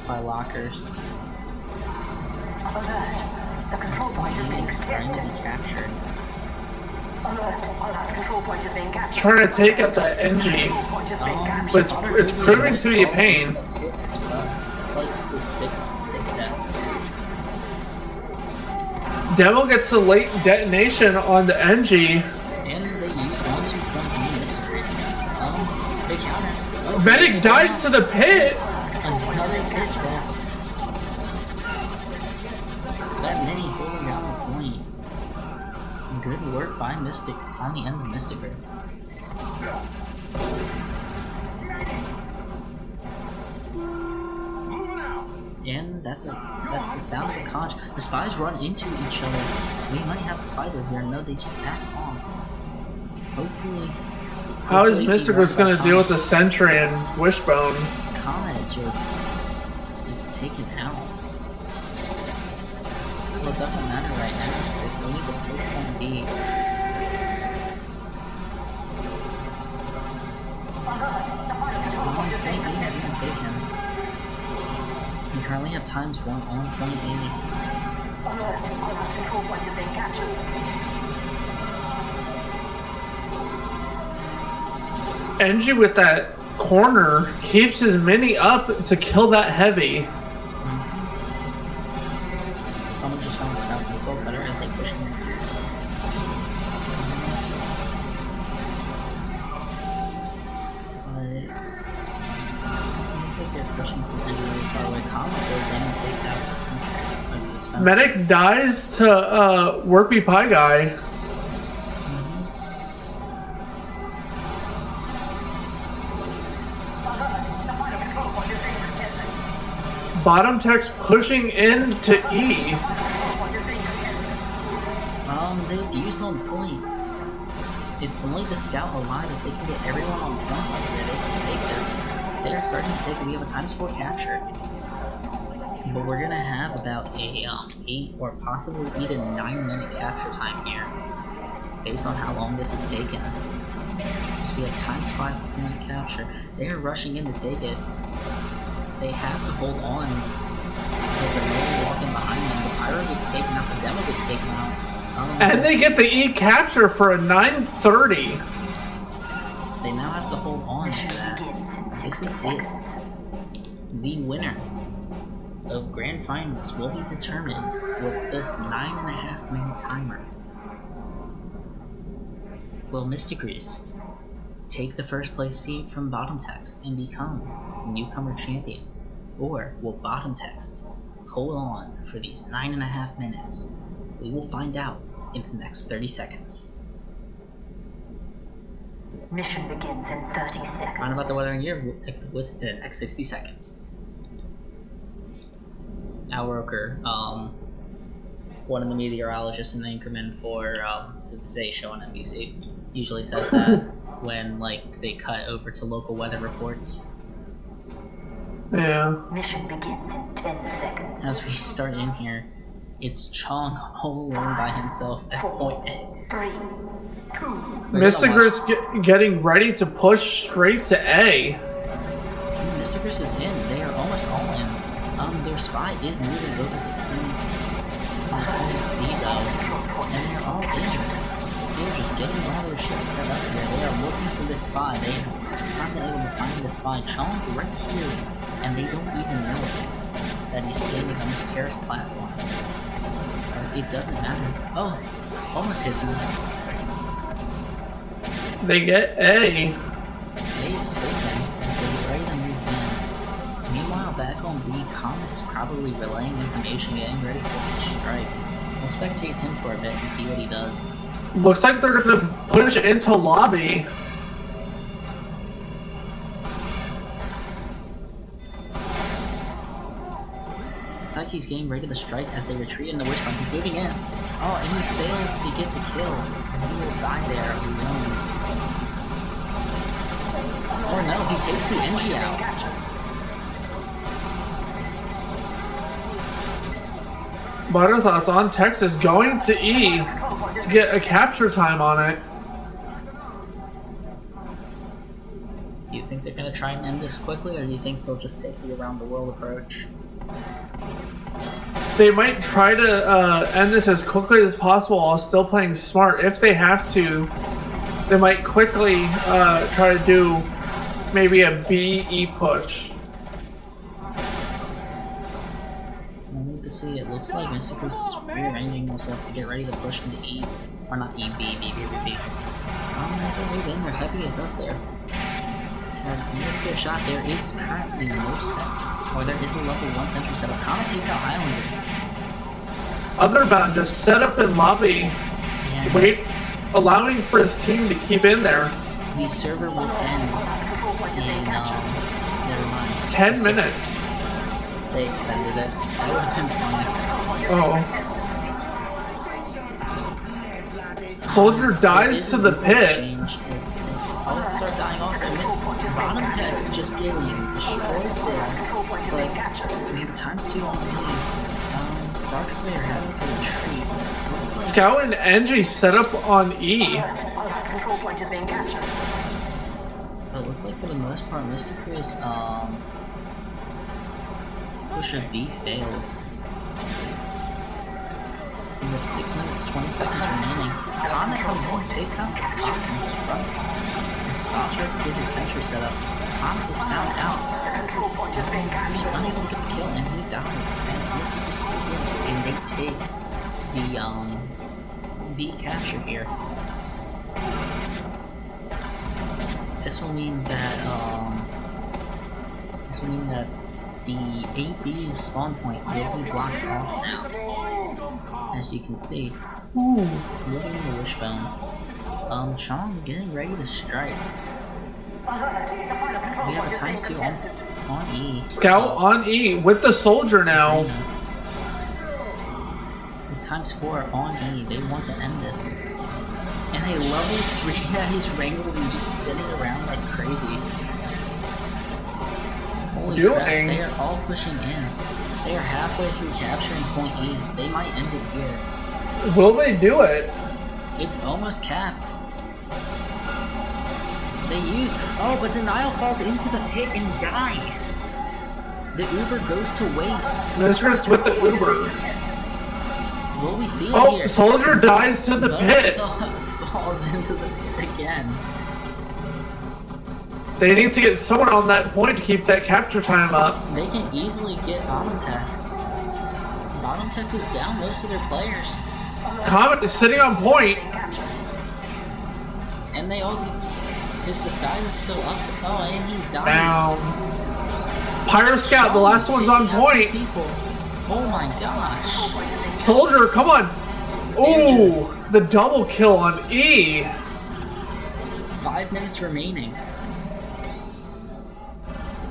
By lockers. Alert. The control point is being Starting to protected. be captured. Alert. Alert. Control point is being captured. Trying to take out the NG. Control point is being captured. But it's proving to be a pain. It's like the 6th big death. Devil gets a late detonation on the NG. And they use 1-2 point Mistigris. They counter. Oh, Medic dies to the pit. Another pit death. That many holding down the point. Good work by Mystic on the end of Mistigris. And that's the sound of a conch. The spies run into each other. We might have a spider here. No, they just back off. Hopefully. How is Mistigris going to deal with the Sentry and Wishbone? Comet just gets taken out. Well, it doesn't matter right now because they still need the 3-point D. Point D is being taken. We currently have times 1 on point D. Alert. Alert. Control point is being captured. NG with that corner keeps his mini up to kill that heavy. Someone just found the Scotsman Skull Cutter as they push him. But it doesn't look like they're pushing from anywhere far away. Comet goes in and takes out the sentry. Medic dies to Worpy Pie Guy. Bottom tech's pushing into E. They've used on point. It's only the scout alive. If they can get everyone on point right here, they can take this. They are starting to take it. We have a ×4 capture. But we're gonna have about a 8 or possibly even 9 minute capture time here. Based on how long this is taken. So we have ×5 point capture. They are rushing in to take it. They have to hold on. With the man walking behind them. The pyro gets taken out, the demo gets taken out. And they get the E capture for a 930. They now have to hold on to that. This is it. The winner of Grand Finals will be determined with this 9.5 minute timer. Will Mistigris take the first place seed from Bottom Text and become the Newcomer champions? Or will Bottom Text hold on for these 9.5 minutes? We will find out in the next 30 seconds. Mission begins in 30 seconds. Find about the weather in your in the next 60 seconds. Al Roker, one of the meteorologists and anchorman for the Today Show on NBC, usually says that when like they cut over to local weather reports. Yeah. Mission begins in 10 seconds. As we start in here, it's Chong all alone by himself at point A. 3, 2. Mistigris getting ready to push straight to A. Mistigris is in. They are almost all in. Their spy is moving over to B though, and they're all in. They're just getting all their shit set up here. They are looking for this spy. They have been able to find the spy. Chong right here, and they don't even know it, that he's standing on this terrace platform. It doesn't matter. Oh, almost hits him. They get A. A is taken as they get ready to move in. Meanwhile, back on B, Comet is probably relaying information, getting ready for the strike. We'll spectate him for a bit and see what he does. Looks like they're gonna push into lobby. Looks like he's getting ready to strike as they retreat in the witch farm. He's moving in. Oh, and he fails to get the kill. And he will die there alone. Oh no, he takes the NG out. Butterthoughts on Texas going to E to get a capture time on it. Do you think they're gonna try and end this quickly, or do you think they'll just take the around the world approach? They might try to end this as quickly as possible while still playing smart. If they have to, they might quickly try to do maybe a BE push. We'll need to see. It looks like Mistigris is rearranging themselves to get ready to push into E. Or not E, B. As they move in, their heavy is up there. And a really good shot. There is currently no set. Or there is a level 1 sentry setup. Comet takes out Islander. Otherbound just set up in lobby, And wait, allowing for his team to keep in there. the server will end in, never mind. 10 minutes. They extended it. That would have been fun. Oh. Soldier dies to the pit. Exchange is all start dying off. Bottom text just getting destroyed there. But we have times 2 on me. Darkslayer having to retreat. Looks like Scout and Engie set up on E. Control point is being captured. it looks like for the most part Mistigris push of B failed. We have 6 minutes 20 seconds remaining. Comet comes in, takes out the spot, and just runs off. The spot tries to get his sentry set up. So Comet is found out. Control point is being He's captured. unable to get the kill and he dies. And Mistigris comes in and they take the B capture here. This will mean that the AB spawn point will be blocked off now. As you can see. Moving in the wishbone. Chong getting ready to strike. We have a times 2 on E. Scout on E with the soldier now. With times 4 on E, they want to end this. And a level 3 that he's wrangled and just spinning around like crazy. Holy crap, they are all pushing in. They are halfway through capturing point E. They might end it here. Will they do it? It's almost capped. They use... Oh, but Denial falls into the pit and dies. The Uber goes to waste. Mistress with the Uber. Will we see it Oh, here? soldier dies to the pit. Falls into the pit again. They need to get someone on that point to keep that capture time up. They can easily get bottom text. Bottom text is down most of their players. Comet is sitting on point. And they all do. His disguise is still up. Oh, and he dies. Down. Pyro Scout, the last one's on point. People. Oh my gosh. Soldier, come on. Ooh, the double kill on E. 5 minutes remaining.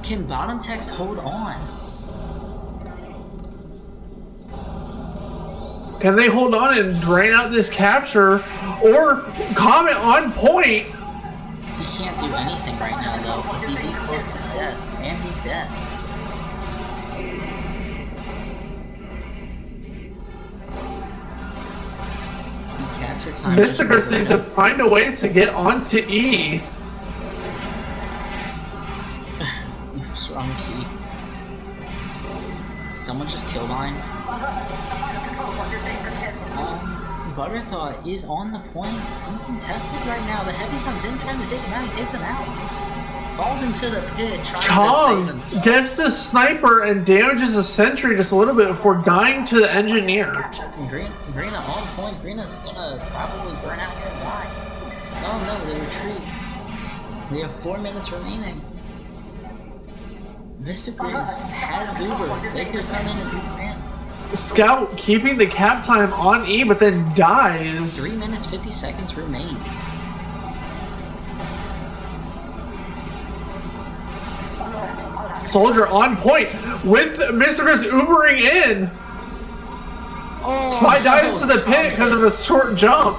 Can bottom text hold on? Can they hold on and drain out this capture? Or Comet on point? He can't do anything right now though. If he decloaks, he's dead. And he's dead. Mistigris needs to find a way to get onto E. Oops, wrong key. Someone just kill lined. Butterthought is on the point, uncontested right now. The heavy comes in, trying to take him out. He takes him out. Falls into the pit, trying to save himself. Gets the sniper and damages the sentry just a little bit before dying to the engineer. Greenah on point. Greenah's gonna probably burn out here and die. Oh no, they retreat. They have 4 minutes remaining. Mistigris has Uber. They could come in and Uber in. Scout keeping the cap time on E, but then dies. 3 minutes 50 seconds remain. Soldier on point with Mistigris Ubering in. Spy dies to the pit because of a short jump.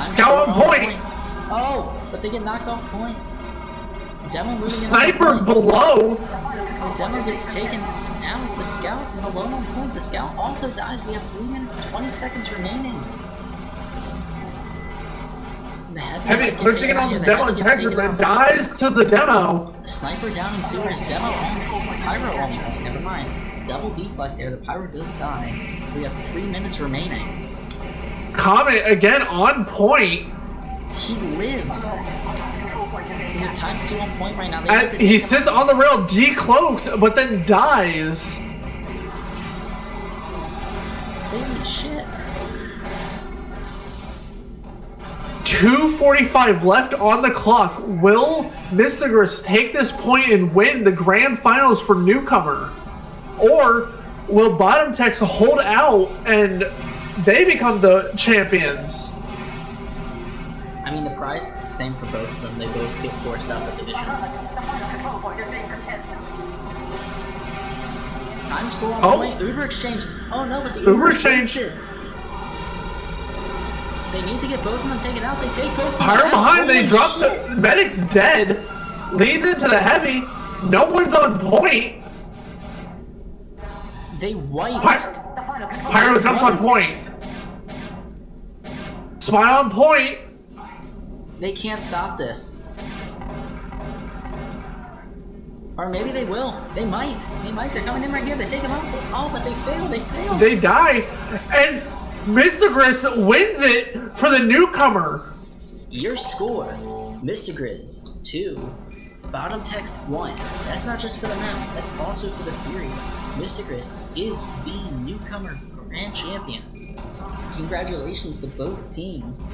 Scout on point. Oh, but they get knocked off point. Demo moving Sniper in below. The demo gets taken out. The scout is alone on point. The scout also dies. We have 3 minutes 20 seconds remaining. The Heavy pushing it on the demo Texas, but dies to the demo. Sniper down in sewers. Demo on pyro only. Never mind. Double deflect there. The pyro does die. We have 3 minutes remaining. Comet again on point. He lives. We have ×2 on point right now. He sits on the rail, decloaks, but then dies. Holy shit. 2:45 left on the clock. Will Mistigris take this point and win the grand finals for Newcomer? Or will Bottom Techs hold out and they become the champions? I mean, the prize is the same for both of them. They both get forced out of the division. ×4 on point. Uber exchange. Oh no, but the Uber exchange. They need to get both of them taken out. They take both of them Pyro out. behind, Holy they drop shit. the medic's dead. Leads into the heavy. No one's on point. They wiped. Pyro jumps on point. Spy on point. They can't stop this. Or maybe they will. They might. They might. They're coming in right here. They take them out. Oh, but they fail. They fail. They die. And Mistigris wins it for the Newcomer. Your score, Mistigris 2, Bottom Text 1. That's not just for the map, that's also for the series. Mistigris is the Newcomer Grand Champions. Congratulations to both teams.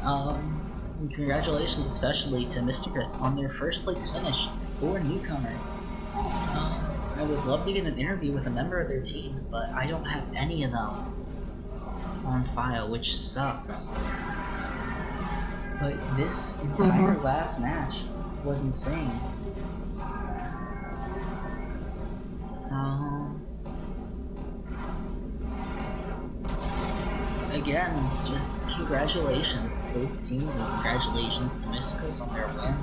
And congratulations especially to Mistigris on their first place finish for Newcomer. I would love to get an interview with a member of their team, but I don't have any of them on file, which sucks. But this entire last match was insane. Again, just congratulations to both teams, and congratulations to Mistigris on their win.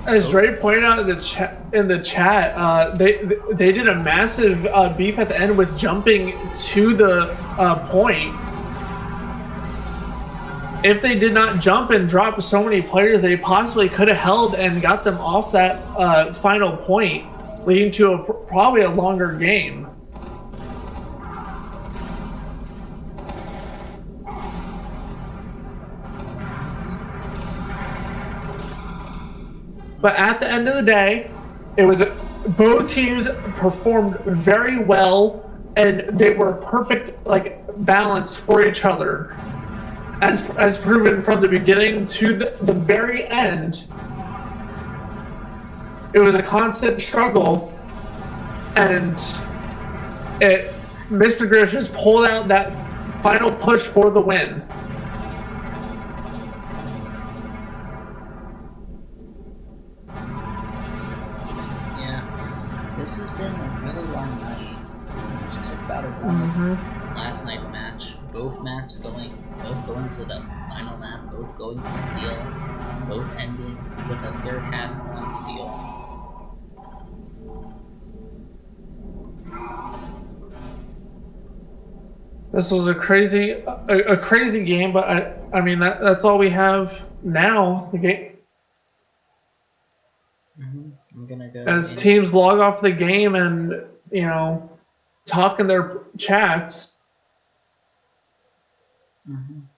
As Dre pointed out in the chat, they did a massive beef at the end with jumping to the point. If they did not jump and drop so many players, they possibly could have held and got them off that final point, leading to probably a longer game. But at the end of the day, it was both teams performed very well, and they were perfect balance for each other, as proven from the beginning to the very end. It was a constant struggle, and Mistigris just pulled out that final push for the win. This has been a really long night. This match took about as long as last night's match. Both going to the final map, both going to Steel, both ended with a third half on Steel. This was a crazy game, but I mean that's all we have now. The game, I'm gonna go as in. teams log off the game and talk in their chats.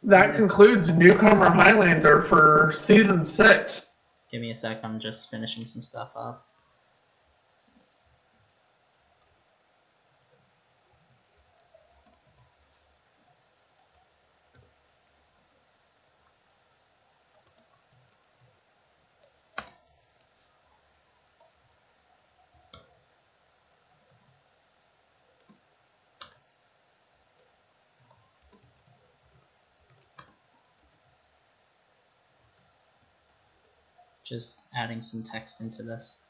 That concludes Newcomer Highlander for season 6. Give me a sec. I'm just finishing some stuff up. Just adding some text into this.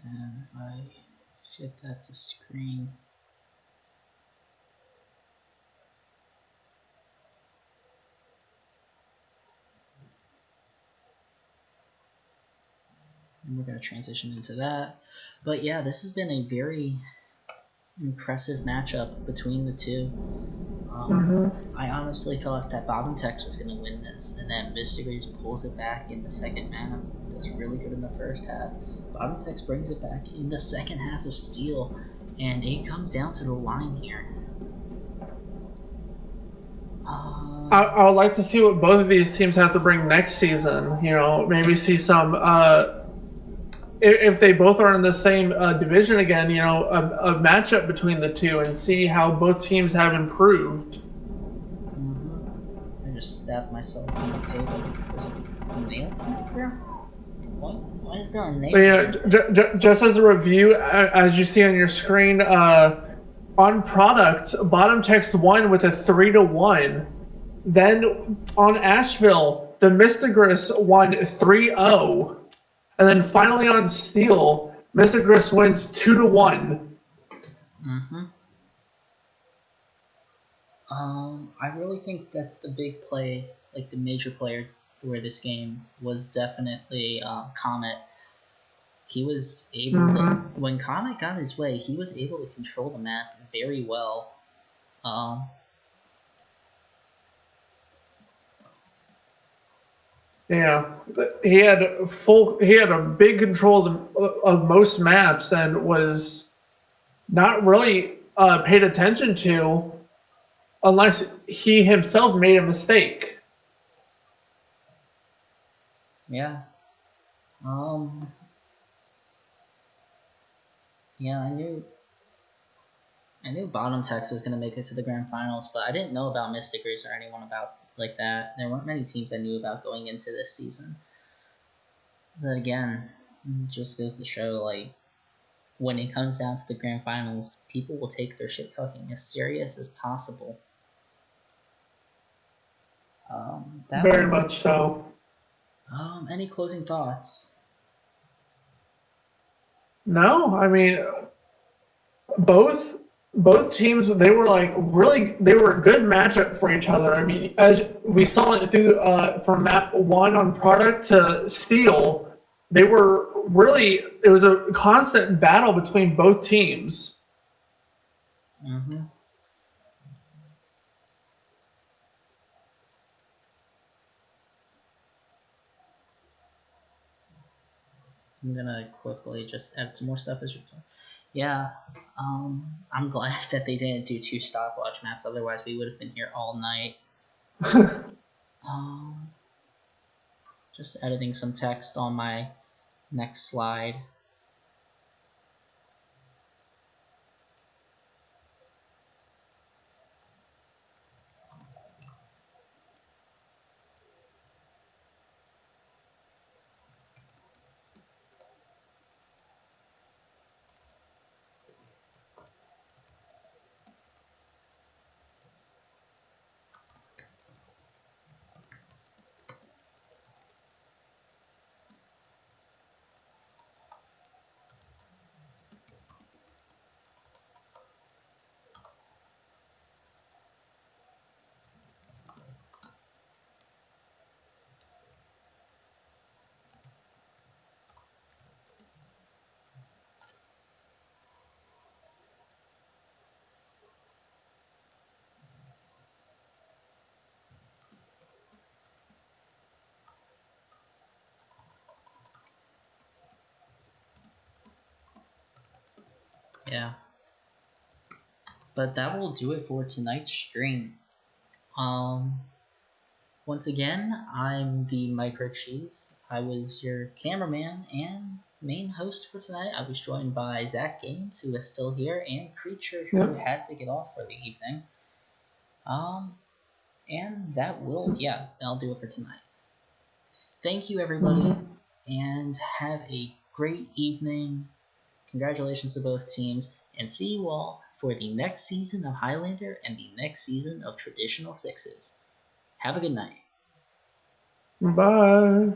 And if I fit that to screen. And we're going to transition into that. But yeah, this has been a very impressive matchup between the two. I honestly thought that Bottom Tex was going to win this, and then Mistigris pulls it back in the second map. Does really good in the first half. Bottom Tex brings it back in the second half of Steel, and it comes down to the line here. I would like to see what both of these teams have to bring next season. Maybe see some. If they both are in the same division again, a matchup between the two, and see how both teams have improved. I just stabbed myself on the table. Is it a nail right there? Why is there a nail? Just as a review, as you see on your screen, on product, Bottom Text won with a 3-1. Then on Asheville, the Mistigris won 3-0. And then finally on Steel, Mistigris wins 2-1. I really think that the big play, like the major player for this game, was definitely Comet. He was able to, when Comet got his way, he was able to control the map very well. Yeah, he had a big control of most maps, and was not really paid attention to unless he himself made a mistake. Yeah. Yeah, I knew Bottom Tex was going to make it to the grand finals, but I didn't know about Mistigris or anyone about like that. There weren't many teams I knew about going into this season. But again, it just goes to show, like, when it comes down to the grand finals, people will take their shit fucking as serious as possible. Very much so. Any closing thoughts? No, I mean, both teams, they were a good matchup for each other. I mean, as we saw it through from map 1 on product to Steel, they were really, it was a constant battle between both teams. I'm gonna quickly just add some more stuff as you're talking. Yeah, I'm glad that they didn't do 2 stopwatch maps, otherwise we would have been here all night. Just editing some text on my next slide. Yeah. But that will do it for tonight's stream. Once again, I'm the Micro Cheese. I was your cameraman and main host for tonight. I was joined by Zach Games, who is still here, and Creature, who had to get off for the evening. And that'll do it for tonight. Thank you, everybody, and have a great evening. Congratulations to both teams, and see you all for the next season of Highlander and the next season of Traditional Sixes. Have a good night. Bye.